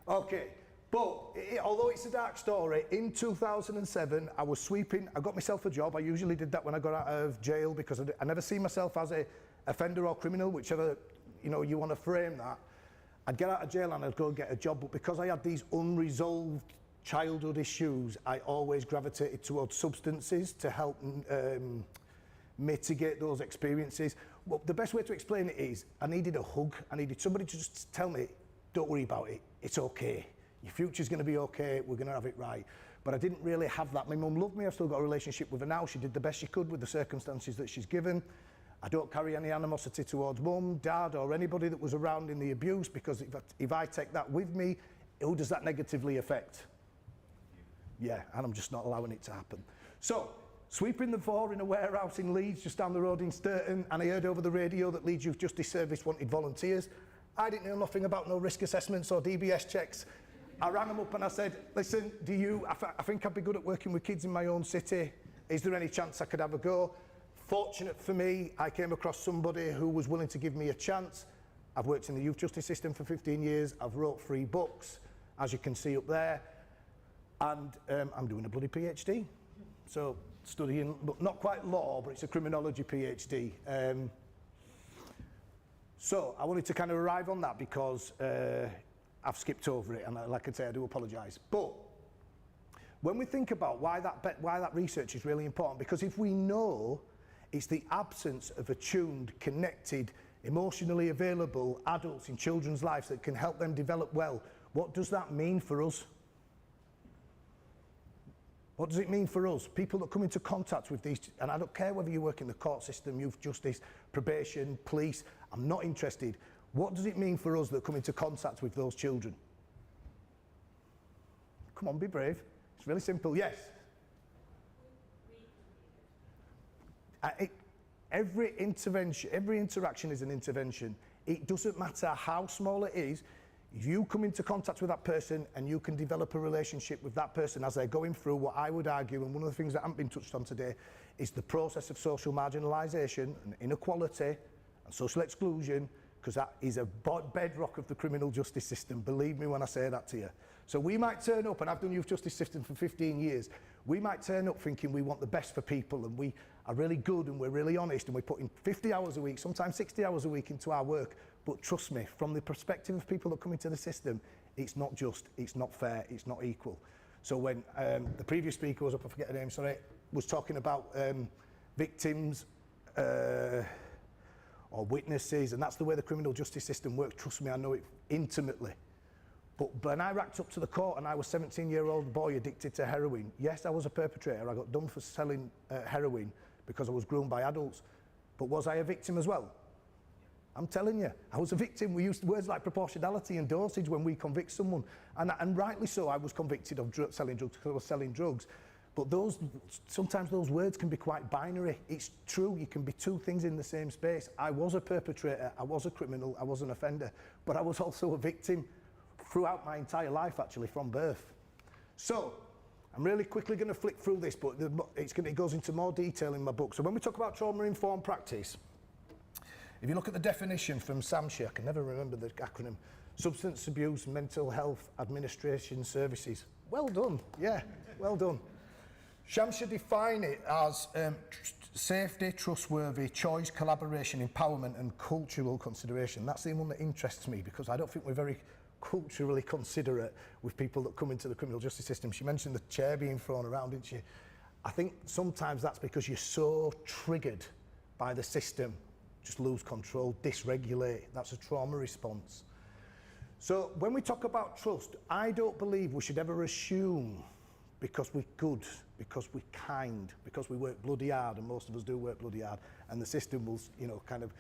Okay. But although it's a dark story, in 2007, I was sweeping. I got myself a job. I usually did that when I got out of jail because I never see myself as a offender or criminal, whichever you want to frame that. I'd get out of jail and I'd go get a job. But because I had these unresolved childhood issues, I always gravitated towards substances to help mitigate those experiences. Well, the best way to explain it is I needed a hug. I needed somebody to just tell me, don't worry about it. It's okay. Your future's going to be okay, we're going to have it right. But I didn't really have that. My mum loved me, I've still got a relationship with her now. She did the best she could with the circumstances that she's given. I don't carry any animosity towards mum, dad, or anybody that was around in the abuse, because if I take that with me, who does that negatively affect? Yeah, and I'm just not allowing it to happen. So, sweeping the floor in a warehouse in Leeds, just down the road in Sturton, and I heard over the radio that Leeds Youth Justice Service wanted volunteers. I didn't know nothing about no risk assessments or DBS checks. I rang them up and I said, listen, I think I'd be good at working with kids in my own city. Is there any chance I could have a go? Fortunate for me, I came across somebody who was willing to give me a chance. I've worked in the youth justice system for 15 years. I've wrote 3 books, as you can see up there. And I'm doing a bloody PhD. So studying, but not quite law, but it's a criminology PhD. So I wanted to kind of arrive on that because I've skipped over it, and like I say, I do apologise. But when we think about why that research is really important, because if we know it's the absence of attuned, connected, emotionally available adults in children's lives that can help them develop well, what does that mean for us? What does it mean for us? People that come into contact with these, and I don't care whether you work in the court system, youth justice, probation, police, I'm not interested. What does it mean for us that come into contact with those children? Come on, be brave. It's really simple. Yes? Every intervention, every interaction is an intervention. It doesn't matter how small it is. If you come into contact with that person and you can develop a relationship with that person as they're going through what I would argue, and one of the things that hasn't been touched on today, is the process of social marginalisation and inequality and social exclusion, because that is a bedrock of the criminal justice system. Believe me when I say that to you. So we might turn up, and I've done youth justice system for 15 years, we might turn up thinking we want the best for people and we are really good and we're really honest and we're putting 50 hours a week, sometimes 60 hours a week into our work. But trust me, from the perspective of people that come into the system, it's not just, it's not fair, it's not equal. So when the previous speaker was up, I forget her name, sorry, was talking about victims or witnesses, and that's the way the criminal justice system works. Trust me, I know it intimately. But when I racked up to the court and I was a 17-year-old boy addicted to heroin, yes, I was a perpetrator. I got done for selling heroin because I was groomed by adults. But was I a victim as well? I'm telling you, I was a victim. We used words like proportionality and dosage when we convict someone. And rightly so, I was convicted of selling drugs because I was selling drugs. But sometimes those words can be quite binary. It's true, you can be two things in the same space. I was a perpetrator, I was a criminal, I was an offender, but I was also a victim throughout my entire life, actually, from birth. So, I'm really quickly going to flick through this, but it goes into more detail in my book. So when we talk about trauma-informed practice, if you look at the definition from SAMSHA, I can never remember the acronym, Substance Abuse Mental Health Administration Services. Well done, yeah, well done. SAMSHA define it as safety, trustworthy, choice, collaboration, empowerment and cultural consideration. That's the one that interests me because I don't think we're very culturally considerate with people that come into the criminal justice system. She mentioned the chair being thrown around, didn't she? I think sometimes that's because you're so triggered by the system, just lose control, dysregulate. That's a trauma response. So when we talk about trust, I don't believe we should ever assume because we're good, because we're kind, because we work bloody hard, and most of us do work bloody hard, and the system will, you know, kind of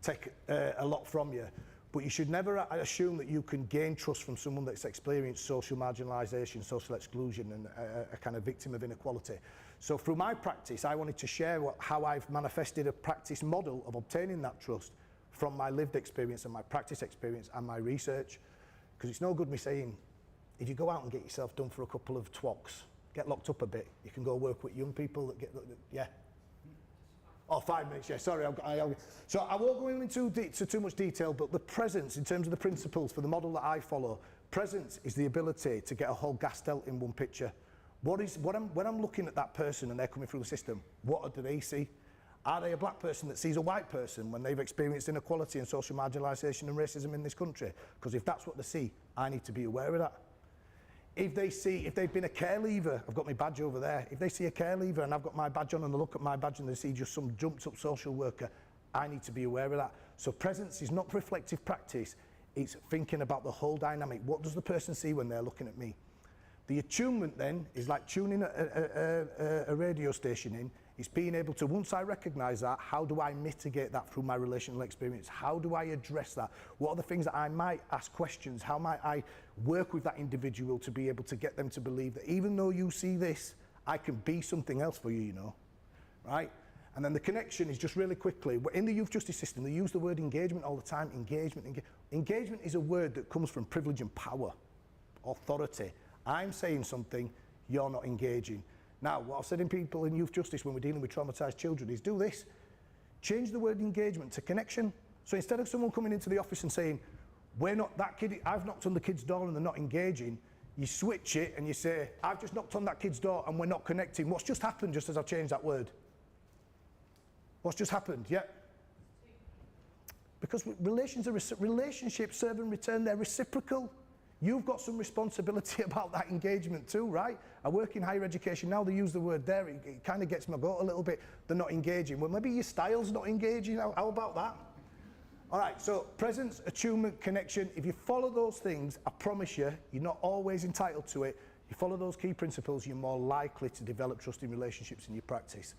take a lot from you. But you should never assume that you can gain trust from someone that's experienced social marginalisation, social exclusion, and a kind of victim of inequality. So through my practice, I wanted to share how I've manifested a practice model of obtaining that trust from my lived experience and my practice experience and my research. Because it's no good me saying, if you go out and get yourself done for a couple of twocks, get locked up a bit, you can go work with young people that get, yeah. Oh, 5 minutes, yeah, sorry. So I won't go into too much detail, but the presence, in terms of the principles for the model that I follow, presence is the ability to get a whole gas tilt in one picture. When I'm looking at that person and they're coming through the system, what do they see? Are they a black person that sees a white person when they've experienced inequality and social marginalisation and racism in this country? Because if that's what they see, I need to be aware of that. If they've been a care leaver, I've got my badge over there. If they see a care leaver and I've got my badge on and they look at my badge and they see just some jumped up social worker, I need to be aware of that. So presence is not reflective practice, it's thinking about the whole dynamic. What does the person see when they're looking at me? The attunement then is like tuning a radio station in. It's being able to, once I recognise that, how do I mitigate that through my relational experience? How do I address that? What are the things that I might ask questions? How might I work with that individual to be able to get them to believe that even though you see this, I can be something else for you, you know, right? And then the connection is just really quickly, in the youth justice system, they use the word engagement all the time. Engagement is a word that comes from privilege and power, authority. I'm saying something, you're not engaging. Now, what I've said in people in youth justice when we're dealing with traumatised children is do this. Change the word engagement to connection. So instead of someone coming into the office and saying, we're not that kid, I've knocked on the kid's door and they're not engaging, you switch it and you say, I've just knocked on that kid's door and we're not connecting. What's just happened just as I've changed that word? What's just happened? Yeah. Because relationships serve and return, they're reciprocal. You've got some responsibility about that engagement too, right? I work in higher education now, they use the word there, it kind of gets my goat a little bit, they're not engaging. Well, maybe your style's not engaging, how about that? All right, so presence, attunement, connection, if you follow those things, I promise you, you're not always entitled to it, You follow those key principles, you're more likely to develop trusting relationships in your practice.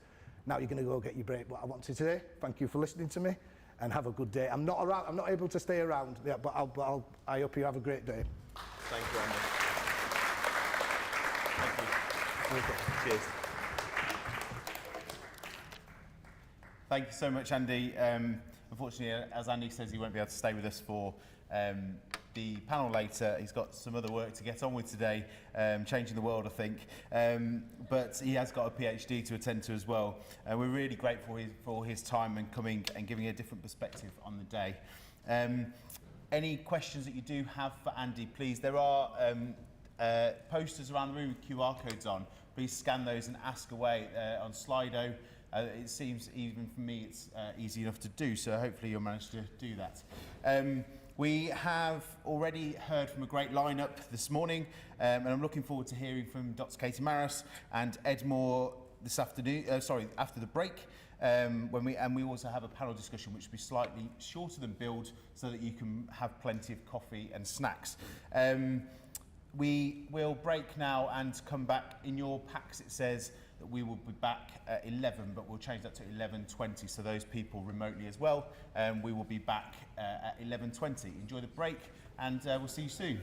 Now you're going to go get your break. But I want to say thank you for listening to me and have a good day. I'm not around, I'm not able to stay around, yeah, but I hope you have a great day. Thank you, Andy. Thank you. Cheers. Thank you so much, Andy. Unfortunately, as Andy says, he won't be able to stay with us for the panel later. He's got some other work to get on with today, changing the world, I think. But he has got a PhD to attend to as well. We're really grateful for his time and coming and giving a different perspective on the day. Any questions that you do have for Andy, please. There are posters around the room with QR codes on. Please scan those and ask away on Slido. It seems, even for me, it's easy enough to do, so hopefully you'll manage to do that. We have already heard from a great lineup this morning, and I'm looking forward to hearing from Dr. Katie Maris and Ed Moore this afternoon, after the break, we also have a panel discussion which will be slightly shorter than Build, so that you can have plenty of coffee and snacks. We will break now and come back. In your packs it says that we will be back at 11, but we'll change that to 11:20, so those people remotely as well. We will be back at 11:20. Enjoy the break, and we'll see you soon.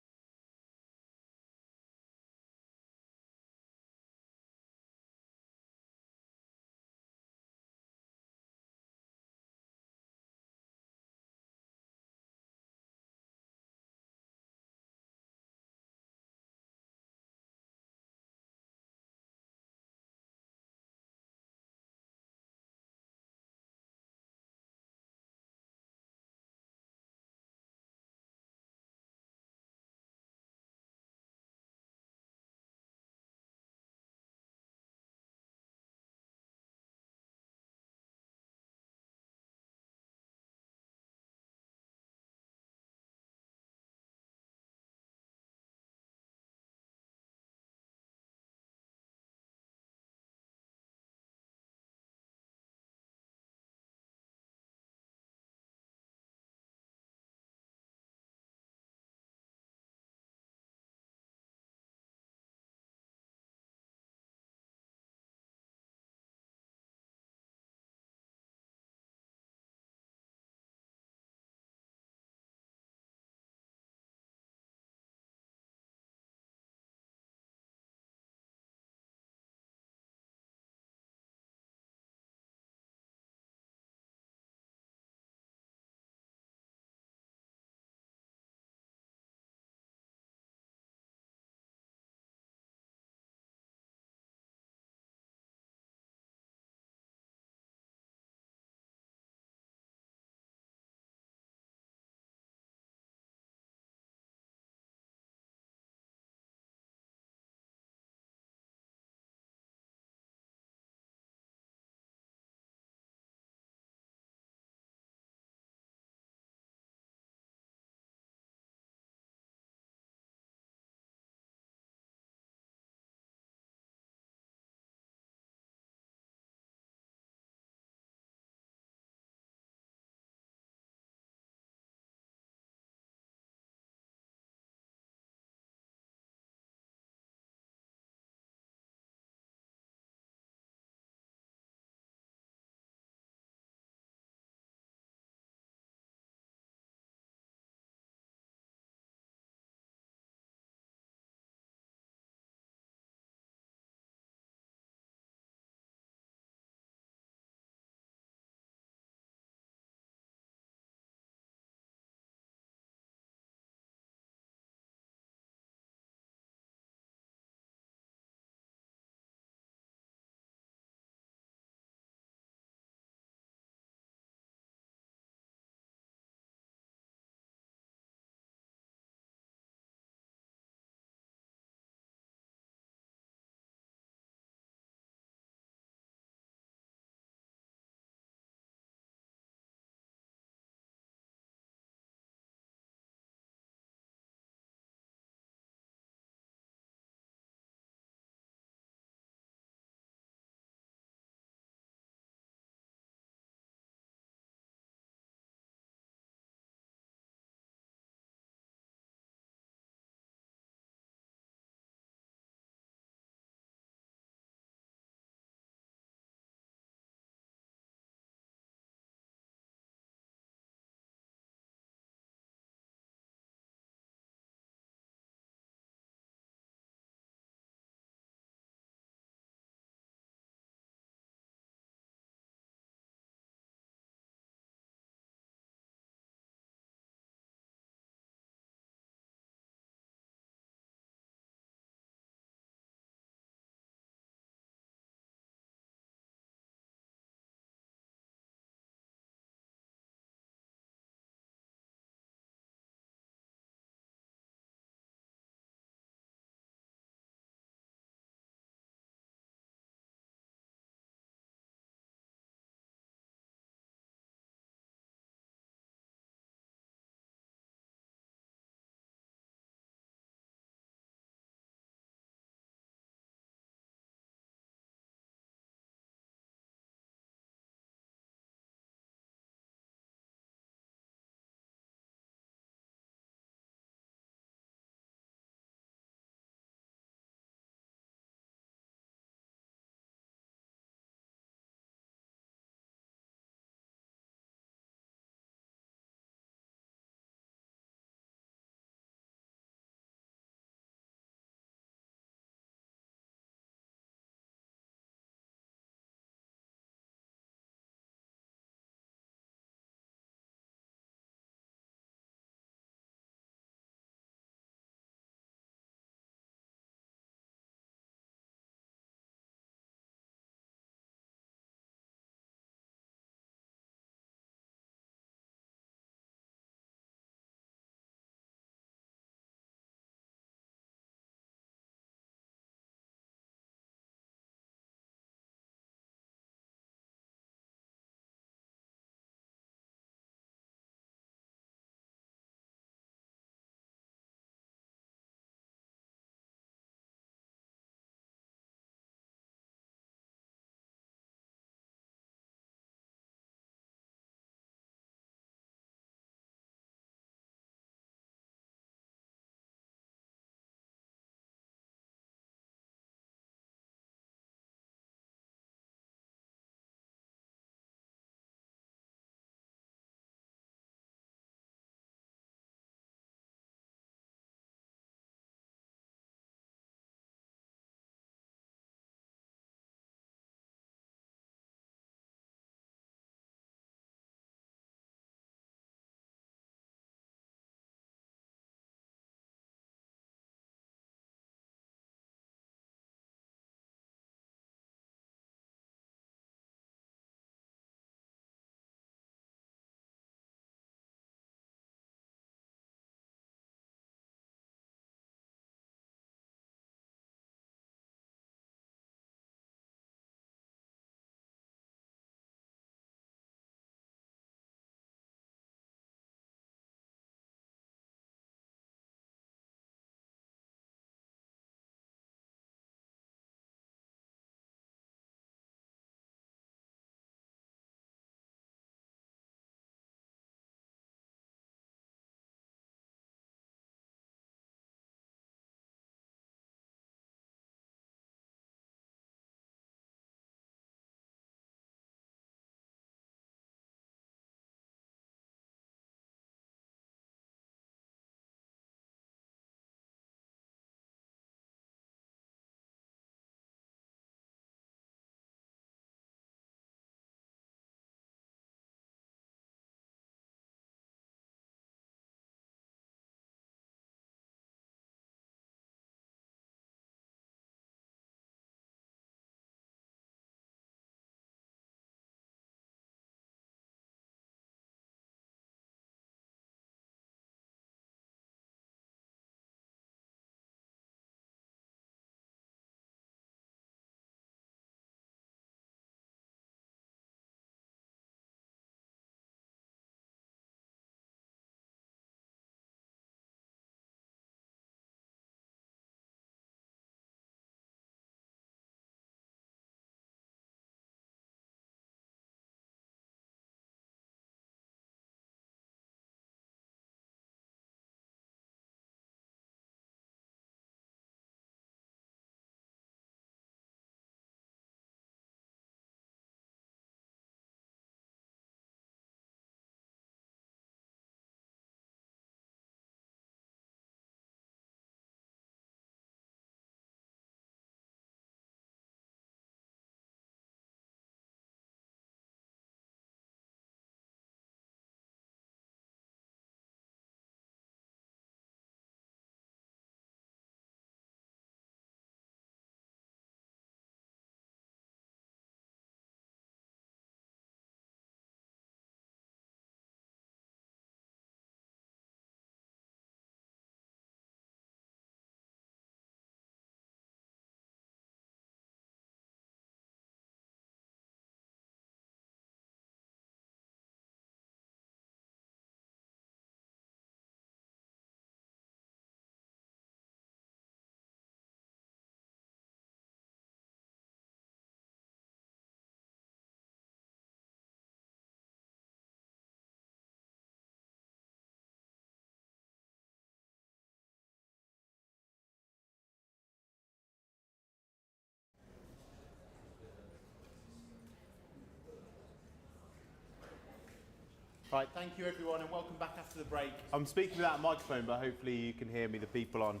Right, thank you everyone and welcome back after the break. I'm speaking without a microphone, but hopefully you can hear me. The people on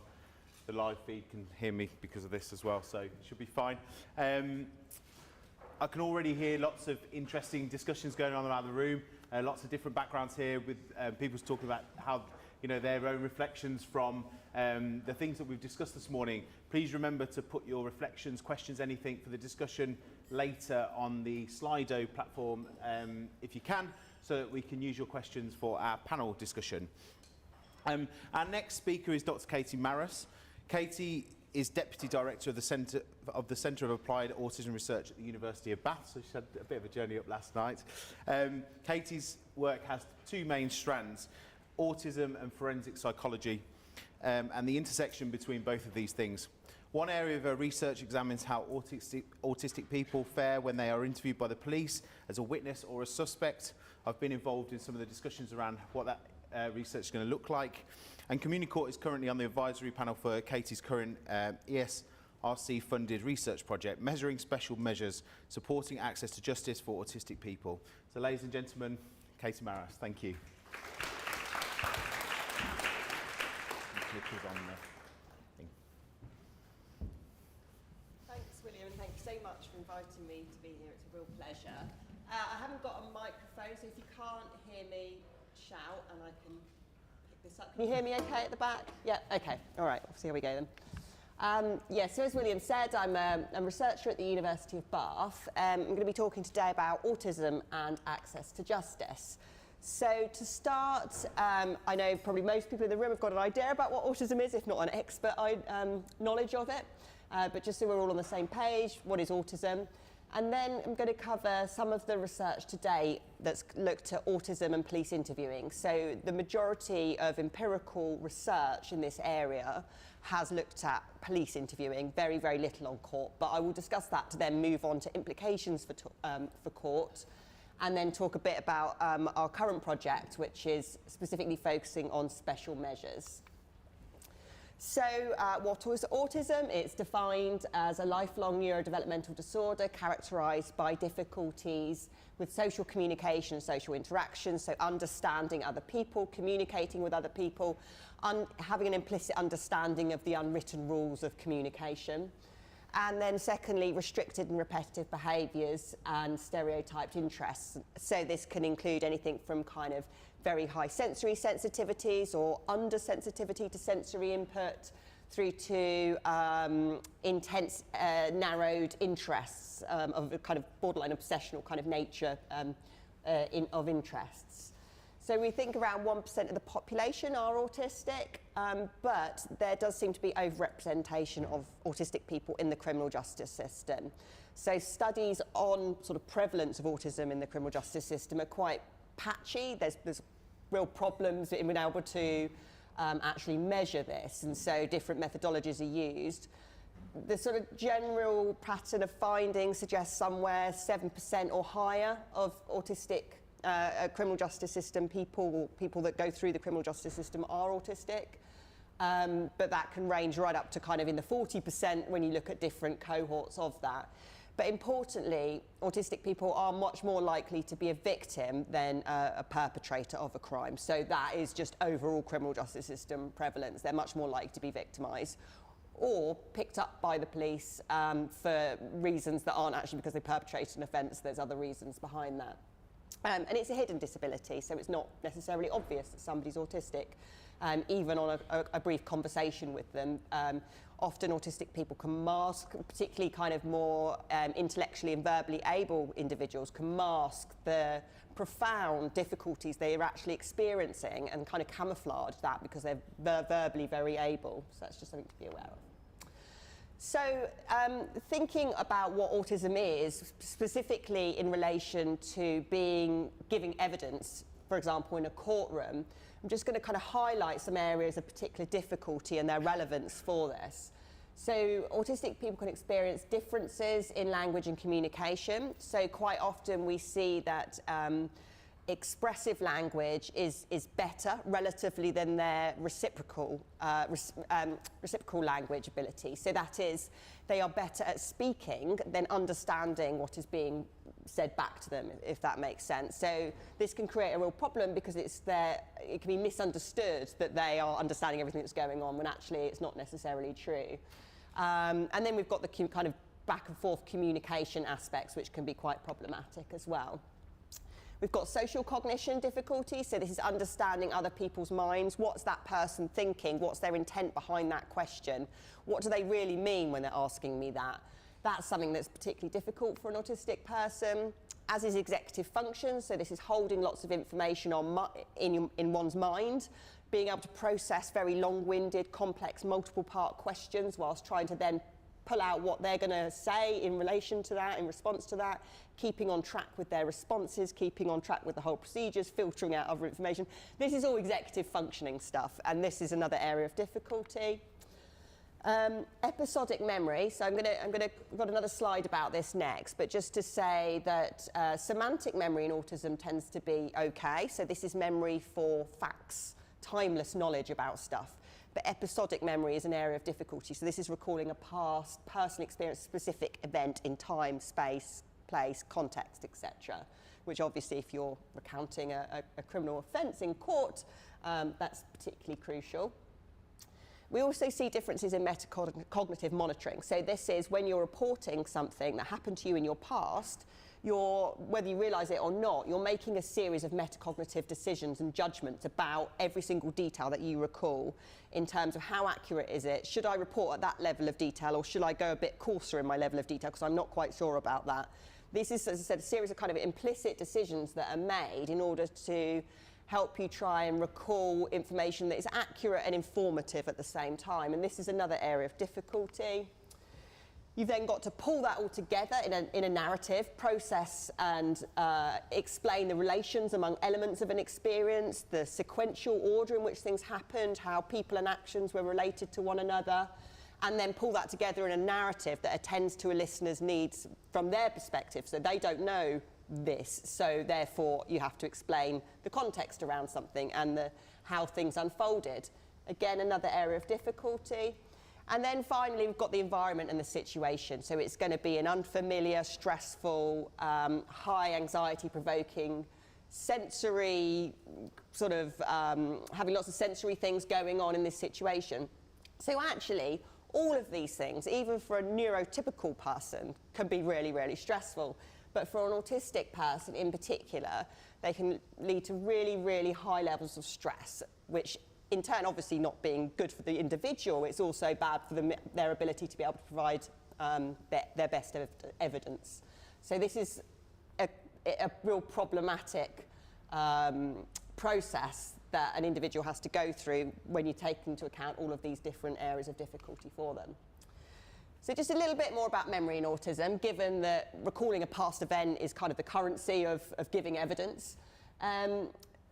the live feed can hear me because of this as well, so it should be fine. I can already hear lots of interesting discussions going on around the room, lots of different backgrounds here with people talking about how, you know, their own reflections from the things that we've discussed this morning. Please remember to put your reflections, questions, anything for the discussion later on the Slido platform if you can, so that we can use your questions for our panel discussion. Our next speaker is Dr. Katie Maris. Katie is Deputy Director of the Centre of Applied Autism Research at the University of Bath, so she had a bit of a journey up last night. Katie's work has two main strands, autism and forensic psychology, and the intersection between both of these things. One area of her research examines how autistic people fare when they are interviewed by the police as a witness or a suspect. I've been involved in some of the discussions around what that research is going to look like. And Communicourt is currently on the advisory panel for Katie's current ESRC-funded research project, measuring special measures, supporting access to justice for autistic people. So, ladies and gentlemen, Katie Maris, thank you. Thanks, William, and thank you so much for inviting me to be here. It's a real pleasure. I haven't got a microphone, so if you can't hear me, shout and I can pick this up. Can you hear me okay at the back? Yeah, okay. All right, we'll see how we go then. So as William said, I'm a researcher at the University of Bath. I'm going to be talking today about autism and access to justice. So to start, I know probably most people in the room have got an idea about what autism is, if not an expert knowledge of it. But just so we're all on the same page, what is autism? And then I'm going to cover some of the research today that's looked at autism and police interviewing. So the majority of empirical research in this area has looked at police interviewing, very, very little on court. But I will discuss that to then move on to implications for court, and then talk a bit about our current project, which is specifically focusing on special measures. So what is autism? It's defined as a lifelong neurodevelopmental disorder characterised by difficulties with social communication and social interaction, so understanding other people, communicating with other people, having an implicit understanding of the unwritten rules of communication. And then secondly, restricted and repetitive behaviours and stereotyped interests. So this can include anything from kind of very high sensory sensitivities or under-sensitivity to sensory input through to intense, narrowed interests of a kind of borderline obsessional kind of nature of interests. So we think around 1% of the population are autistic, but there does seem to be overrepresentation of autistic people in the criminal justice system. So studies on sort of prevalence of autism in the criminal justice system are quite patchy. There's real problems in being able to actually measure this, and so different methodologies are used. The sort of general pattern of findings suggests somewhere 7% or higher of autistic criminal justice system people that go through the criminal justice system are autistic, but that can range right up to kind of in the 40% when you look at different cohorts of that. But importantly, autistic people are much more likely to be a victim than a perpetrator of a crime. So that is just overall criminal justice system prevalence. They're much more likely to be victimised or picked up by the police for reasons that aren't actually because they perpetrated an offence. There's other reasons behind that. And it's a hidden disability, so it's not necessarily obvious that somebody's autistic. Even on a brief conversation with them, often autistic people can mask, particularly kind of more intellectually and verbally able individuals can mask the profound difficulties they are actually experiencing and kind of camouflage that because they're verbally very able. So that's just something to be aware of. So thinking about what autism is, specifically in relation to giving evidence, for example, in a courtroom, I'm just going to kind of highlight some areas of particular difficulty and their relevance for this. So autistic people can experience differences in language and communication. So quite often we see that expressive language is better relatively than their reciprocal language ability. So that is, they are better at speaking than understanding what is being said back to them, if that makes sense. So this can create a real problem because it can be misunderstood that they are understanding everything that's going on when actually it's not necessarily true. And then we've got the kind of back and forth communication aspects, which can be quite problematic as well. We've got social cognition difficulties, so this is understanding other people's minds. What's that person thinking? What's their intent behind that question? What do they really mean when they're asking me that? That's something that's particularly difficult for an autistic person, as is executive function. So this is holding lots of information in one's mind, being able to process very long-winded, complex, multiple-part questions whilst trying to then pull out what they're going to say in relation to that, in response to that, keeping on track with their responses, keeping on track with the whole procedures, filtering out other information. This is all executive functioning stuff, and this is another area of difficulty. Episodic memory, so I've got another slide about this next, but just to say that semantic memory in autism tends to be okay, so this is memory for facts, timeless knowledge about stuff. But episodic memory is an area of difficulty. So this is recalling a past, personal experience, specific event in time, space, place, context, etc. Which obviously, if you're recounting a criminal offence in court, that's particularly crucial. We also see differences in metacognitive monitoring. So this is when you're reporting something that happened to you in your past, whether you realise it or not, you're making a series of metacognitive decisions and judgments about every single detail that you recall in terms of how accurate is it, should I report at that level of detail or should I go a bit coarser in my level of detail because I'm not quite sure about that. This is, as I said, a series of kind of implicit decisions that are made in order to help you try and recall information that is accurate and informative at the same time, and this is another area of difficulty. You've then got to pull that all together in a narrative, process and explain the relations among elements of an experience, the sequential order in which things happened, how people and actions were related to one another, and then pull that together in a narrative that attends to a listener's needs from their perspective. So they don't know this, so therefore you have to explain the context around something and how things unfolded. Again, another area of difficulty. And then finally, we've got the environment and the situation. So it's going to be an unfamiliar, stressful, high anxiety-provoking, sensory, sort of having lots of sensory things going on in this situation. So actually, all of these things, even for a neurotypical person, can be really, really stressful. But for an autistic person in particular, they can lead to really, really high levels of stress, which in turn, obviously not being good for the individual, it's also bad for their ability to be able to provide their best evidence. So this is a real problematic process that an individual has to go through when you take into account all of these different areas of difficulty for them. So just a little bit more about memory in autism, given that recalling a past event is kind of the currency of giving evidence.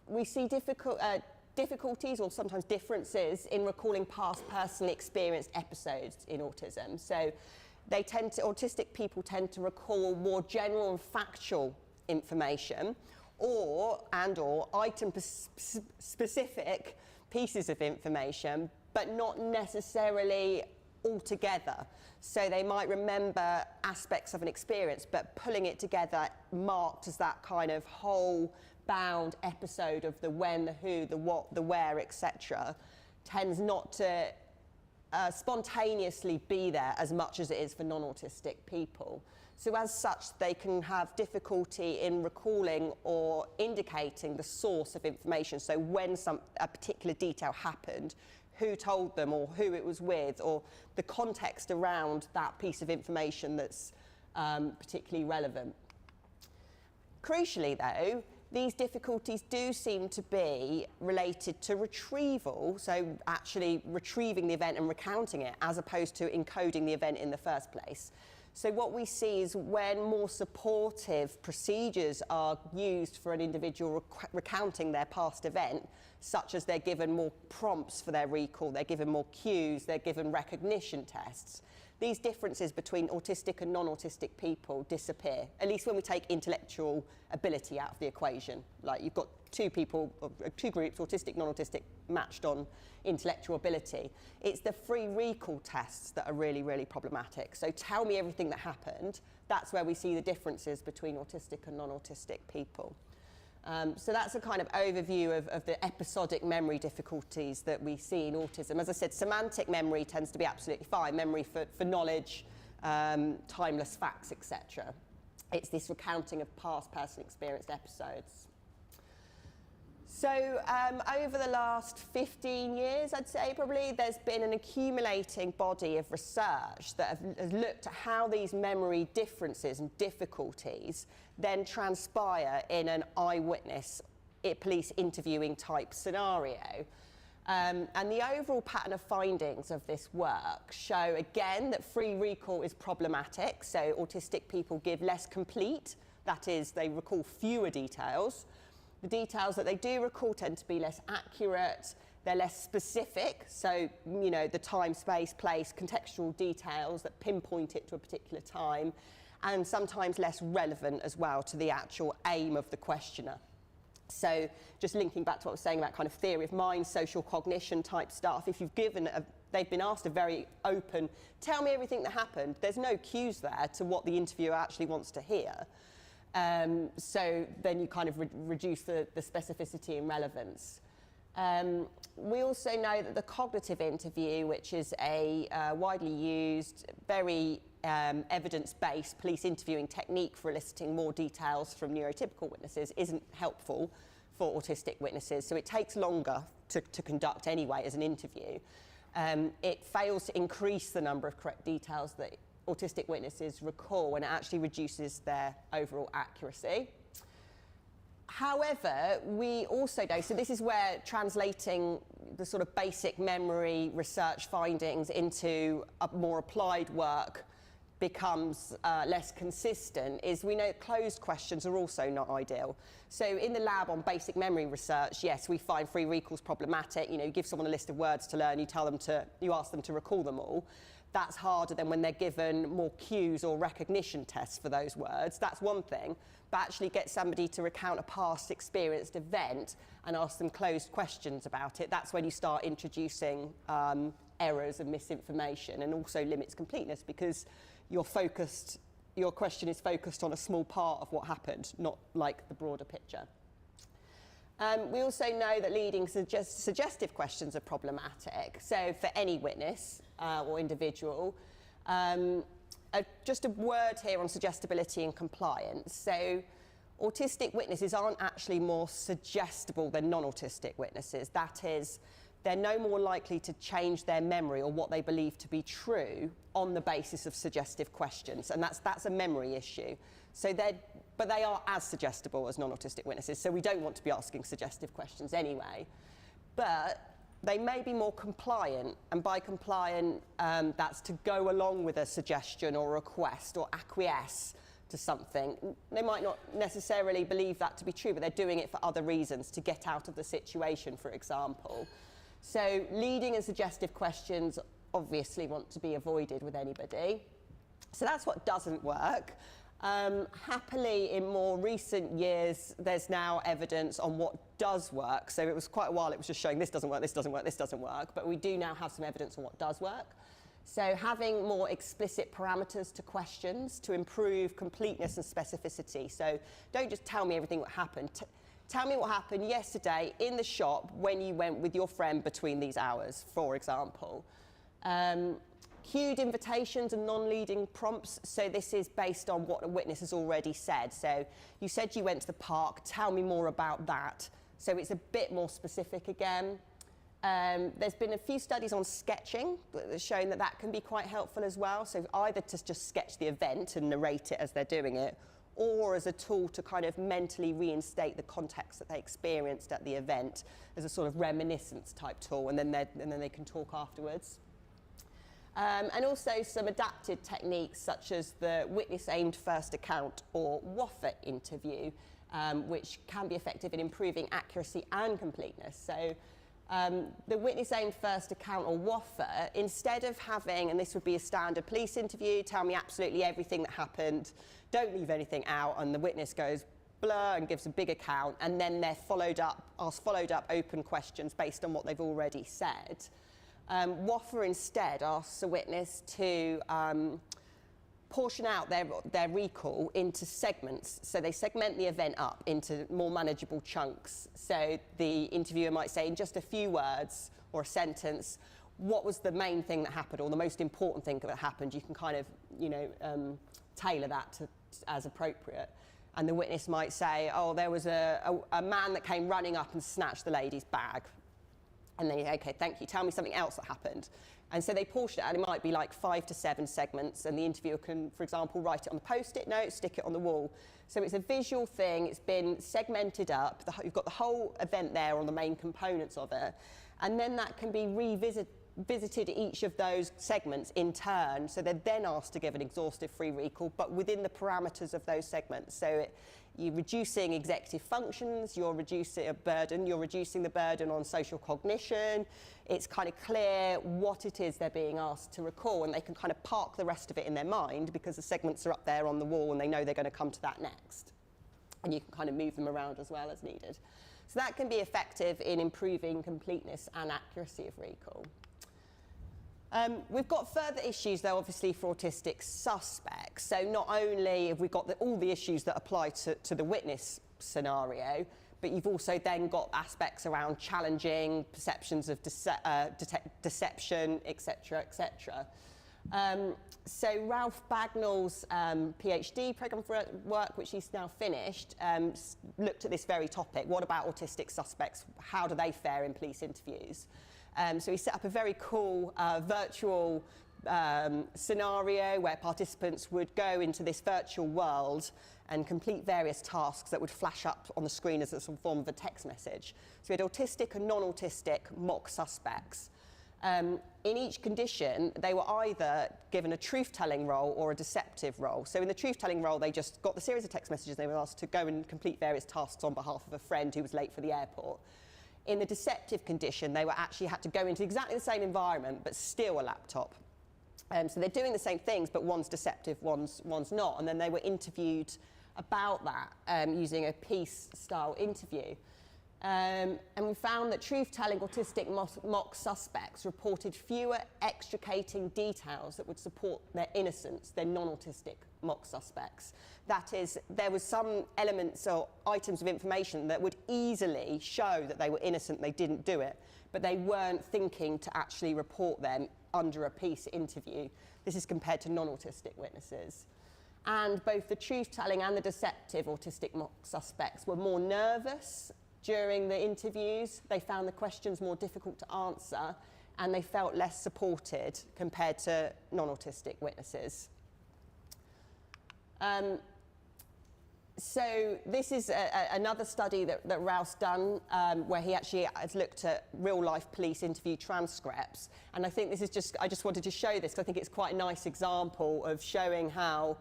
We see difficulties or sometimes differences in recalling past personally experienced episodes in autism. So autistic people tend to recall more general and factual information or item-specific pieces of information, but not necessarily altogether. So they might remember aspects of an experience, but pulling it together marked as that kind of whole bound episode of the when, the who, the what, the where, etc., tends not to spontaneously be there as much as it is for non-autistic people. So as such, they can have difficulty in recalling or indicating the source of information. So when a particular detail happened, who told them or who it was with, or the context around that piece of information that's particularly relevant. Crucially though, these difficulties do seem to be related to retrieval, so actually retrieving the event and recounting it, as opposed to encoding the event in the first place. So what we see is when more supportive procedures are used for an individual recounting their past event, such as they're given more prompts for their recall, they're given more cues, they're given recognition tests, these differences between autistic and non-autistic people disappear, at least when we take intellectual ability out of the equation. Like you've got two groups, autistic, non-autistic, matched on intellectual ability. It's the free recall tests that are really, really problematic. So tell me everything that happened, That's where we see the differences between autistic and non-autistic people. So that's a kind of overview of the episodic memory difficulties that we see in autism. As I said, semantic memory tends to be absolutely fine, memory for knowledge, timeless facts, etc. It's this recounting of past personally experienced episodes. So over the last 15 years, I'd say probably, there's been an accumulating body of research that has looked at how these memory differences and difficulties then transpire in an eyewitness police interviewing type scenario. And the overall pattern of findings of this work show again that free recall is problematic. So autistic people give less complete, that is, they recall fewer details. The details that they do recall tend to be less accurate, they're less specific, so, you know, the time, space, place, contextual details that pinpoint it to a particular time, and sometimes less relevant as well to the actual aim of the questioner. So just linking back to what I was saying about kind of theory of mind, social cognition type stuff, if you've given they've been asked a very open, tell me everything that happened, there's no cues there to what the interviewer actually wants to hear. So then you kind of reduce the specificity and relevance. We also know that the cognitive interview, which is a widely used, very evidence-based police interviewing technique for eliciting more details from neurotypical witnesses, isn't helpful for autistic witnesses. So it takes longer to conduct anyway as an interview. It fails to increase the number of correct details that autistic witnesses recall, and it actually reduces their overall accuracy. However, we also know, so this is where translating the sort of basic memory research findings into a more applied work becomes less consistent, is we know closed questions are also not ideal. So in the lab on basic memory research, yes, we find free recalls problematic. You know, you give someone a list of words to learn, you ask them to recall them all. That's harder than when they're given more cues or recognition tests for those words. That's one thing. But actually get somebody to recount a past experienced event and ask them closed questions about it, that's when you start introducing errors and misinformation, and also limits completeness because your question is focused on a small part of what happened, not like the broader picture. We also know that leading suggestive questions are problematic. So for any witness or individual, just a word here on suggestibility and compliance. So autistic witnesses aren't actually more suggestible than non-autistic witnesses. That is, they're no more likely to change their memory or what they believe to be true on the basis of suggestive questions, and that's a memory issue. But they are as suggestible as non-autistic witnesses, so we don't want to be asking suggestive questions anyway. But they may be more compliant, and by compliant, that's to go along with a suggestion or request or acquiesce to something. They might not necessarily believe that to be true, but they're doing it for other reasons, to get out of the situation, for example. So leading and suggestive questions obviously want to be avoided with anybody. So that's what doesn't work. Happily, in more recent years, there's now evidence on what does work. So it was quite a while it was just showing this doesn't work, this doesn't work, this doesn't work. But we do now have some evidence on what does work. So having more explicit parameters to questions to improve completeness and specificity. So don't just tell me everything that happened. Tell me what happened yesterday in the shop when you went with your friend between these hours, for example. Cued invitations and non-leading prompts. So this is based on what a witness has already said. So you said you went to the park, tell me more about that. So it's a bit more specific again. There's been a few studies on sketching that have shown that that can be quite helpful as well. So either to just sketch the event and narrate it as they're doing it, or as a tool to kind of mentally reinstate the context that they experienced at the event as a sort of reminiscence type tool, and then they can talk afterwards. And also some adapted techniques such as the witness-aimed first account or WAFA interview, which can be effective in improving accuracy and completeness. So the witness-aimed first account or WAFA, instead of having, and this would be a standard police interview, tell me absolutely everything that happened, don't leave anything out, and the witness goes blur and gives a big account, and then they're asked followed-up open questions based on what they've already said. WAFA instead asks a witness to portion out their recall into segments. So they segment the event up into more manageable chunks. So the interviewer might say in just a few words or a sentence, what was the main thing that happened or the most important thing that happened. You can kind of, tailor that as appropriate. And the witness might say, oh, there was a man that came running up and snatched the lady's bag. And then, okay, thank you, tell me something else that happened. And so they portion it out, and it might be like 5 to 7 segments, and the interviewer can, for example, write it on the Post-it note, stick it on the wall. So it's a visual thing, it's been segmented up, you've got the whole event there on the main components of it, and then that can be visited each of those segments in turn, so they're then asked to give an exhaustive free recall, but within the parameters of those segments. So you're reducing executive functions, you're reducing a burden, you're reducing the burden on social cognition. It's kind of clear what it is they're being asked to recall, and they can kind of park the rest of it in their mind because the segments are up there on the wall and they know they're going to come to that next. And you can kind of move them around as well as needed. So that can be effective in improving completeness and accuracy of recall. We've got further issues, though, obviously, for autistic suspects. So not only have we got all the issues that apply to the witness scenario, but you've also then got aspects around challenging perceptions of deception, etc., etc. So Ralph Bagnall's PhD programme for work, which he's now finished, looked at this very topic. What about autistic suspects? How do they fare in police interviews? So he set up a very cool virtual scenario where participants would go into this virtual world and complete various tasks that would flash up on the screen as a form of a text message. So we had autistic and non-autistic mock suspects. In each condition, they were either given a truth-telling role or a deceptive role. So in the truth-telling role, they just got the series of text messages. They were asked to go and complete various tasks on behalf of a friend who was late for the airport. In the deceptive condition, they were actually had to go into exactly the same environment, but still a laptop. So they're doing the same things, but one's deceptive, one's not. And then they were interviewed about that using a piece-style interview. And we found that truth-telling autistic mock suspects reported fewer extricating details that would support their innocence than non-autistic mock suspects. That is, there was some elements or items of information that would easily show that they were innocent, they didn't do it, but they weren't thinking to actually report them under a peace interview. This is compared to non-autistic witnesses. And both the truth-telling and the deceptive autistic mock suspects were more nervous during the interviews. They found the questions more difficult to answer, and they felt less supported compared to non-autistic witnesses. So this is another study that Ralph's done where he actually has looked at real-life police interview transcripts. And I think this is just, I just wanted to show this because I think it's quite a nice example of showing how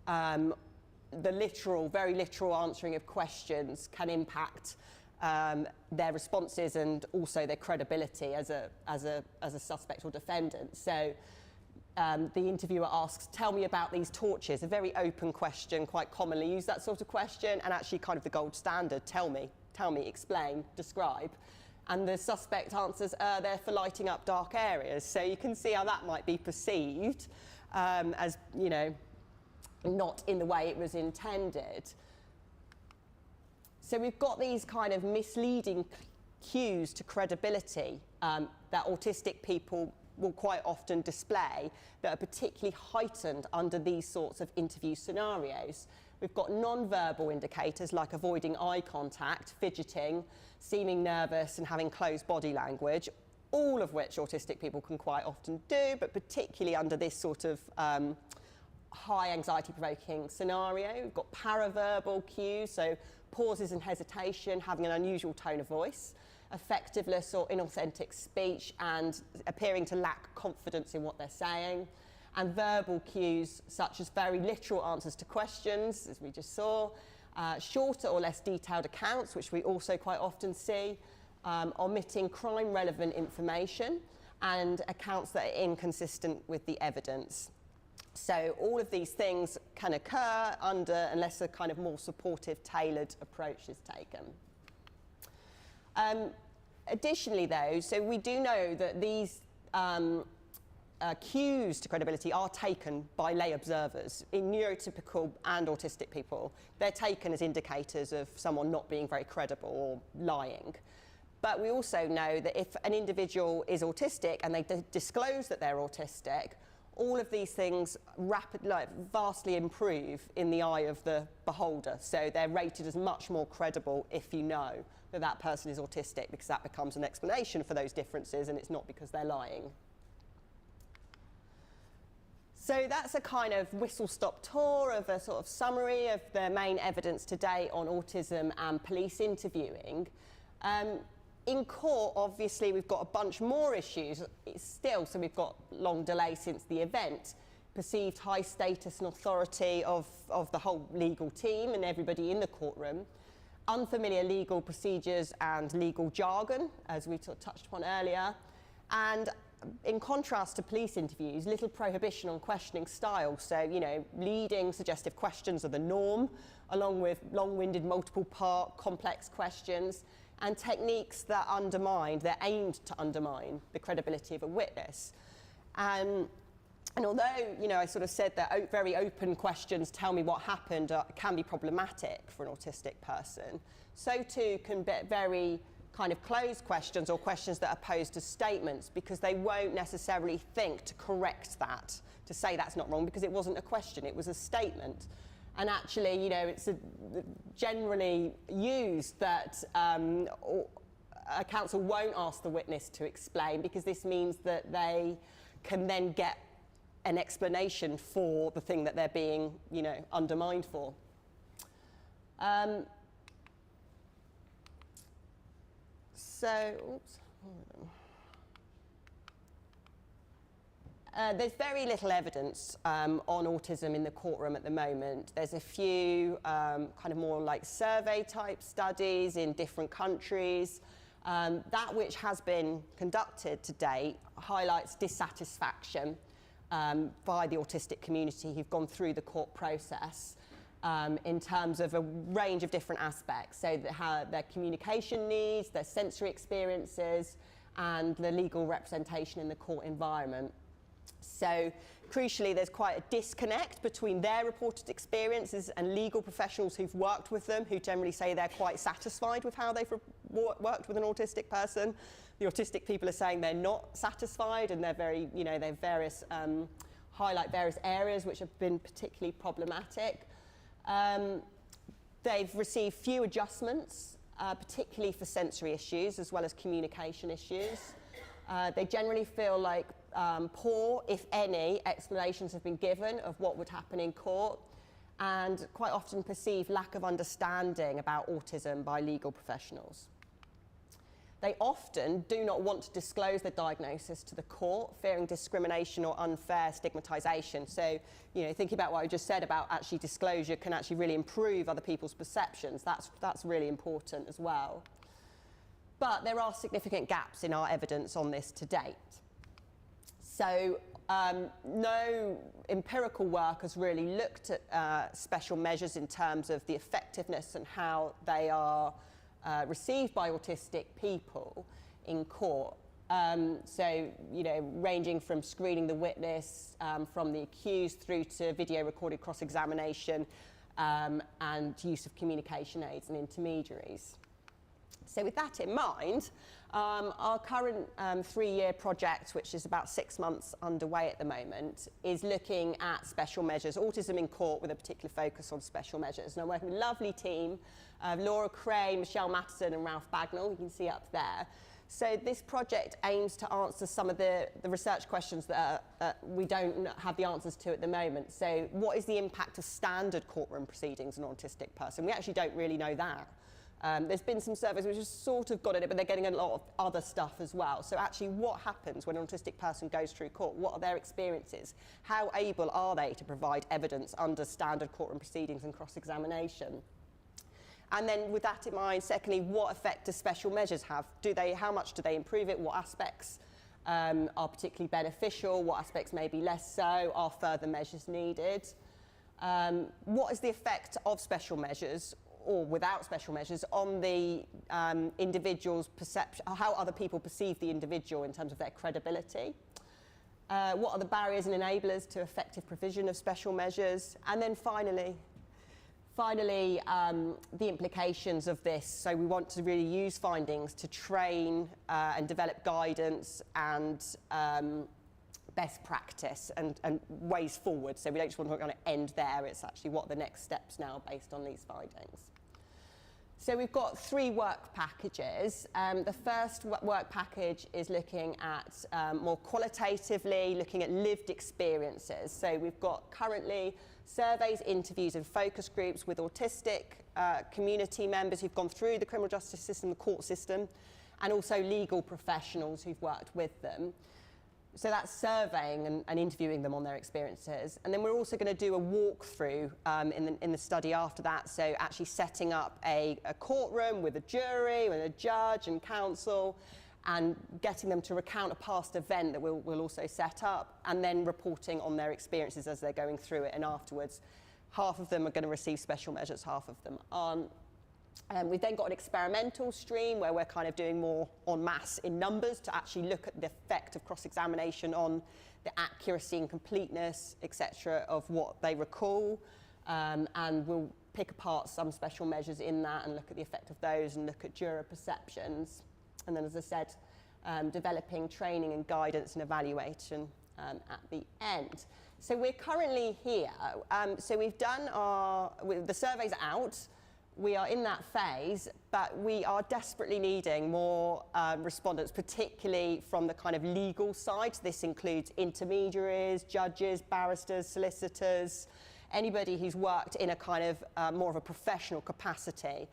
the literal, very literal answering of questions can impact their responses and also their credibility as a suspect or defendant. So the interviewer asks, tell me about these torches, a very open question, quite commonly used, that sort of question, and actually kind of the gold standard, tell me, explain, describe. And the suspect answers, they're for lighting up dark areas. So you can see how that might be perceived as, you know, not in the way it was intended. So we've got these kind of misleading cues to credibility that autistic people will quite often display that are particularly heightened under these sorts of interview scenarios. We've got non-verbal indicators like avoiding eye contact, fidgeting, seeming nervous and having closed body language, all of which autistic people can quite often do, but particularly under this sort of high anxiety-provoking scenario. We've got paraverbal cues, so pauses and hesitation, having an unusual tone of voice, effectiveness or inauthentic speech, and appearing to lack confidence in what they're saying. And verbal cues such as very literal answers to questions, as we just saw, shorter or less detailed accounts, which we also quite often see, omitting crime-relevant information, and accounts that are inconsistent with the evidence. So all of these things can occur unless a kind of more supportive, tailored approach is taken. Additionally, though, so we do know that these cues to credibility are taken by lay observers. In neurotypical and autistic people, they're taken as indicators of someone not being very credible or lying. But we also know that if an individual is autistic and they disclose that they're autistic, all of these things vastly improve in the eye of the beholder. So they're rated as much more credible if you know that that person is autistic, because that becomes an explanation for those differences, and it's not because they're lying. So that's a kind of whistle-stop tour of a sort of summary of the main evidence today on autism and police interviewing. In court, obviously, we've got a bunch more issues still, so we've got long delay since the event, perceived high status and authority of the whole legal team and everybody in the courtroom, unfamiliar legal procedures and legal jargon, as we touched upon earlier, and in contrast to police interviews, little prohibition on questioning style. So, you know, leading suggestive questions are the norm, along with long-winded, multiple-part, complex questions, and techniques that they're aimed to undermine the credibility of a witness. And although, you know, I sort of said that very open questions, tell me what happened, can be problematic for an autistic person, so too can be very kind of closed questions or questions that are posed as statements, because they won't necessarily think to correct that, to say that's not wrong, because it wasn't a question, it was a statement. And actually, you know, it's generally used that a counsel won't ask the witness to explain, because this means that they can then get an explanation for the thing that they're being, you know, undermined for. There's very little evidence on autism in the courtroom at the moment. There's a few kind of more like survey type studies in different countries. That which has been conducted to date highlights dissatisfaction by the autistic community who've gone through the court process in terms of a range of different aspects. So their communication needs, their sensory experiences, and the legal representation in the court environment. So crucially, there's quite a disconnect between their reported experiences and legal professionals who've worked with them, who generally say they're quite satisfied with how they've worked with an autistic person. The autistic people are saying they're not satisfied, and they're very, you know, they've highlight various areas which have been particularly problematic. They've received few adjustments, particularly for sensory issues as well as communication issues. They generally feel like poor, if any, explanations have been given of what would happen in court, and quite often perceive lack of understanding about autism by legal professionals. They often do not want to disclose their diagnosis to the court, fearing discrimination or unfair stigmatisation. So, you know, thinking about what I just said about actually disclosure can actually really improve other people's perceptions. That's really important as well. But there are significant gaps in our evidence on this to date. So no empirical work has really looked at special measures in terms of the effectiveness and how they are received by autistic people in court. So, you know, ranging from screening the witness, from the accused through to video recorded cross-examination, and use of communication aids and intermediaries. So with that in mind, our current 3-year project, which is about 6 months underway at the moment, is looking at special measures, autism in court with a particular focus on special measures. And I'm working with a lovely team of Laura Cray, Michelle Mattison and Ralph Bagnall, you can see up there. So this project aims to answer some of the research questions that we don't have the answers to at the moment. So what is the impact of standard courtroom proceedings on an autistic person? We actually don't really know that. There's been some surveys which have sort of got at it, but they're getting a lot of other stuff as well. So actually, what happens when an autistic person goes through court? What are their experiences? How able are they to provide evidence under standard courtroom proceedings and cross-examination? And then with that in mind, secondly, what effect do special measures have? How much do they improve it? What aspects are particularly beneficial? What aspects may be less so? Are further measures needed? What is the effect of special measures or without special measures on the individual's perception, how other people perceive the individual in terms of their credibility? What are the barriers and enablers to effective provision of special measures? And then finally, the implications of this. So we want to really use findings to train and develop guidance and best practice and ways forward. So we don't just want to kind of end there. It's actually what are the next steps now based on these findings. So we've got 3 work packages. The first work package is looking at more qualitatively, looking at lived experiences. So we've got currently surveys, interviews and focus groups with autistic community members who've gone through the criminal justice system, the court system, and also legal professionals who've worked with them. So that's surveying and interviewing them on their experiences. And then we're also going to do a walkthrough in the study after that. So actually setting up a courtroom with a jury and a judge and counsel and getting them to recount a past event that we'll also set up, and then reporting on their experiences as they're going through it. And afterwards, half of them are going to receive special measures, half of them aren't. We've then got an experimental stream where we're kind of doing more en masse in numbers to actually look at the effect of cross-examination on the accuracy and completeness, etc., of what they recall. And we'll pick apart some special measures in that and look at the effect of those and look at juror perceptions. And then, as I said, developing training and guidance and evaluation at the end. So we're currently here. So we've done the surveys are out. We are in that phase, but we are desperately needing more respondents, particularly from the kind of legal side. This includes intermediaries, judges, barristers, solicitors, anybody who's worked in a kind of more of a professional capacity.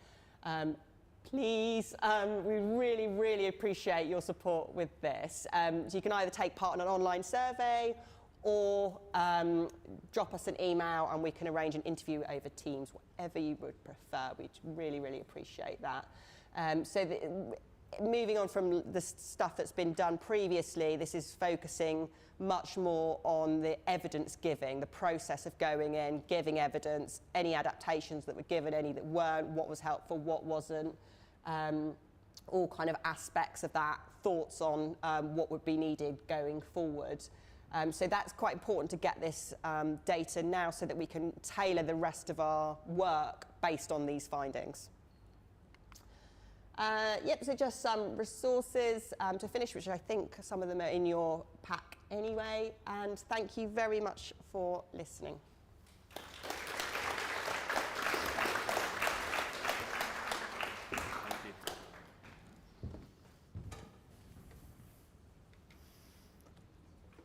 Please, we really, really appreciate your support with this. So you can either take part in an online survey or drop us an email and we can arrange an interview over Teams, whatever you would prefer. We'd really, really appreciate that. Moving on from the stuff that's been done previously, this is focusing much more on the evidence giving, the process of going in, giving evidence, any adaptations that were given, any that weren't, what was helpful, what wasn't, all kind of aspects of that, thoughts on what would be needed going forward. So that's quite important to get this data now so that we can tailor the rest of our work based on these findings. So just some resources to finish, which I think some of them are in your pack anyway. And thank you very much for listening.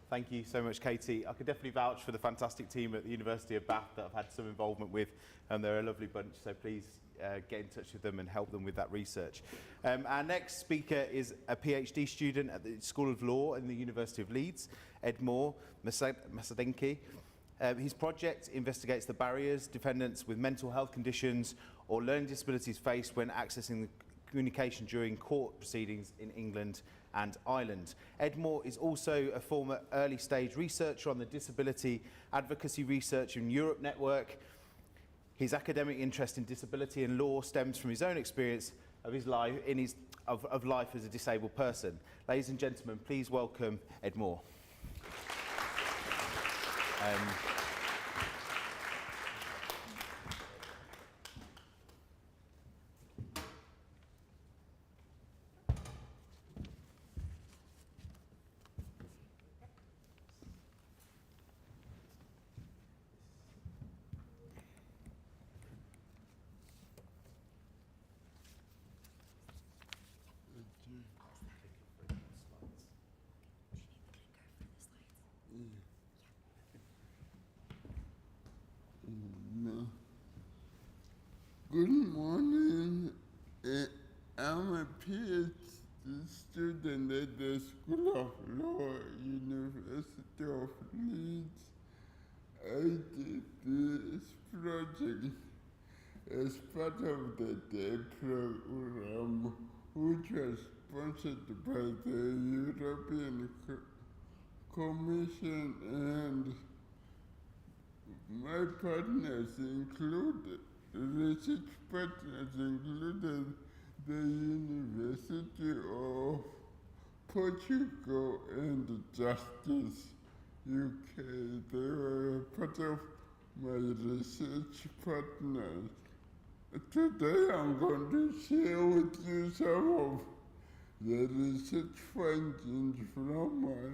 Thank you so much, Katie. I could definitely vouch for the fantastic team at the University of Bath that I've had some involvement with, and they're a lovely bunch, so please get in touch with them and help them with that research. Our next speaker is a PhD student at the School of Law in the University of Leeds, Edmore Masadenki. His project investigates the barriers defendants with mental health conditions or learning disabilities face when accessing the communication during court proceedings in England and Ireland. Edmore is also a former early stage researcher on the Disability Advocacy Research in Europe network. His academic interest in disability and law stems from his own experience of his life of life as a disabled person. Ladies and gentlemen, please welcome Edmore. Good morning. I'm a PhD student at the School of Law, University of Leeds. I did this project as part of the DAY program, which was sponsored by the European Commission, and my partners included research partners included the University of Portugal and Justice UK. They were part of my research partners. Today I'm going to share with you some of the research findings from my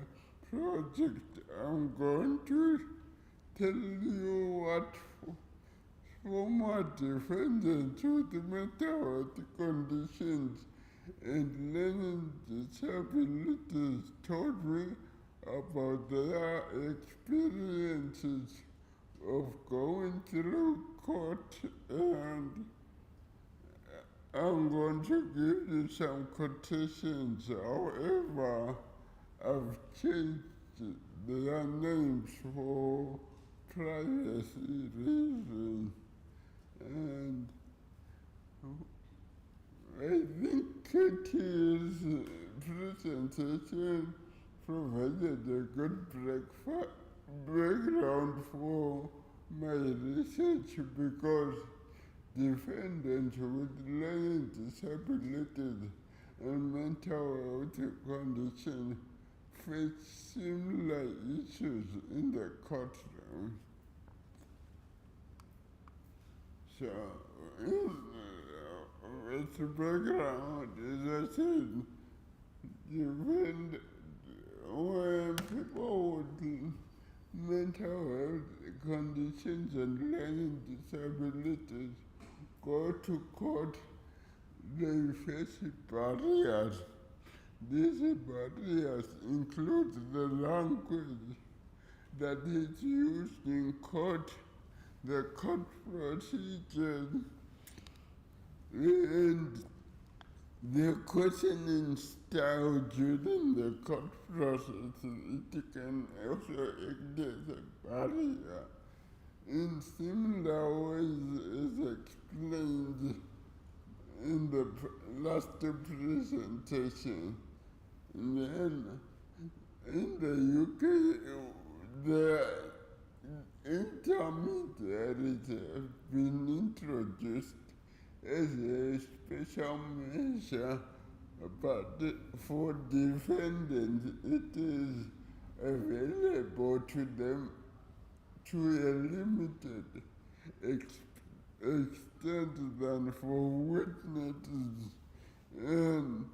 project. I'm going to tell you what former defendants with mental health conditions and learning disabilities told me about their experiences of going through court, and I'm going to give you some quotations. However, I've changed their names for privacy reasons, and I think Katie's presentation provided a good background for my research, because defendants with learning disabilities and mental health conditions face similar issues in the courtroom. So, with the background, as I said, when people with mental health conditions and learning disabilities go to court, they face barriers. These barriers include the language that is used in court, the court procedures, and the questioning style during the court process. It can also act as a barrier in similar ways as explained in the last presentation. And then in the UK, the intermediaries have been introduced as a special measure, but for defendants it is available to them to a limited extent than for witnesses. And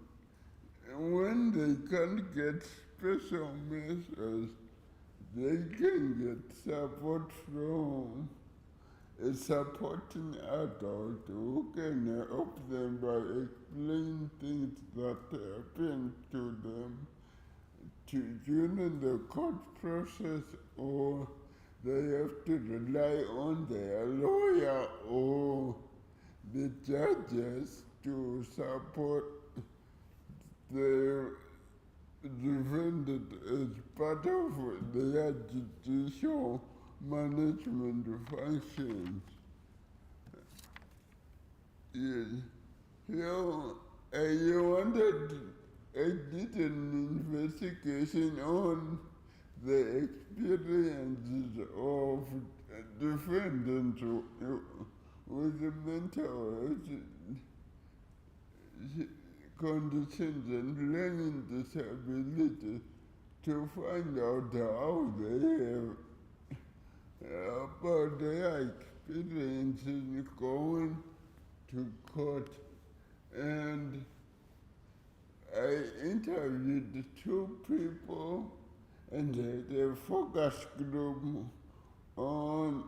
when they can't get special measures, they can get support from a supporting adult who can help them by explaining things that happen to them during the court process, or they have to rely on their lawyer or the judges to support the defendant as part of their judicial management functions. Yes. So I did an investigation on the experiences of defendants with mental health conditions and learning disabilities to find out how they have about their experiences going to court. And I interviewed 2 people and had a focus group on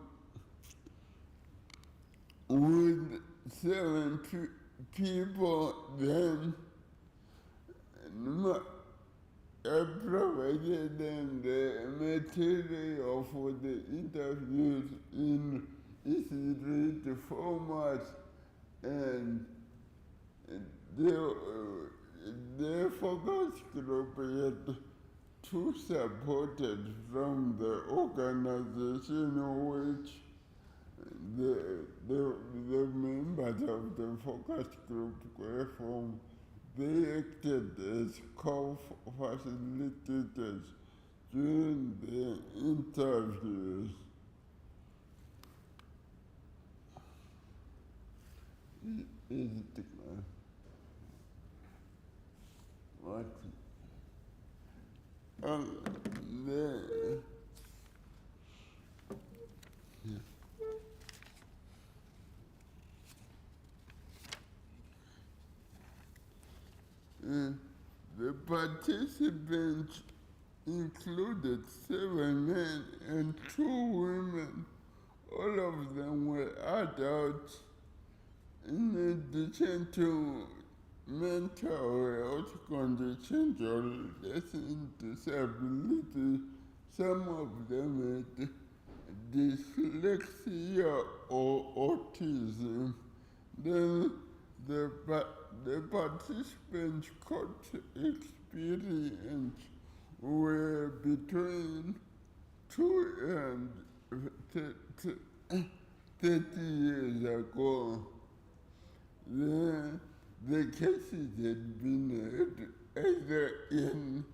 with 7 people. Then I provided them the material for the interviews in easy-read format, and the focus group had 2 supporters from the organization, which the members of the focus group were from. They acted as co-facilitators during the interviews. Is it what? The participants included 7 men and 2 women. All of them were adults. In addition to mental health conditions or learning disability, some of them had dyslexia or autism. Then the participants' court experience were between 2 and 30 years ago. The cases had been heard either in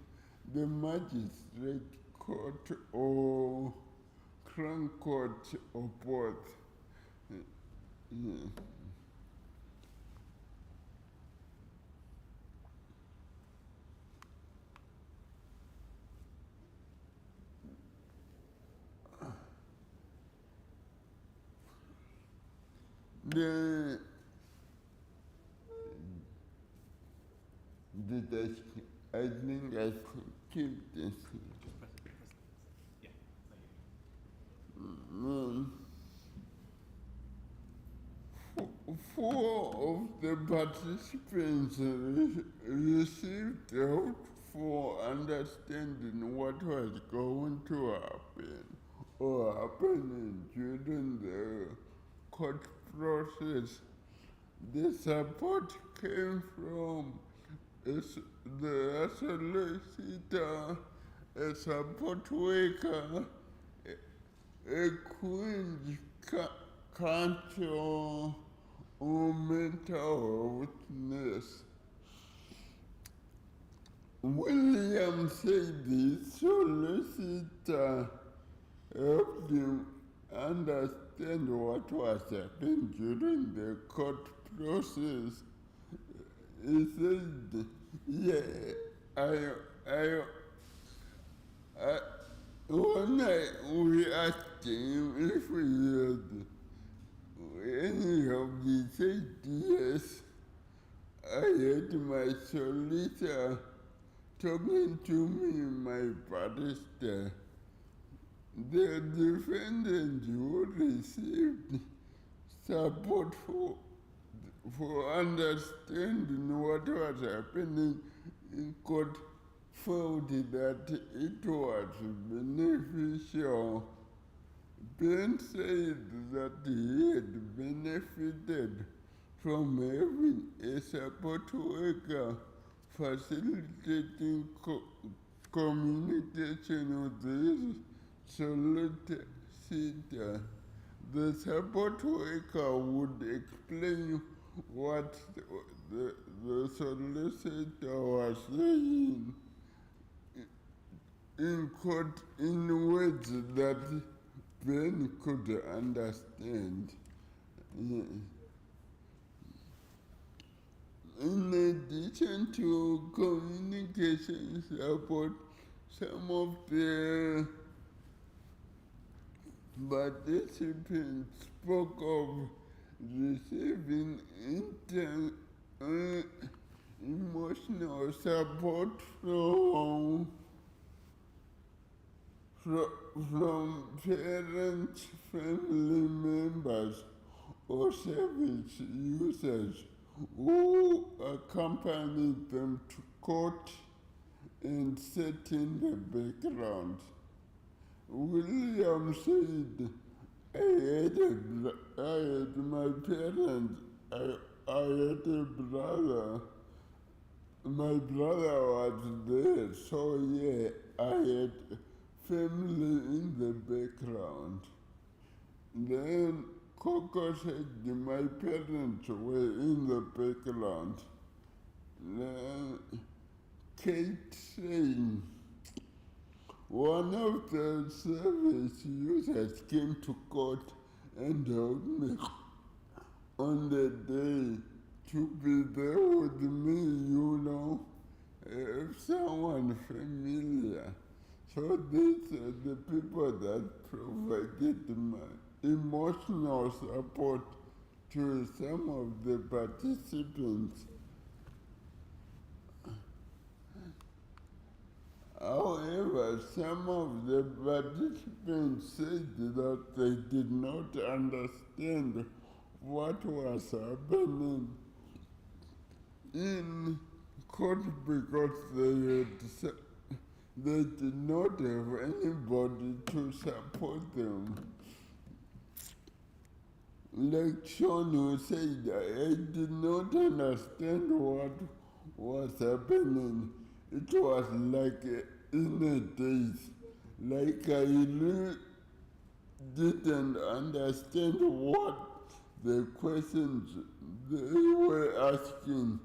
the magistrate court or crown court or both. I think I could keep this. Four of the participants received help for understanding what was going to happen or happening during the court process. The support came from the solicitor, a support worker, a Queen's Counsel, or mental health nurse. William said the solicitor helped him understand what was happening during the court process. He said, we asked him if he had any help, he said yes. I had my solicitor talking to me, my barrister. The defendant who received support for understanding what was happening in court felt that it was beneficial. Ben said that he had benefited from having a support worker facilitating communication with his solicitor. The support worker would explain what the solicitor was saying in court in words that Ben could understand. In addition to communication support, some of the participants spoke of receiving emotional support from parents, family members, or service users who accompanied them to court and sat in the background. William said, I had my parents, I had a brother. My brother was there, so yeah, I had family in the background. Then Coco said my parents were in the background. Then Kate saying, one of the service users came to court and helped me on the day to be there with me, if someone familiar. So these are the people that provided my emotional support to some of the participants. some of the participants said that they did not understand what was happening in court because they did not have anybody to support them. Like Sean who said, I did not understand what was happening. It was like in a daze, like I really didn't understand what the questions they were asking,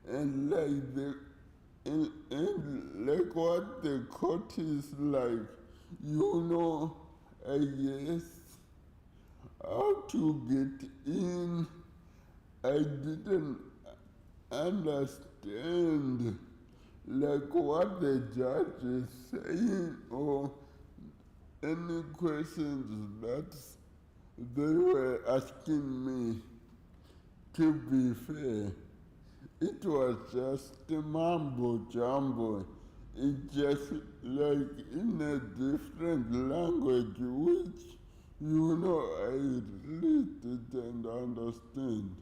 and like what the court is like, I guess how to get in. I didn't understand like what the judge is saying or any questions that they were asking me. To be fair, it was just a mumbo jumbo. It just like in a different language which I really didn't understand.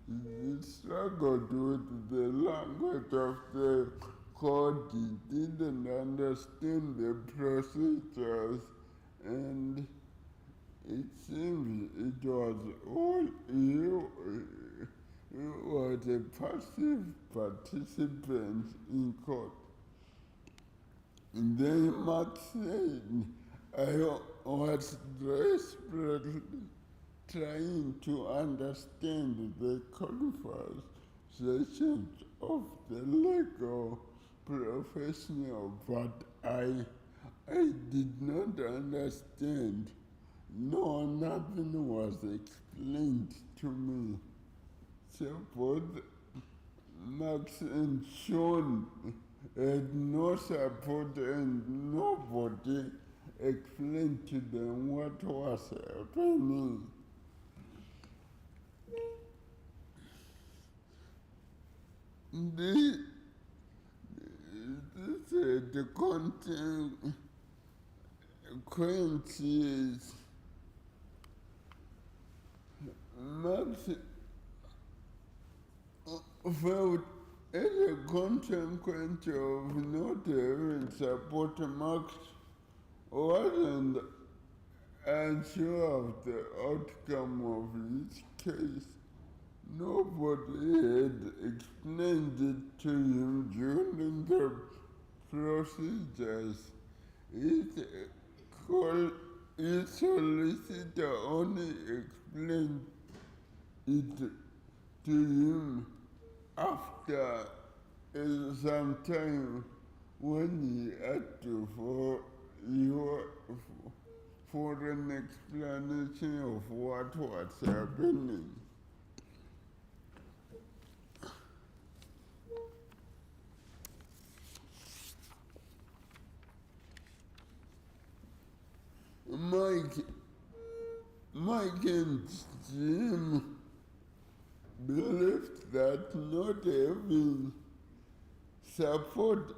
He struggled with the language of the court. He didn't understand the procedures, and it seems it was all he was a passive participant in court. And then Mark said, I was desperately trying to understand the conversations of the legal professional, but I did not understand. No, nothing was explained to me. So both Max and Sean had no support and nobody explained to them what was happening. The consequences. Max felt as a consequence of not having support. Max wasn't unsure of the outcome of his case. Nobody had explained it to him during the procedures. His solicitor only explained it to him after some time when he asked for an explanation of what was happening. Mike and Jim believed that not having support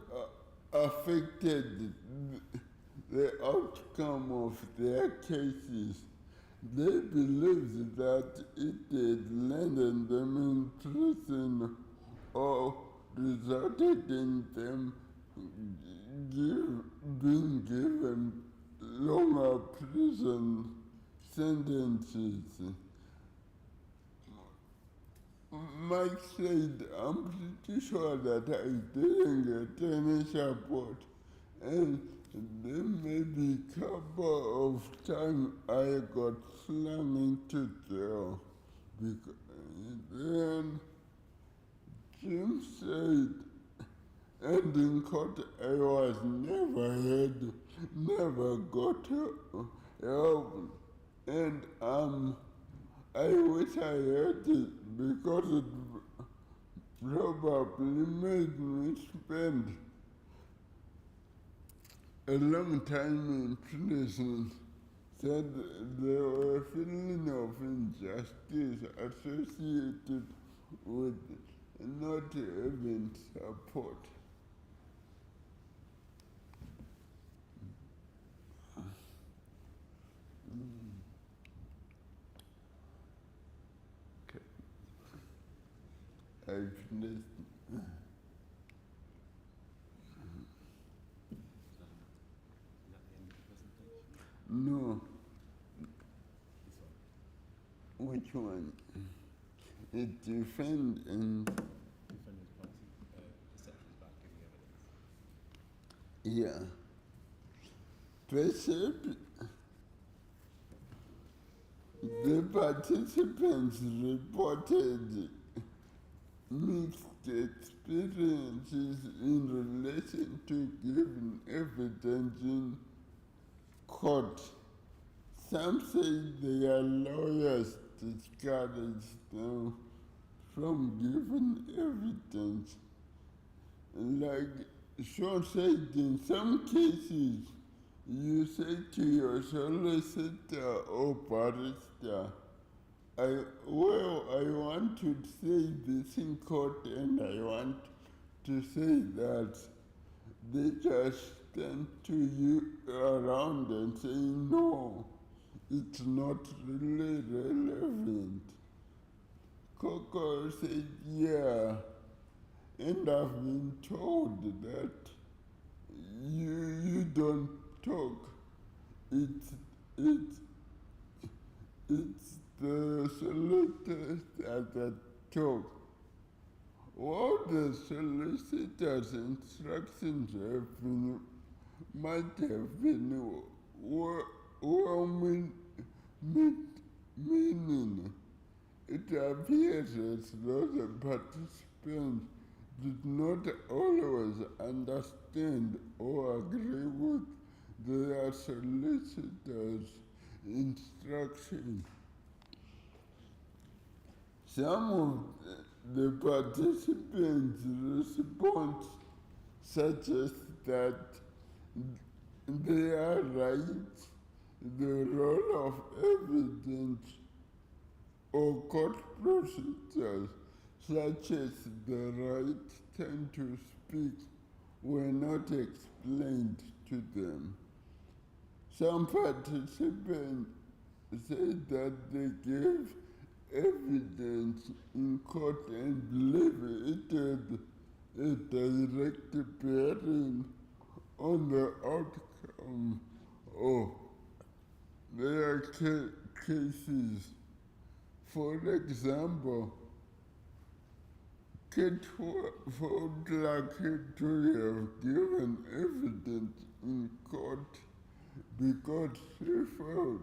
affected the outcome of their cases. They believed that it had landed them in prison or resulted in them being given longer prison sentences. Mike said, I'm pretty sure that I didn't get any support, and there may be a couple of times I got flung into jail. Then Jim said, and in court I was never got help, and I wish I had it because it probably made me spend a long time in prison. Said there were a feeling of injustice associated with not having support. Which one? It defend and Defendant's party, perceptions about giving evidence. yeah. The participants reported mixed experiences in relation to giving evidence in court. Some say their lawyers discouraged them from giving evidence. Like Sean said, in some cases, you say to your solicitor or barrister, I want to say this in court and I want to say that. They just stand to you around and say, no, it's not really relevant. Coco said, yeah, and I've been told that you don't talk. It's the solicitors that talk. All the solicitors' instructions might have been meaning. It appears as though the participants did not always understand or agree with their solicitors' instructions. Some of the participants' response suggests that they are right. The role of evidence or court procedures, such as the right time to speak, were not explained to them. Some participants said that they gave evidence in court and believe it had a direct bearing on the outcome of their cases. For example, Kate felt like to have given evidence in court because she felt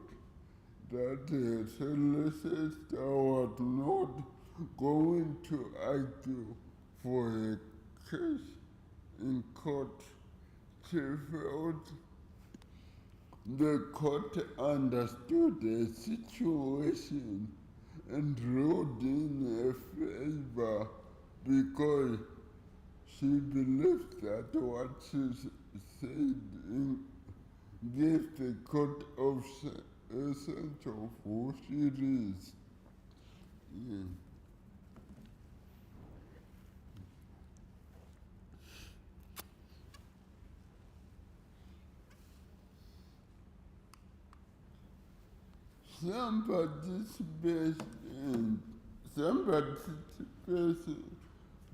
that the solicitor was not going to argue for a case in court. She felt the court understood the situation and ruled in her favor because she believed that what she said gave the court a sense of who she is. Yeah. Some participants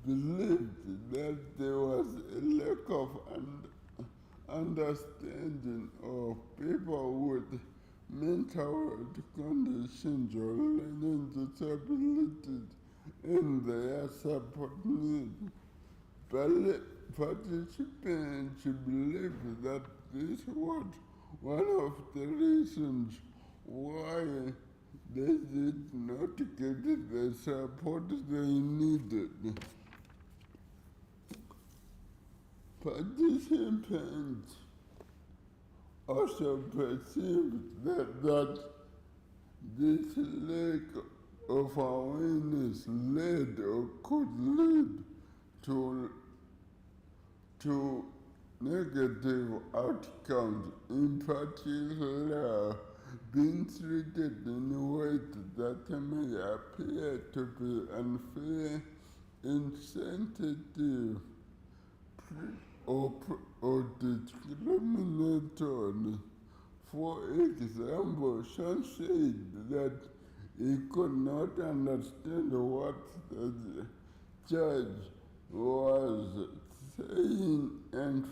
believed that there was a lack of understanding of people with mental health conditions or learning disabilities and their support needs. Participants believed that this was one of the reasons why they did not get the support they needed. Participants also perceived that this lack of awareness led or could lead to negative outcomes, in particular being treated in ways that may appear to be unfair, insensitive, or discriminatory. For example, Sean said that he could not understand what the judge was saying, and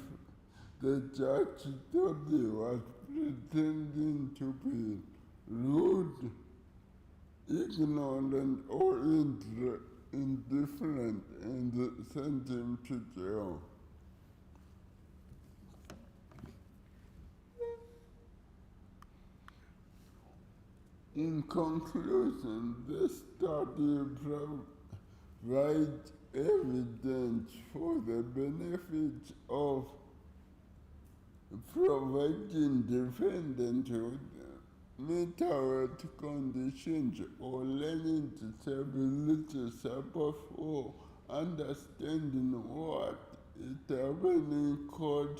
the judge thought he was pretending to be rude. ignorant or indifferent and sent him to jail. In conclusion, this study provides evidence for the benefits of providing defendants with mental health conditions or learning disability support for understanding what is happening in court.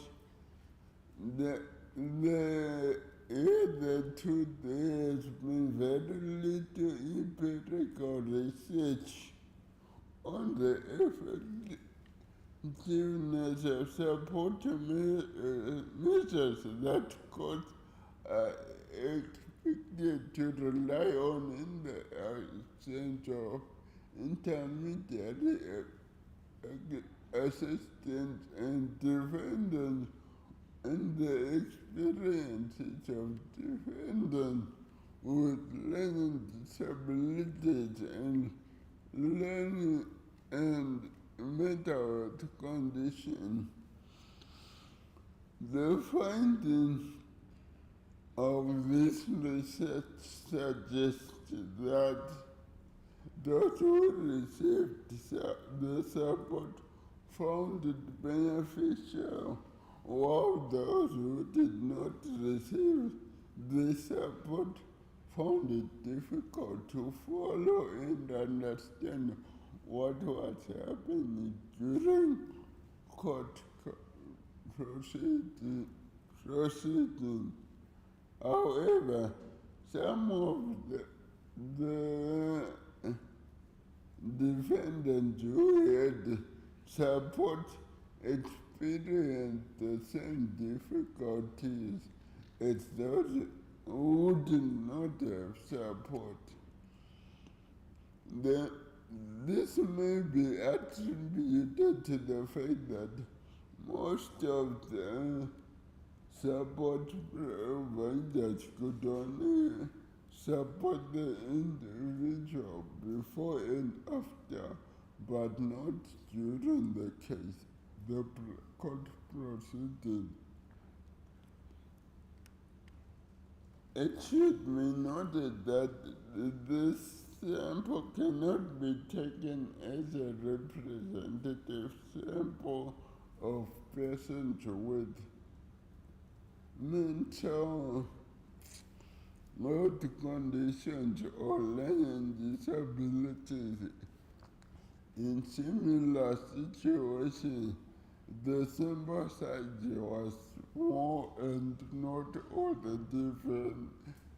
Hitherto there has been very little empirical research on the effectiveness of support measures that courts are expected to rely on in the absence of intermediary assistance and defendants, and the experiences of defendants with learning disabilities and learning and mental health conditions. The findings of this research suggest that those who received the support found it beneficial, while those who did not receive the support found it difficult to follow and understand what was happening during court proceedings. However, some of the defendants who had support experienced the same difficulties as those who did not have support. This may be attributed to the fact that most of the support providers could only support the individual before and after, but not during the case, the court proceeding. It should be noted that this sample cannot be taken as a representative sample of persons with mental health conditions or learning disabilities. In similar situations, the sample size was small and not all the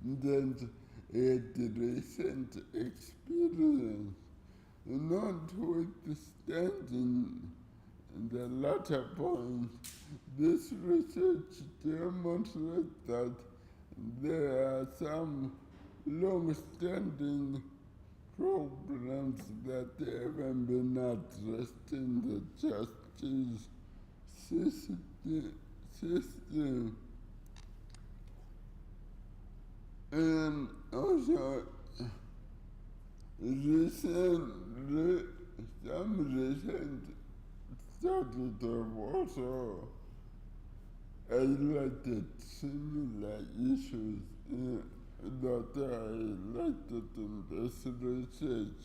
defendants had recent experience. Notwithstanding the latter point, this research demonstrates that there are some long-standing problems that haven't been addressed in the justice system. And also, some recent studies have also highlighted similar issues that are highlighted in this research.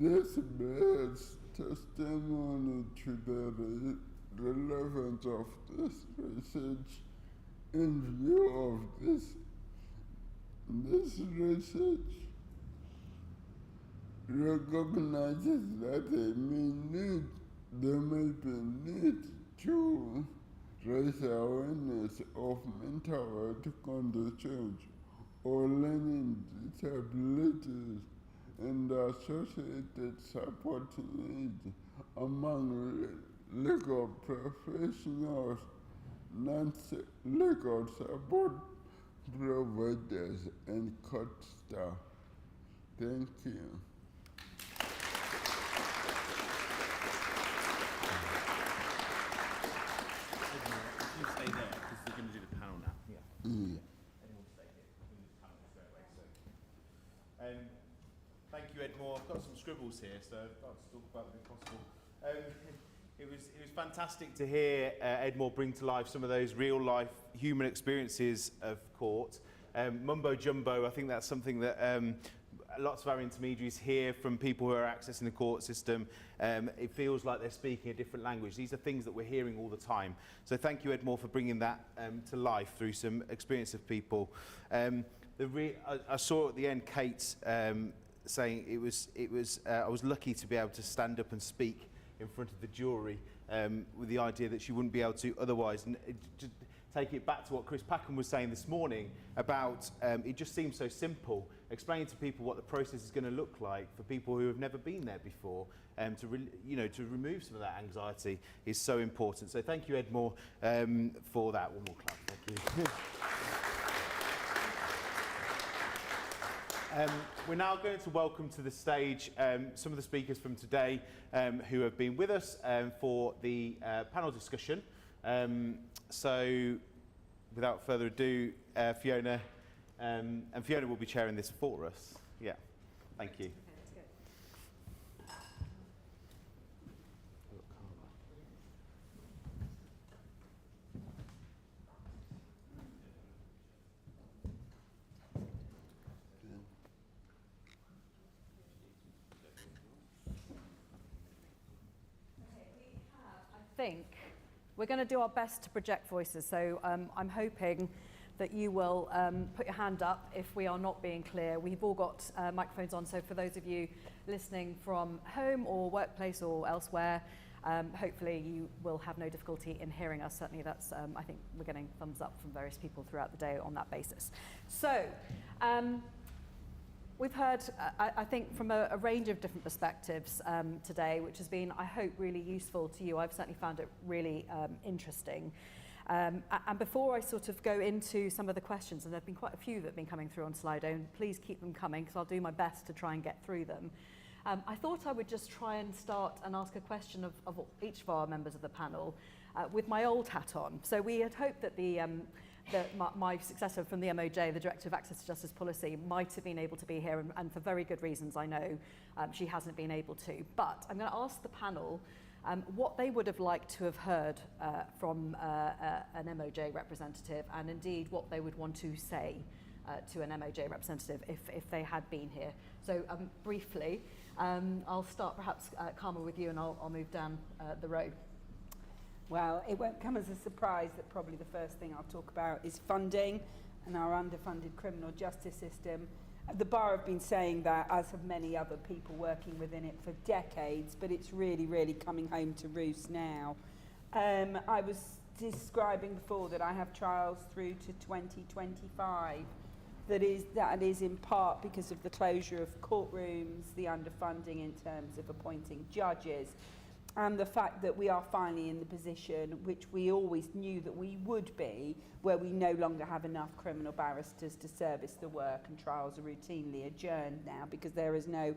This bears testimony to the relevance of this research in view of this research recognizes that there may be need to raise awareness of mental health conditions or learning disabilities and associated support needs among legal professionals, non-legal support providers, and court staff. Thank you. You stay there because we're going to do the panel now. Yeah. Anyone stay here? We do the panel straight away. So you, Edmore. I've got some scribbles here, so I'd like to talk about them if possible. It was fantastic to hear Edmore bring to life some of those real-life human experiences of court. Mumbo jumbo, I think that's something that lots of our intermediaries hear from people who are accessing the court system. It feels like they're speaking a different language. These are things that we're hearing all the time. So thank you, Edmore, for bringing that to life through some experience of people. I saw at the end Kate saying I was lucky to be able to stand up and speak in front of the jury with the idea that she wouldn't be able to otherwise. And just take it back to what Chris Packham was saying this morning about it just seems so simple, explaining to people what the process is going to look like for people who have never been there before, to remove some of that anxiety is so important. So thank you, Edmore, for that. One more clap, thank you. We're now going to welcome to the stage some of the speakers from today who have been with us for the panel discussion. So, without further ado, Fiona, and Fiona will be chairing this for us. Yeah, thank you. I think we're going to do our best to project voices, so I'm hoping that you will put your hand up if we are not being clear. We've all got microphones on, so for those of you listening from home or workplace or elsewhere, hopefully you will have no difficulty in hearing us. Certainly that's, I think we're getting thumbs up from various people throughout the day on that basis. So, we've heard, I think, from a range of different perspectives today, which has been, I hope, really useful to you. I've certainly found it really interesting. And before I sort of go into some of the questions, and there have been quite a few that have been coming through on Slido, and please keep them coming because I'll do my best to try and get through them. I thought I would just try and start and ask a question of each of our members of the panel with my old hat on. So we had hoped that my successor from the MOJ, the Director of Access to Justice Policy, might have been able to be here, and for very good reasons, I know she hasn't been able to. But I'm going to ask the panel what they would have liked to have heard from an MOJ representative, and indeed what they would want to say to an MOJ representative if they had been here. So briefly, I'll start perhaps, Karma, with you, and I'll move down the row. Well, it won't come as a surprise that probably the first thing I'll talk about is funding and our underfunded criminal justice system. The Bar have been saying that, as have many other people working within it for decades, but it's really, really coming home to roost now. I was describing before that I have trials through to 2025. That is in part because of the closure of courtrooms, the underfunding in terms of appointing judges, and the fact that we are finally in the position which we always knew that we would be, where we no longer have enough criminal barristers to service the work, and trials are routinely adjourned now because there is no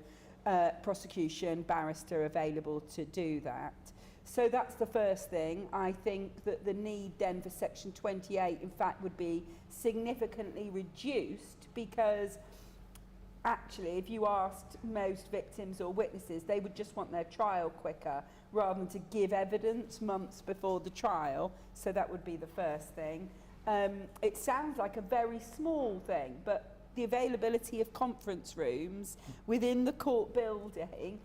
prosecution barrister available to do that. So that's the first thing. I think that the need then for Section 28, in fact, would be significantly reduced, because actually, if you asked most victims or witnesses, they would just want their trial quicker rather than to give evidence months before the trial. So that would be the first thing. It sounds like a very small thing, but the availability of conference rooms within the court building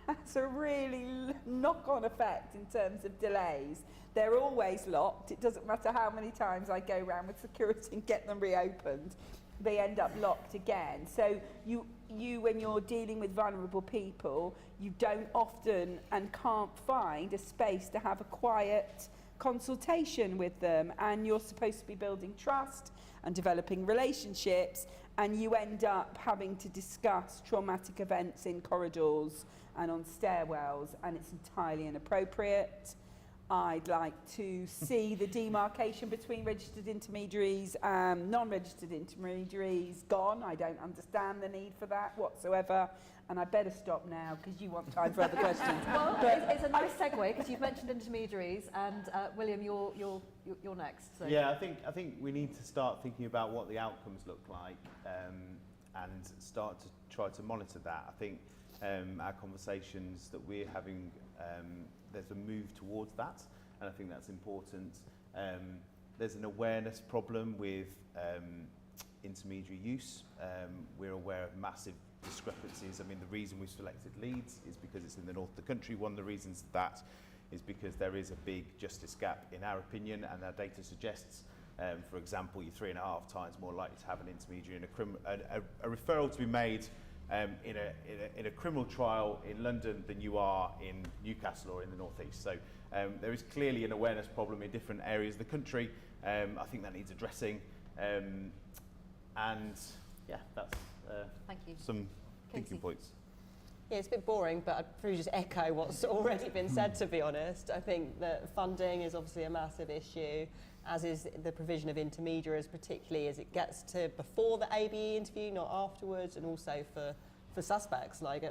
has a really knock-on effect in terms of delays. They're always locked. It doesn't matter how many times I go around with security and get them reopened. They end up locked again. So you when you're dealing with vulnerable people, you don't often and can't find a space to have a quiet consultation with them, and you're supposed to be building trust and developing relationships, and you end up having to discuss traumatic events in corridors and on stairwells, and it's entirely inappropriate. I'd like to see the demarcation between registered intermediaries and non-registered intermediaries gone. I don't understand the need for that whatsoever. And I better stop now because you want time for other questions. Well, it's a nice segue because you've mentioned intermediaries, and William, you're next. So. Yeah, I think we need to start thinking about what the outcomes look like, and start to try to monitor that. I think our conversations that we're having, there's a move towards that, and I think that's important. There's an awareness problem with intermediary use. We're aware of massive discrepancies. I mean, the reason we've selected Leeds is because it's in the north of the country. One of the reasons that is because there is a big justice gap in our opinion, and our data suggests, for example, you're 3.5 times more likely to have an intermediary in a referral to be made in a criminal trial in London than you are in Newcastle or in the northeast. So there is clearly an awareness problem in different areas of the country. I think that needs addressing, and yeah, that's Thank you. some Katie. thinking points. Yeah, it's a bit boring, but I'd probably just echo what's already been said, to be honest. I think that funding is obviously a massive issue, as is the provision of intermediaries, particularly as it gets to before the ABE interview, not afterwards, and also for suspects, like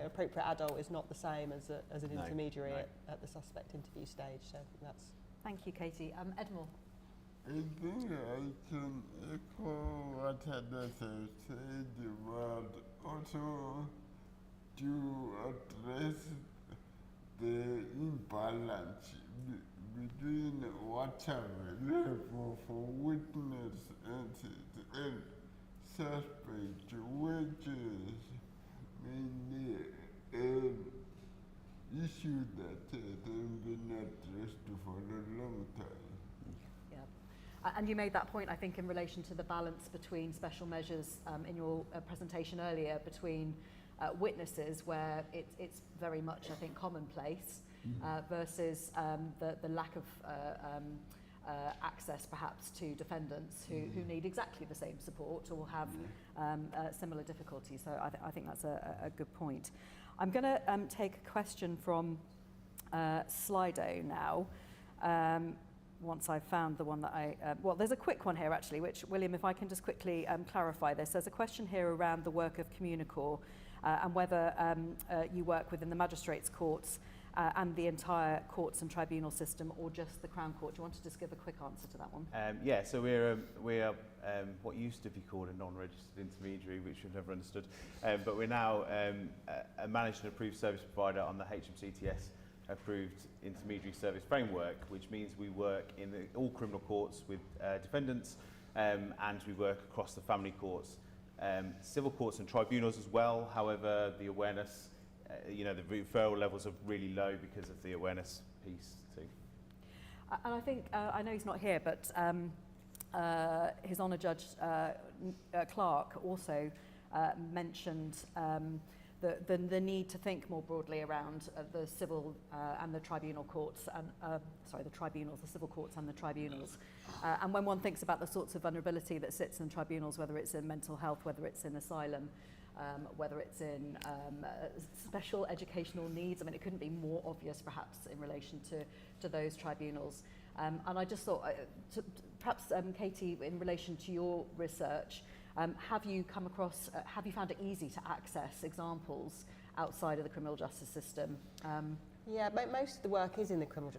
appropriate adult is not the same as an intermediary at the suspect interview stage. So I think that's... Thank you, Katie. Edmore. I think I can echo what others have said, but also to address the imbalance between what's available for witness and suspect, which is mainly an issue that hasn't been addressed for a long time. And you made that point, I think, in relation to the balance between special measures in your presentation earlier, between witnesses, where it's very much, I think, commonplace, versus the lack of access, perhaps, to defendants who need exactly the same support or have similar difficulties. So I think that's a good point. I'm going to take a question from Slido now. Once I've found the one that well, there's a quick one here, actually, which, William, if I can just quickly clarify this. There's a question here around the work of Communicourt and whether you work within the magistrates' courts and the entire courts and tribunal system, or just the Crown Court. Do you want to just give a quick answer to that one? Yeah, so we're what used to be called a non-registered intermediary, which we've never understood, but we're now a managed and approved service provider on the HMCTS approved intermediary service framework, which means we work in all criminal courts with defendants, and we work across the family courts, civil courts and tribunals as well. However, the awareness, the referral levels are really low because of the awareness piece too. And I think, I know he's not here, but His Honour Judge Clark also mentioned the need to think more broadly around the civil and the tribunal courts, and the tribunals, the civil courts and the tribunals. And when one thinks about the sorts of vulnerability that sits in tribunals, whether it's in mental health, whether it's in asylum, whether it's in special educational needs, I mean, it couldn't be more obvious, perhaps, in relation to those tribunals. And I just thought, perhaps, Katie, in relation to your research, have you come across, have you found it easy to access examples outside of the criminal justice system? Yeah, most of the work is in the criminal,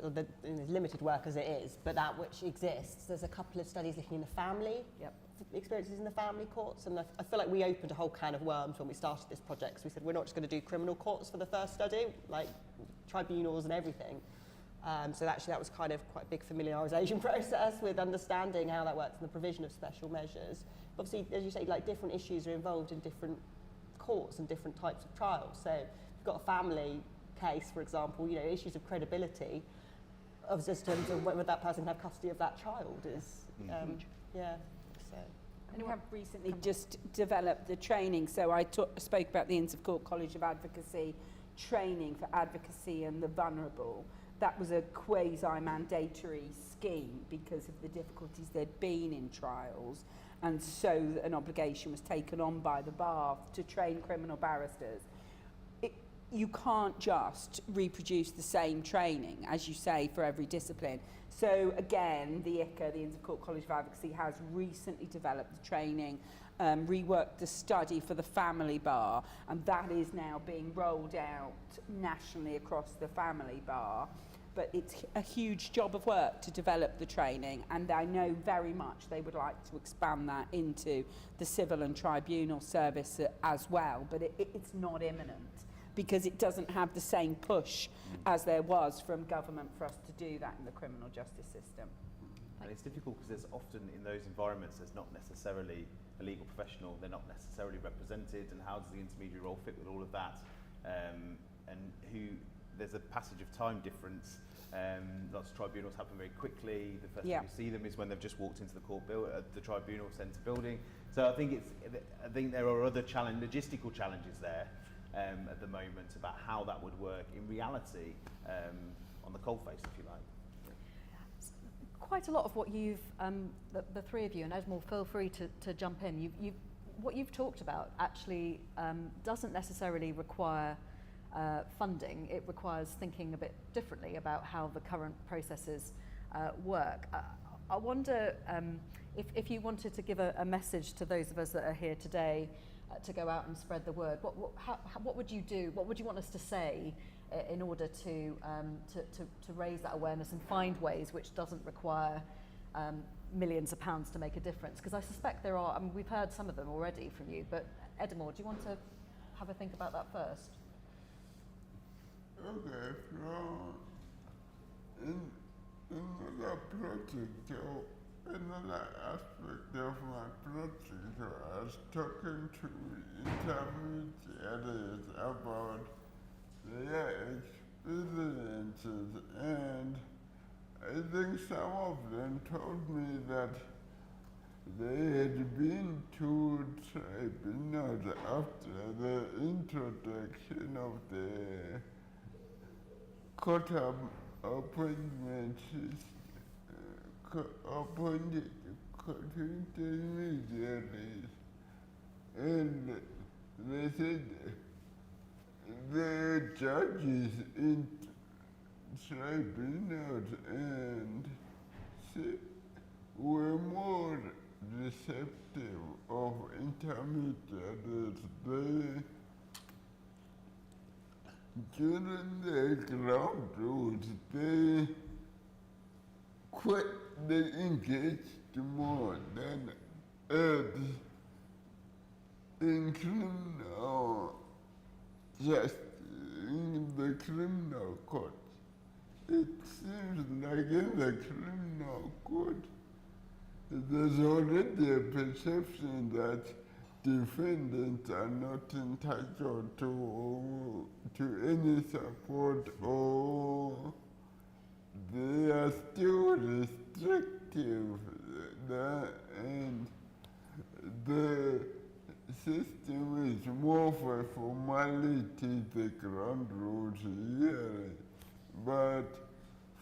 limited work as it is, but that which exists. There's a couple of studies looking in the family, experiences in the family courts, and I feel like we opened a whole can of worms when we started this project. So we said we're not just going to do criminal courts for the first study, like tribunals and everything. So actually that was kind of quite a big familiarisation process with understanding how that works and the provision of special measures. Obviously, as you say, like different issues are involved in different courts and different types of trials. So if you've got a family case, for example, issues of credibility of systems and whether that person can have custody of that child is, so. And we have recently just developed the training. So I spoke about the Inns of Court College of Advocacy training for advocacy and the vulnerable. That was a quasi-mandatory scheme because of the difficulties there'd been in trials, and so an obligation was taken on by the bar to train criminal barristers. You can't just reproduce the same training, as you say, for every discipline. So again, the ICA, the Inns of Court College of Advocacy, has recently developed the training, reworked the study for the family bar, and that is now being rolled out nationally across the family bar. but it's a huge job of work to develop the training, and I know very much they would like to expand that into the civil and tribunal service as well, but it's not imminent because it doesn't have the same push as there was from government for us to do that in the criminal justice system. And it's difficult because there's often in those environments there's not necessarily a legal professional, they're not necessarily represented, and how does the intermediary role fit with all of that? And there's a passage of time difference. Lots of tribunals happen very quickly. The first time you see them is when they've just walked into the the tribunal centre building. So I think there are other logistical challenges there at the moment about how that would work in reality on the coalface, if you like. Quite a lot of what you've, the three of you, and Edmund, feel free to jump in. What you've talked about actually doesn't necessarily require funding. It requires thinking a bit differently about how the current processes work. I wonder if you wanted to give a message to those of us that are here today to go out and spread the word. What would you do? What would you want us to say in order to raise that awareness and find ways which doesn't require millions of pounds to make a difference? Because I suspect there are. I mean, we've heard some of them already from you, but Edmund, do you want to have a think about that first? Okay, so in another project, another aspect of my project, I was talking to intermediaries about their experiences, and I think some of them told me that they had been to tribunals after the introduction of the court appointment appointed court intermediaries, and they said the judges in tribunals and were more receptive of intermediaries. During the ground rules, they engaged more than in criminal justice, in the criminal court. It seems like in the criminal court, there's already a perception that defendants are not entitled to any support, or they are still restrictive, and the system is more for formality, the ground rules here. But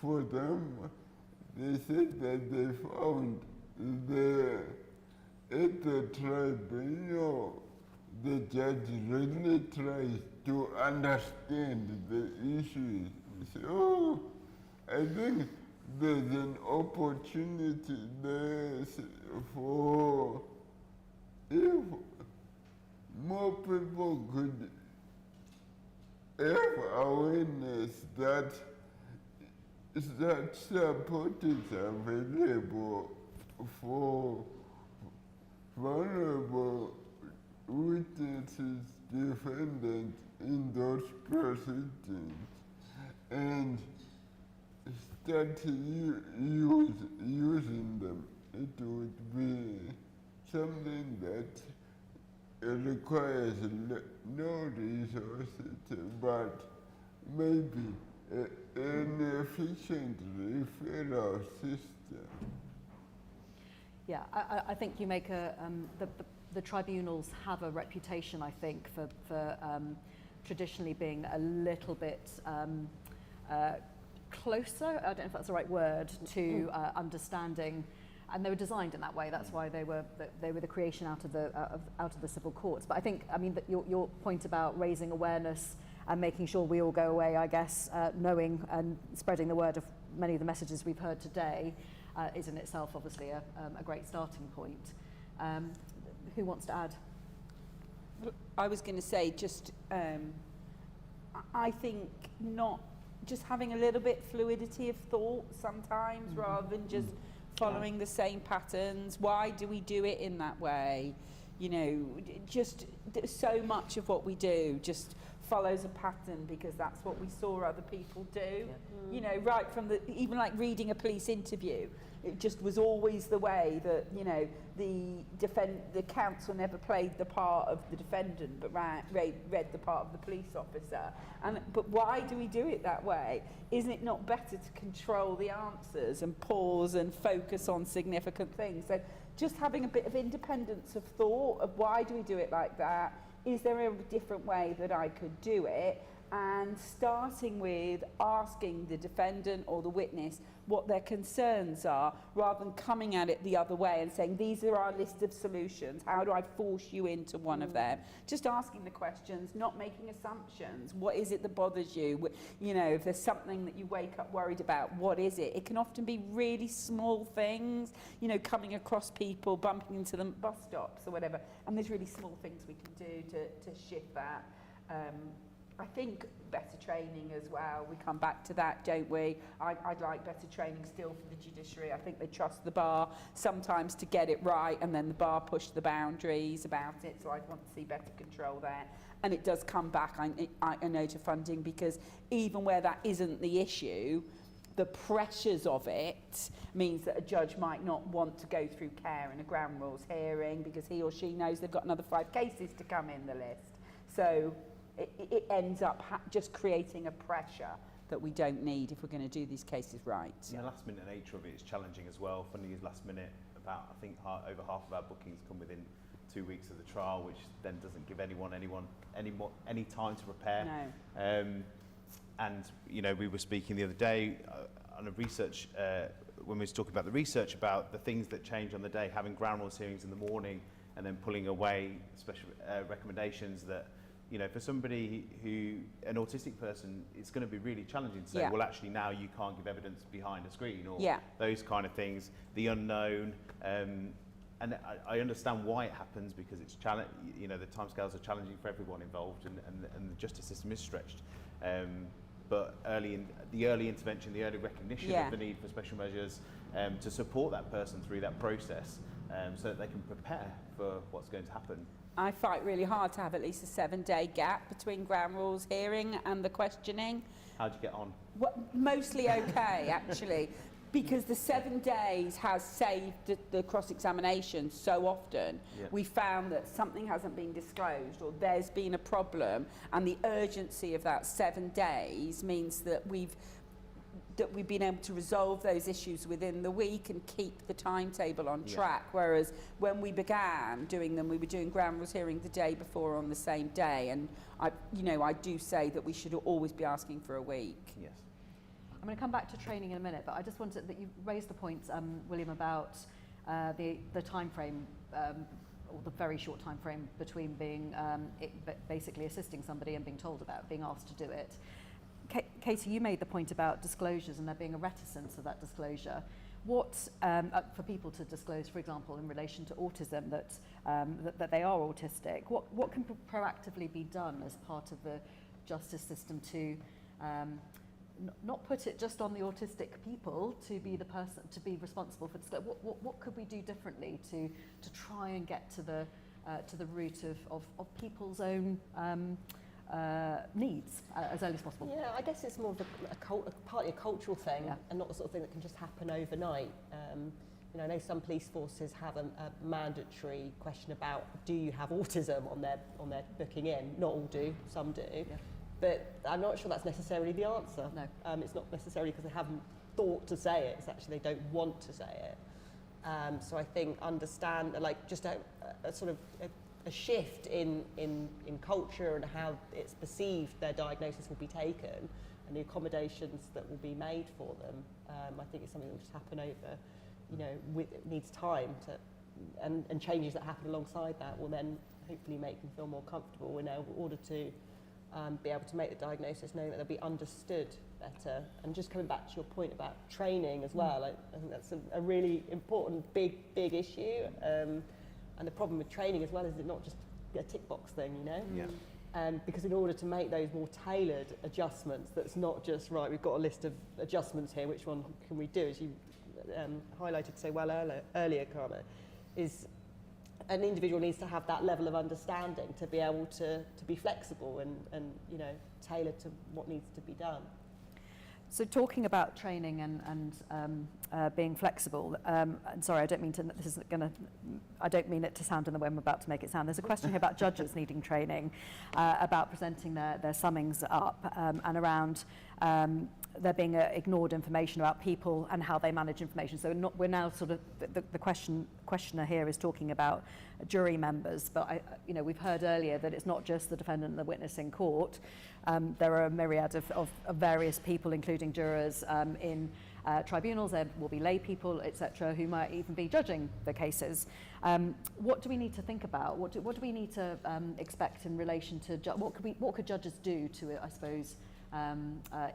for them, they said that they found at the tribunal, the judge really tries to understand the issues. So I think there's an opportunity there for, if more people could have awareness that support is available for vulnerable witnesses, defendants in those proceedings, and start using them. It would be something that requires no resources, but maybe an efficient referral system. Yeah, I think you make the tribunals have a reputation, I think, for traditionally being a little bit closer, I don't know if that's the right word, to understanding, and they were designed in that way. That's why they were the creation out of the civil courts. But I think, I mean, that your point about raising awareness and making sure we all go away, I guess, knowing and spreading the word of many of the messages we've heard today, is in itself obviously a great starting point. Who wants to add? I was going to say just, I think not just having a little bit fluidity of thought sometimes, rather than just following the same patterns. Why do we do it in that way? You know, just so much of what we do just follows a pattern because that's what we saw other people do. You know, right from even like reading a police interview, it just was always the way that, you know, the counsel never played the part of the defendant, but read the part of the police officer. But why do we do it that way? Isn't it not better to control the answers and pause and focus on significant things? So just having a bit of independence of thought of why do we do it like that? Is there a different way that I could do it? And starting with asking the defendant or the witness what their concerns are, rather than coming at it the other way and saying, these are our list of solutions, how do I force you into one of them? Just asking the questions, not making assumptions. What is it that bothers you? You know, if there's something that you wake up worried about, what is it? It can often be really small things, you know, coming across people, bumping into them at bus stops or whatever. And there's really small things we can do to shift that. I think better training as well. We come back to that, don't we? I'd like better training still for the judiciary. I think they trust the bar sometimes to get it right, and then the bar push the boundaries about it. So I'd want to see better control there. And it does come back, I know, to funding, because even where that isn't the issue, the pressures of it means that a judge might not want to go through care in a ground rules hearing because he or she knows they've got another 5 cases to come in the list. So it ends up just creating a pressure that we don't need if we're going to do these cases right. Yeah, the last minute nature of it is challenging as well. Funding is last minute. About, I think, over half of our bookings come within 2 weeks of the trial, which then doesn't give anyone any time to prepare. No. And you know, we were speaking the other day on a research when we was talking about the research about the things that change on the day, having ground rules hearings in the morning and then pulling away special recommendations that, you know, for somebody an autistic person, it's going to be really challenging to say, well, actually now you can't give evidence behind a screen, or those kind of things, the unknown. And I understand why it happens, because it's you know, the timescales are challenging for everyone involved, and the justice system is stretched. But the early intervention, the early recognition of the need for special measures to support that person through that process, so that they can prepare for what's going to happen. I fight really hard to have at least a 7-day gap between ground rules hearing and the questioning. How'd you get on? Well, mostly okay, actually, because the 7 days has saved the cross-examination so often. We found that something hasn't been disclosed, or there's been a problem, and the urgency of that 7 days means that we've been able to resolve those issues within the week and keep the timetable on track. Whereas when we began doing them, we were doing ground rules hearing the day before on the same day. And I do say that we should always be asking for a week. Yes. I'm going to come back to training in a minute, but I just wanted that you raised the point, William, about the time frame, or the very short time frame between being basically assisting somebody and being told about being asked to do it. Katie, you made the point about disclosures and there being a reticence of that disclosure. What, for people to disclose, for example, in relation to autism, that they are autistic, what can proactively be done as part of the justice system to not put it just on the autistic people to be the person, to be responsible for disclosure? What could we do differently to try and get to the root of people's own needs as early as possible? Yeah, I guess it's more of partly a cultural thing, and not the sort of thing that can just happen overnight. You know, I know some police forces have a mandatory question about, do you have autism on their booking in? Not all do, some do. Yeah. But I'm not sure that's necessarily the answer. No. It's not necessarily because they haven't thought to say it, it's actually they don't want to say it. So I think understand, like, just a sort of a shift in culture and how it's perceived their diagnosis will be taken, and the accommodations that will be made for them. I think it's something that will just happen over, you know, it needs time to, and changes that happen alongside that will then hopefully make them feel more comfortable in order to be able to make the diagnosis, knowing that they'll be understood better. And just coming back to your point about training as well, I think that's a really important, big issue. And the problem with training as well is it's not just a tick box thing, you know? Yeah. Because in order to make those more tailored adjustments, that's not just, right, we've got a list of adjustments here, which one can we do, as you highlighted so well earlier, Karma, is an individual needs to have that level of understanding to be able to be flexible and you know, tailored to what needs to be done. So talking about training and being flexible, and sorry, I don't mean to. This is going to. I don't mean it to sound in the way I'm about to make it sound. There's a question here about judges needing training, about presenting their summings up, and around there being ignored information about people and how they manage information. So we're now sort of the questioner here is talking about jury members, but you know, we've heard earlier that it's not just the defendant and the witness in court. There are a myriad of various people, including jurors in tribunals. There will be lay people, etc., who might even be judging the cases. What do we need to think about? What do we need to expect in relation to what could judges do to, I suppose,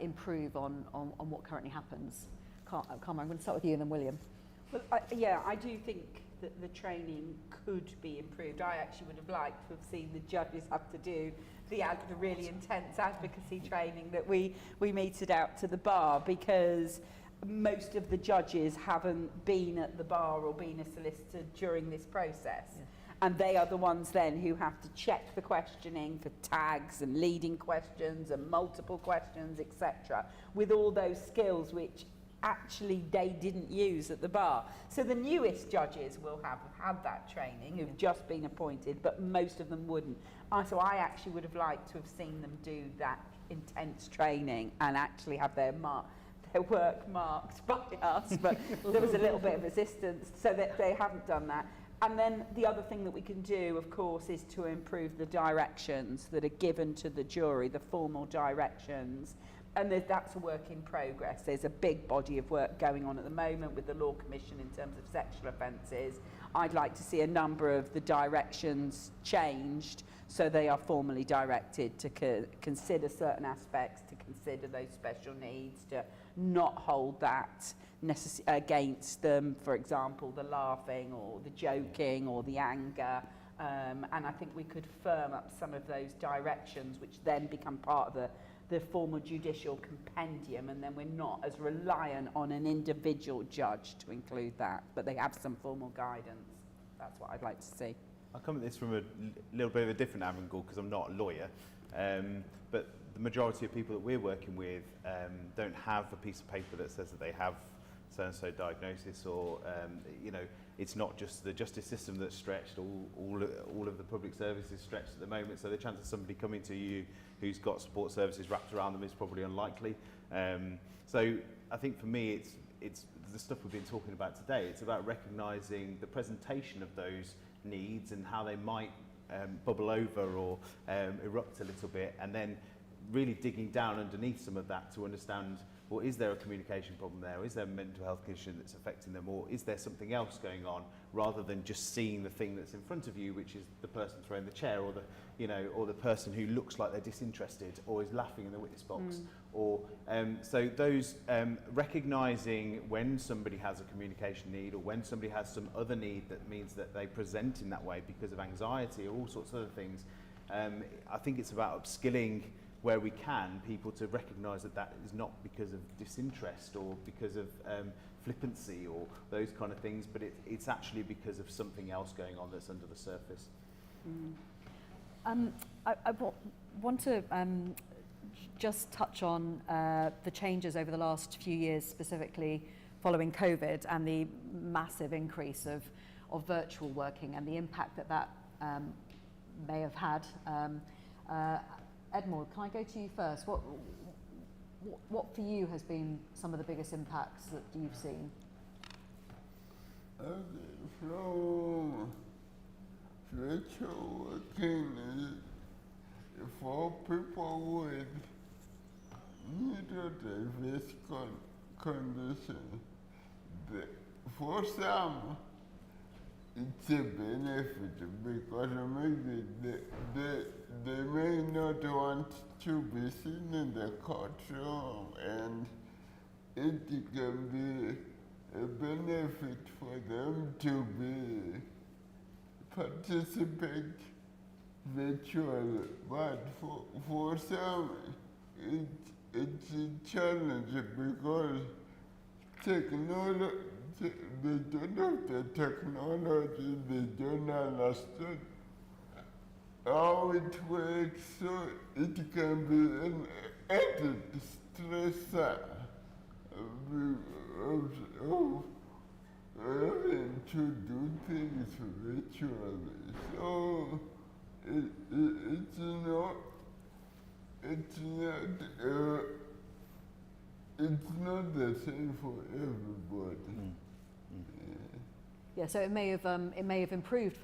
improve on what currently happens? Karma, I'm going to start with you and then William. Well, I do think that the training could be improved. I actually would have liked to have seen the judges have to do the really intense advocacy training that we meted out to the bar, because most of the judges haven't been at the bar or been a solicitor during this process. Yeah. And they are the ones then who have to check the questioning for tags and leading questions and multiple questions, etc., with all those skills which actually they didn't use at the bar. So the newest judges will have had that training, who've just been appointed, but most of them wouldn't. So I actually would have liked to have seen them do that intense training and actually have their work marked by us, but there was a little bit of resistance, so that they haven't done that. And then the other thing that we can do, of course, is to improve the directions that are given to the jury, the formal directions. And that's a work in progress. There's a big body of work going on at the moment with the Law Commission in terms of sexual offences. I'd like to see a number of the directions changed so they are formally directed to consider certain aspects, to consider those special needs, to not hold that against them, for example, the laughing or the joking or the anger. And I think we could firm up some of those directions, which then become part of the formal judicial compendium, and then we're not as reliant on an individual judge to include that, but they have some formal guidance. That's what I'd like to see. I'll come at this from a little bit of a different angle because I'm not a lawyer, but the majority of people that we're working with don't have a piece of paper that says that they have so-and-so diagnosis, or you know, it's not just the justice system that's stretched, all of the public service is stretched at the moment, so the chance of somebody coming to you who's got support services wrapped around them is probably unlikely. So I think for me it's the stuff we've been talking about today. It's about recognising the presentation of those needs and how they might bubble over or erupt a little bit, and then really digging down underneath some of that to understand, well, is there a communication problem there? Or is there a mental health condition that's affecting them? Or is there something else going on, rather than just seeing the thing that's in front of you, which is the person throwing the chair, or or the person who looks like they're disinterested or is laughing in the witness box. Or so those recognising when somebody has a communication need, or when somebody has some other need that means that they present in that way because of anxiety or all sorts of other things. I think it's about upskilling, where we can, people to recognise that that is not because of disinterest or because of flippancy or those kind of things, but it's actually because of something else going on that's under the surface. I want to just touch on the changes over the last few years, specifically following COVID and the massive increase of virtual working and the impact that may have had. Edmund, can I go to you first? What for you has been some of the biggest impacts that you've seen? From virtual working is for people with neurodiverse conditions. For some, it's a benefit because maybe they may not want to be seen in the courtroom, and it can be a benefit for them to participate virtual, but for some it's a challenge because technology, they don't have the technology, they don't understand how it works, so it can be an added stressor of having to do things virtually. So it's not the same for everybody. Yeah, so it may have improved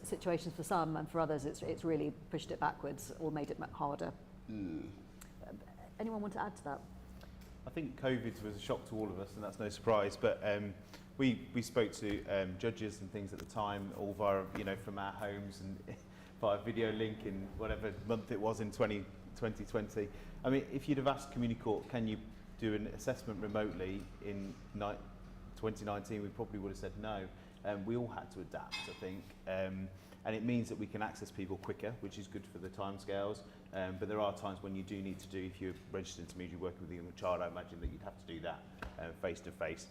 situations for some, and for others it's really pushed it backwards or made it harder. Anyone want to add to that? I think COVID was a shock to all of us, and that's no surprise. But we spoke to judges and things at the time, all via from our homes and via video link in whatever month it was in 2020. I mean, if you'd have asked Communicourt, can you do an assessment remotely in 2019, we probably would have said no. We all had to adapt, I think, and it means that we can access people quicker, which is good for the timescales. But there are times when you do need to do, if you're registered intermediary working with a young child, I imagine that you'd have to do that face to face.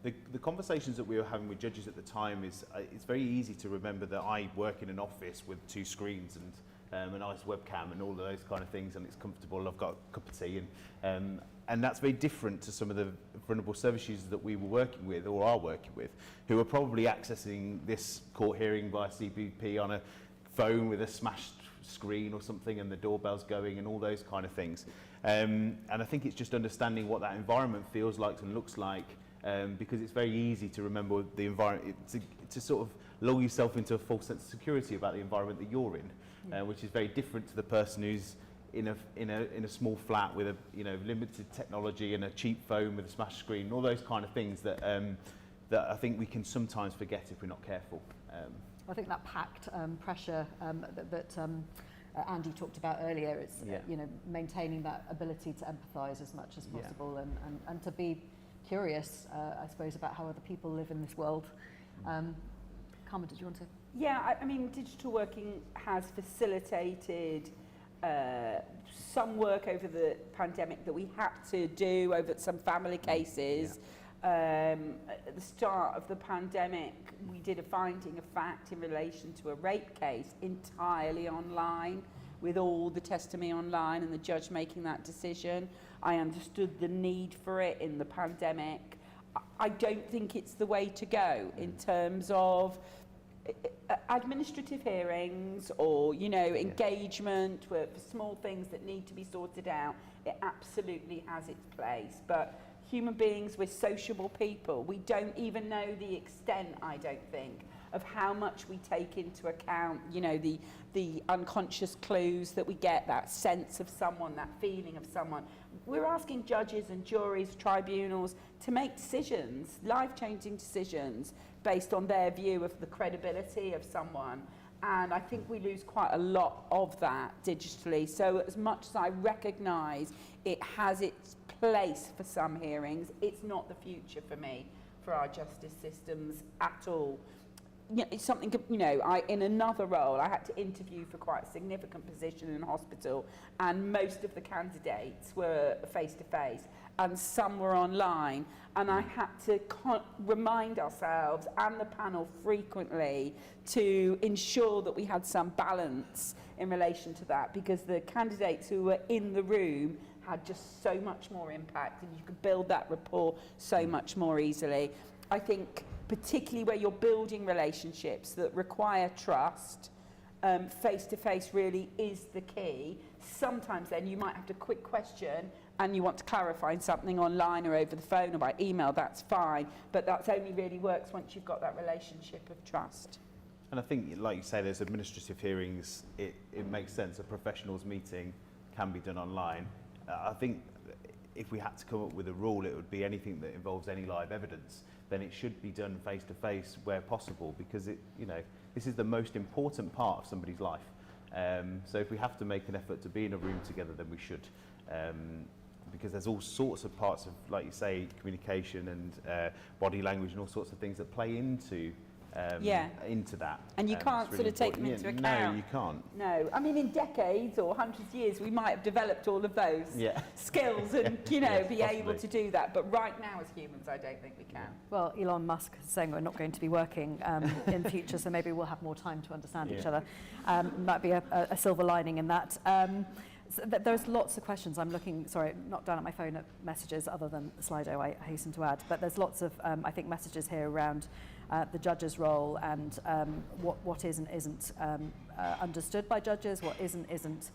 The conversations that we were having with judges at the time is it's very easy to remember that I work in an office with 2 screens and a nice webcam and all of those kind of things, and it's comfortable. I've got a cup of tea, and that's very different to some of the vulnerable service users that we were working with or are working with, who are probably accessing this court hearing via CBP on a phone with a smashed screen or something, and the doorbell's going and all those kind of things. And I think it's just understanding what that environment feels like and looks like, because it's very easy to remember the environment, to sort of lull yourself into a false sense of security about the environment that you're in, which is very different to the person who's in a small flat with a limited technology and a cheap phone with a smashed screen, all those kind of things that that I think we can sometimes forget if we're not careful. I think that packed pressure that Andy talked about earlier, it's maintaining that ability to empathise as much as possible, and to be curious, I suppose, about how other people live in this world. Carmen, did you want to? Yeah, I mean, digital working has facilitated some work over the pandemic that we had to do over some family cases. At the start of the pandemic, we did a finding of fact in relation to a rape case entirely online, with all the testimony online and the judge making that decision. I understood the need for it in the pandemic. I don't think it's the way to go in terms of administrative hearings or engagement for small things that need to be sorted out. It absolutely has its place, but human beings, we're sociable people. We don't even know the extent, I don't think, of how much we take into account, the unconscious clues that we get, that sense of someone, that feeling of someone. We're asking judges and juries, tribunals to make decisions, life-changing decisions, based on their view of the credibility of someone. And I think we lose quite a lot of that digitally. So as much as I recognise it has its place for some hearings, it's not the future for me, for our justice systems at all. It's something, in another role, I had to interview for quite a significant position in a hospital, and most of the candidates were face-to-face, and some were online, and I had to remind ourselves and the panel frequently to ensure that we had some balance in relation to that, because the candidates who were in the room had just so much more impact, and you could build that rapport so much more easily. I think particularly where you're building relationships that require trust, face-to-face really is the key. Sometimes then you might have to quick question and you want to clarify something online or over the phone or by email, that's fine, but that's only really works once you've got that relationship of trust. And I think, like you say, there's administrative hearings, it makes sense. A professionals meeting can be done online. I think if we had to come up with a rule, it would be anything that involves any live evidence, then it should be done face-to-face where possible, because this is the most important part of somebody's life. So if we have to make an effort to be in a room together, then we should. Because there's all sorts of parts of, like you say, communication and body language and all sorts of things that play into into that. And you can't It's sort of take them important. into No, account. you can't. No, I mean in decades or hundreds of years we might have developed all of those skills and be possibly. able to do that, but right now as humans I don't think we can. Well, Elon Musk is saying we're not going to be working in future, so maybe we'll have more time to understand each other. Might be a silver lining in that. So there's lots of questions. I'm looking, sorry, not down at my phone at messages other than Slido, I hasten to add, but there's lots of, I think, messages here around the judge's role and what is and isn't understood by judges, what isn't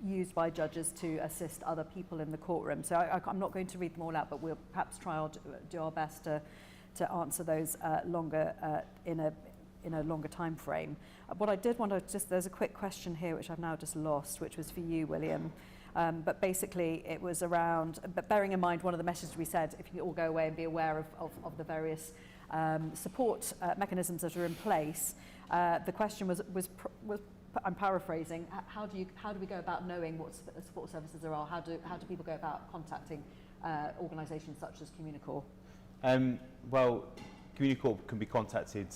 used by judges to assist other people in the courtroom. So I'm not going to read them all out, but we'll perhaps try or do our best to answer those longer in a longer time frame. What I did want to there's a quick question here which I've now just lost, which was for you, William. But basically it was around, but bearing in mind one of the messages we said, if you all go away and be aware of the various support mechanisms that are in place, the question was I'm paraphrasing, how do we go about knowing what support services there are? How do people go about contacting organisations such as Communicourt? Well, Communicourt can be contacted.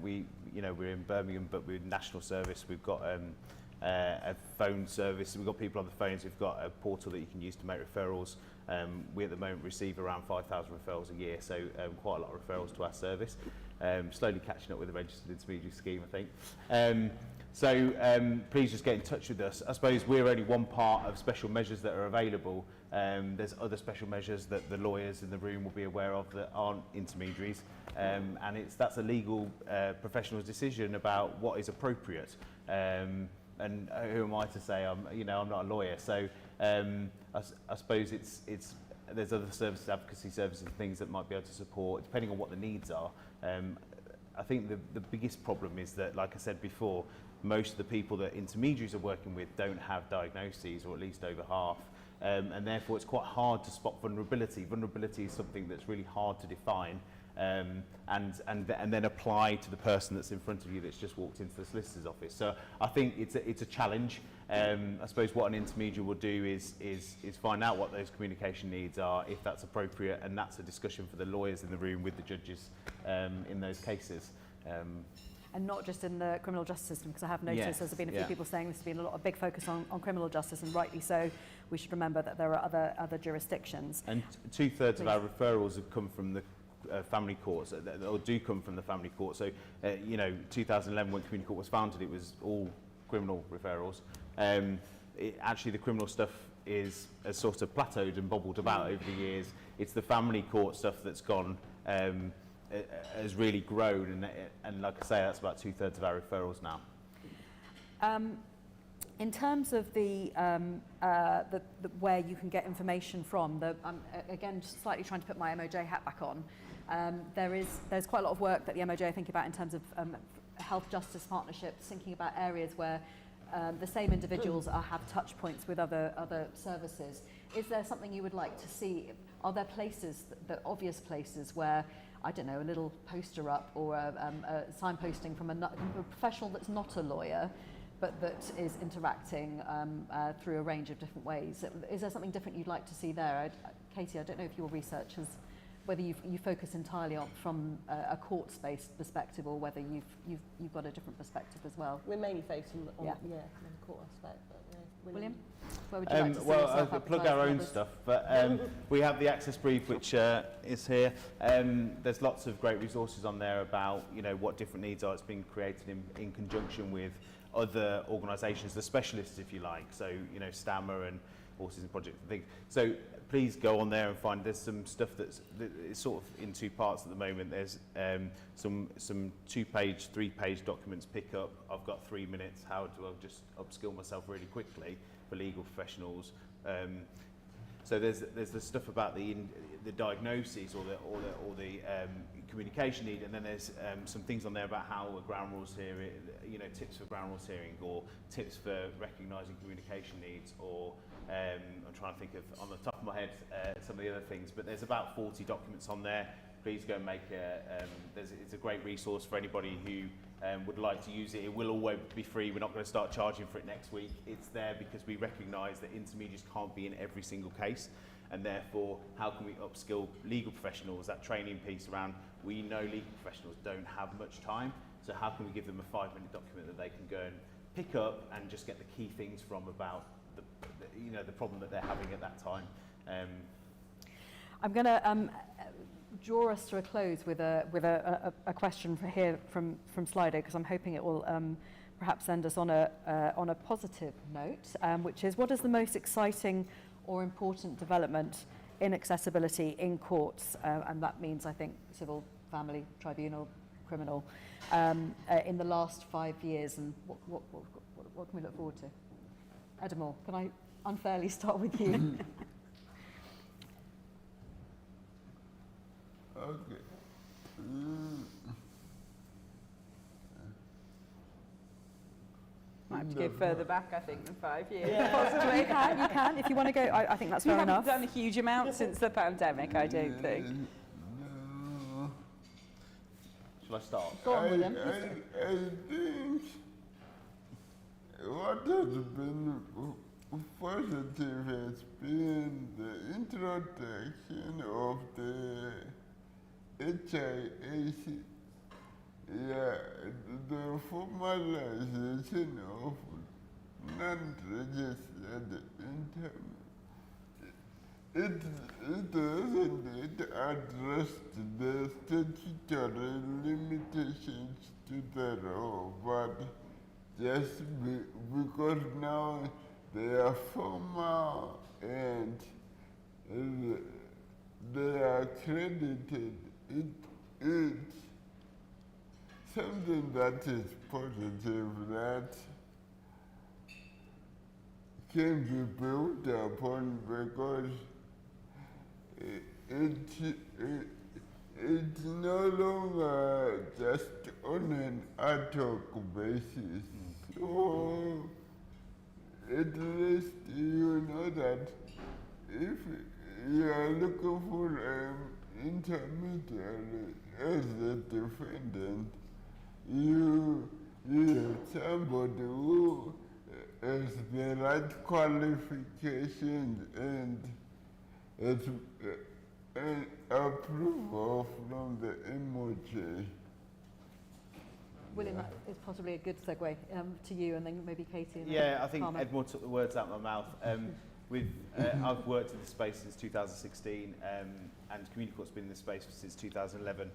We're in Birmingham, but we're national service. We've got a phone service. We've got people on the phones. We've got a portal that you can use to make referrals. We at the moment receive around 5,000 referrals a year, so quite a lot of referrals to our service. Slowly catching up with the registered intermediary scheme, I think. Please just get in touch with us. I suppose we're only one part of special measures that are available. There's other special measures that the lawyers in the room will be aware of that aren't intermediaries, and that's a legal professional's decision about what is appropriate. And who am I to say? I'm not a lawyer, so I suppose there's other services, advocacy services, and things that might be able to support depending on what the needs are. I think the biggest problem is that, like I said before, most of the people that intermediaries are working with don't have diagnoses, or at least over half. And therefore it's quite hard to spot vulnerability. Vulnerability is something that's really hard to define and then apply to the person that's in front of you that's just walked into the solicitor's office. So I think it's a challenge. I suppose what an intermediary will do is find out what those communication needs are, if that's appropriate, and that's a discussion for the lawyers in the room with the judges in those cases. And not just in the criminal justice system, because I have noticed there's been a few people saying there's been a big focus on criminal justice, and rightly so. We should remember that there are other jurisdictions. And 2/3 of our referrals have come from the family courts, or do come from the family court. So, 2011 when Communicourt was founded, it was all criminal referrals. Actually, the criminal stuff has sort of plateaued and bobbled about over the years. It's the family court stuff that's gone. Has really grown, and like I say, that's about 2/3 of our referrals now. In terms of the where you can get information from, again, just slightly trying to put my MOJ hat back on, there's quite a lot of work that the MOJ think about in terms of health justice partnerships, thinking about areas where the same individuals have touch points with other services. Is there something you would like to see? Are there places, the obvious places where, I don't know, a little poster up or a signposting from a professional that's not a lawyer, but that is interacting through a range of different ways? Is there something different you'd like to see there? Katie, I don't know if your research has, whether you focus entirely on from a court-based perspective, or whether you've got a different perspective as well. We're mainly focusing on the court aspect. But, William, where would you like to see well, yourself I'll plug our own others? stuff, but we have the access brief, which is here. There's lots of great resources on there about what different needs are. It's been created in conjunction with other organisations, the specialists, if you like. So STAMA and Autism Project and things. So please go on there and find. There's some stuff that is sort of in two parts at the moment. There's some 2-page, 3-page documents pick up. I've got 3 minutes. How do I just upskill myself really quickly for legal professionals? So there's the stuff about the diagnoses or the communication need, and then there's some things on there about how a ground rules hearing, tips for ground rules hearing, or tips for recognising communication needs, or I'm trying to think of on the top of my head some of the other things. But there's about 40 documents on there. Please go and make it's a great resource for anybody who would like to use it. It will always be free. We're not going to start charging for it next week. It's there because we recognise that intermediaries can't be in every single case. and therefore how can we upskill legal professionals, that training piece around, we know legal professionals don't have much time, so how can we give them a 5-minute document that they can go and pick up and just get the key things from about the problem that they're having at that time. I'm going to draw us to a close with a question from Slido, because I'm hoping it will perhaps end us on a positive note, which is, what is the most exciting or important development in accessibility in courts? And that means, I think, civil, family, tribunal, criminal, in the last 5 years, and what can we look forward to? Edamore, can I unfairly start with you? Okay. Might have to go further back, I think, than 5 years. Yeah. Possibly. You can, if you want to go. I think that's fair enough. We haven't done a huge amount since the pandemic, I don't think. No. Shall I start? Go on, William. I think what has been positive has been the introduction of the HIAC, the formalization of non-registered internet. It hasn't addressed the statutory limitations to the law, but just because now they are formal and they are accredited, it's something that is positive that can be built upon, because it's no longer just on an ad hoc basis. So at least you know that if you are looking for an intermediary as a defendant, you have somebody who has the right qualifications and approval from the MOJ. William, that is possibly a good segue to you, and then maybe Katie. And I think Palmer. Edmore took the words out of my mouth. I've worked in this space since 2016, and Communicourt's been in this space since 2011.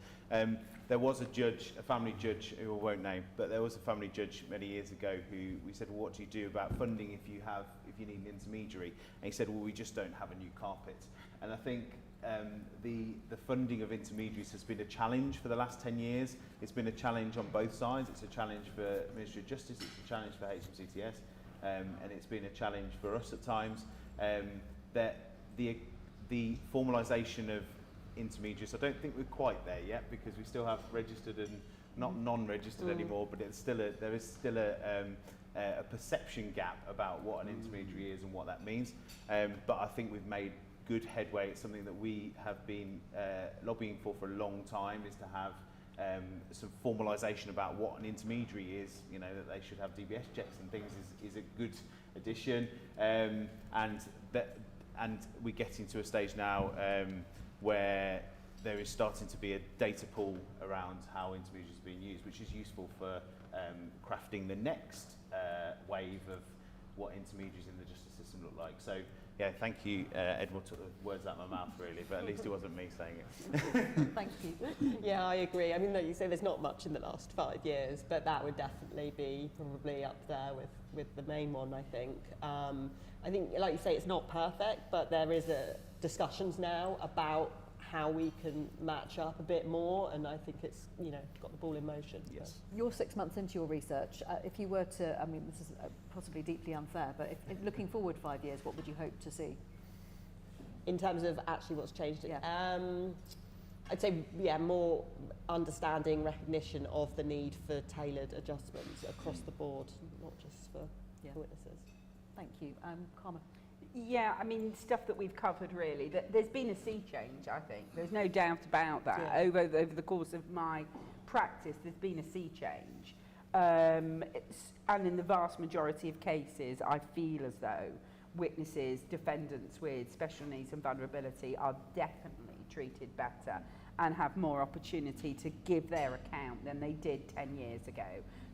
There was a judge, a family judge, who I won't name, but there was a family judge many years ago who we said, well, what do you do about funding if you need an intermediary? And he said, well, we just don't have a new carpet. And I think the funding of intermediaries has been a challenge for the last 10 years. It's been a challenge on both sides. It's a challenge for Ministry of Justice, it's a challenge for HMCTS, and it's been a challenge for us at times. That the formalisation of intermediaries, I don't think we're quite there yet, because we still have registered and not non-registered anymore, but it's still there is still a perception gap about what an intermediary is and what that means. But I think we've made good headway. It's something that we have been lobbying for a long time, is to have some formalisation about what an intermediary is, that they should have DBS checks and things is a good addition. And we're getting to a stage now where there is starting to be a data pool around how intermediaries are being used, which is useful for crafting the next wave of what intermediaries in the justice system look like. So, yeah, thank you. Edward took the words out of my mouth, really, but at least it wasn't me saying it. Thank you. Yeah, I agree. I mean, like you say, there's not much in the last 5 years, but that would definitely be probably up there with the main one, I think. I think, like you say, it's not perfect, but there is discussions now about how we can match up a bit more, and I think it's, got the ball in motion. Yes. You're 6 months into your research. If you were to, I mean, this is possibly deeply unfair, but if looking forward 5 years, what would you hope to see? In terms of actually what's changed? Yeah. I'd say, more understanding, recognition of the need for tailored adjustments across the board, not just for witnesses. Thank you. Karma. Yeah, I mean, stuff that we've covered, really. There's been a sea change, I think. There's no doubt about that. Yeah. Over the course of my practice, there's been a sea change. And in the vast majority of cases, I feel as though witnesses, defendants with special needs and vulnerability are definitely treated better and have more opportunity to give their account than they did 10 years ago.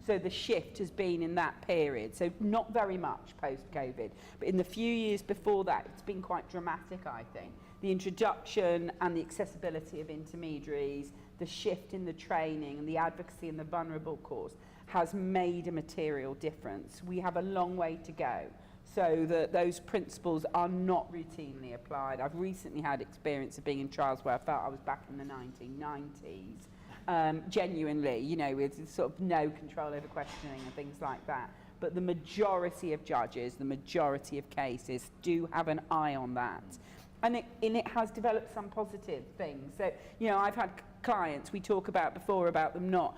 So the shift has been in that period, so not very much post-COVID, but in the few years before that, it's been quite dramatic, I think. The introduction and the accessibility of intermediaries, the shift in the training and the advocacy in the vulnerable course has made a material difference. We have a long way to go so that those principles are not routinely applied. I've recently had experience of being in trials where I felt I was back in the 1990s, genuinely, you know, with sort of no control over questioning and things like that. But the majority of judges, the majority of cases do have an eye on that. And it has developed some positive things. So, you know, I've had clients, we talk about before about them not,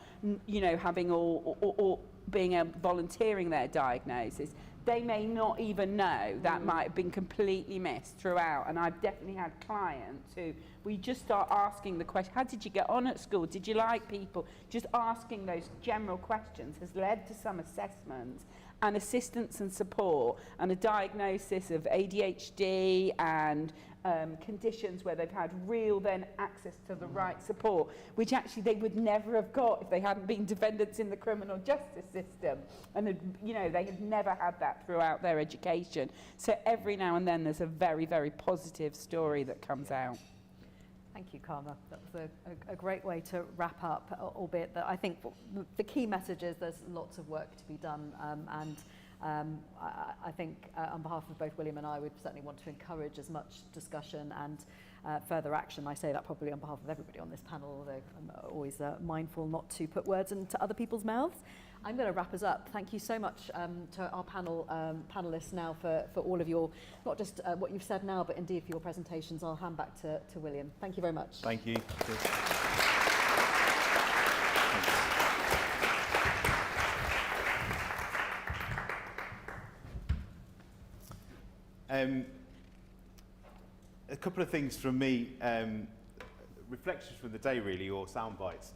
you know, having or being volunteering their diagnosis. They may not even know that might have been completely missed throughout. And I've definitely had clients who we just start asking the question, how did you get on at school? Did you like people? Just asking those general questions has led to some assessments and assistance and support and a diagnosis of ADHD and conditions where they've had real then access to the right support, which actually they would never have got if they hadn't been defendants in the criminal justice system. And you know, they had never had that throughout their education. So every now and then there's a very, very positive story that comes out. Thank you, Karma. That was a great way to wrap up, albeit that I think the key message is there's lots of work to be done, I think on behalf of both William and I, we'd certainly want to encourage as much discussion and further action. I say that probably on behalf of everybody on this panel, although I'm always mindful not to put words into other people's mouths. I'm going to wrap us up. Thank you so much to our panelists now for all of your, not just what you've said now, but indeed for your presentations. I'll hand back to William. Thank you very much. Thank you. A couple of things from me, reflections from the day really, or sound bites.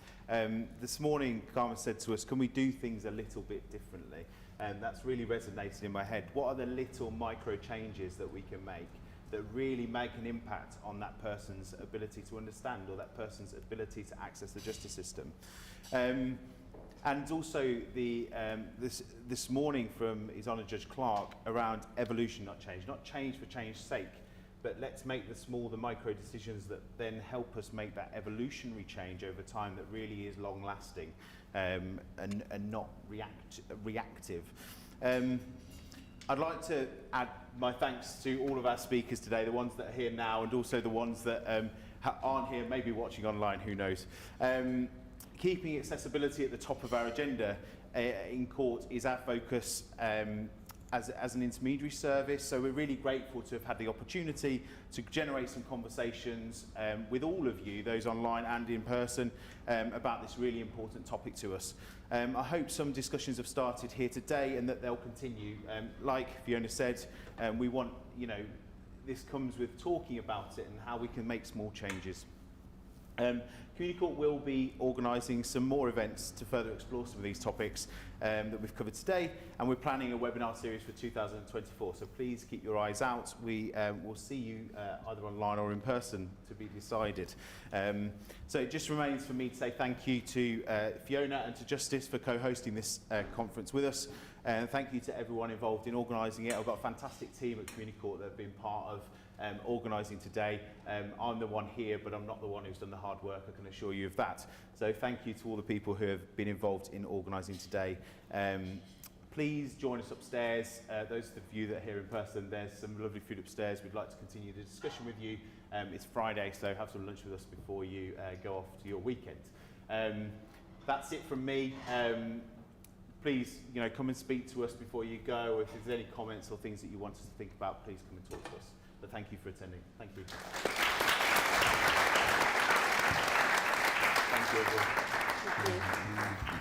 This morning, Carmen said to us, can we do things a little bit differently? And that's really resonated in my head. What are the little micro changes that we can make that really make an impact on that person's ability to understand or that person's ability to access the justice system? And also this morning from His Honour Judge Clark around evolution, not change for change's sake, but let's make the micro decisions that then help us make that evolutionary change over time that really is long lasting and not reactive. I'd like to add my thanks to all of our speakers today, the ones that are here now and also the ones that aren't here, maybe watching online, who knows. Keeping accessibility at the top of our agenda in court is our focus as an intermediary service, so we're really grateful to have had the opportunity to generate some conversations with all of you, those online and in person, about this really important topic to us. I hope some discussions have started here today and that they'll continue. Like Fiona said, we want, you know, this comes with talking about it and how we can make small changes. Communicourt will be organising some more events to further explore some of these topics that we've covered today, and we're planning a webinar series for 2024, so please keep your eyes out. We will see you either online or in person, to be decided. So it just remains for me to say thank you to Fiona and to Justice for co-hosting this conference with us, and thank you to everyone involved in organising it. I've got a fantastic team at Communicourt that have been part of organising today. I'm the one here, but I'm not the one who's done the hard work, I can assure you of that. So thank you to all the people who have been involved in organising today. Please join us upstairs. Those of you that are here in person, there's some lovely food upstairs. We'd like to continue the discussion with you. It's Friday, so have some lunch with us before you go off to your weekend. That's it from me. Please, you know, come and speak to us before you go. If there's any comments or things that you want us to think about, please come and talk to us. But thank you for attending. Thank you. Thank you, everyone. Thank you.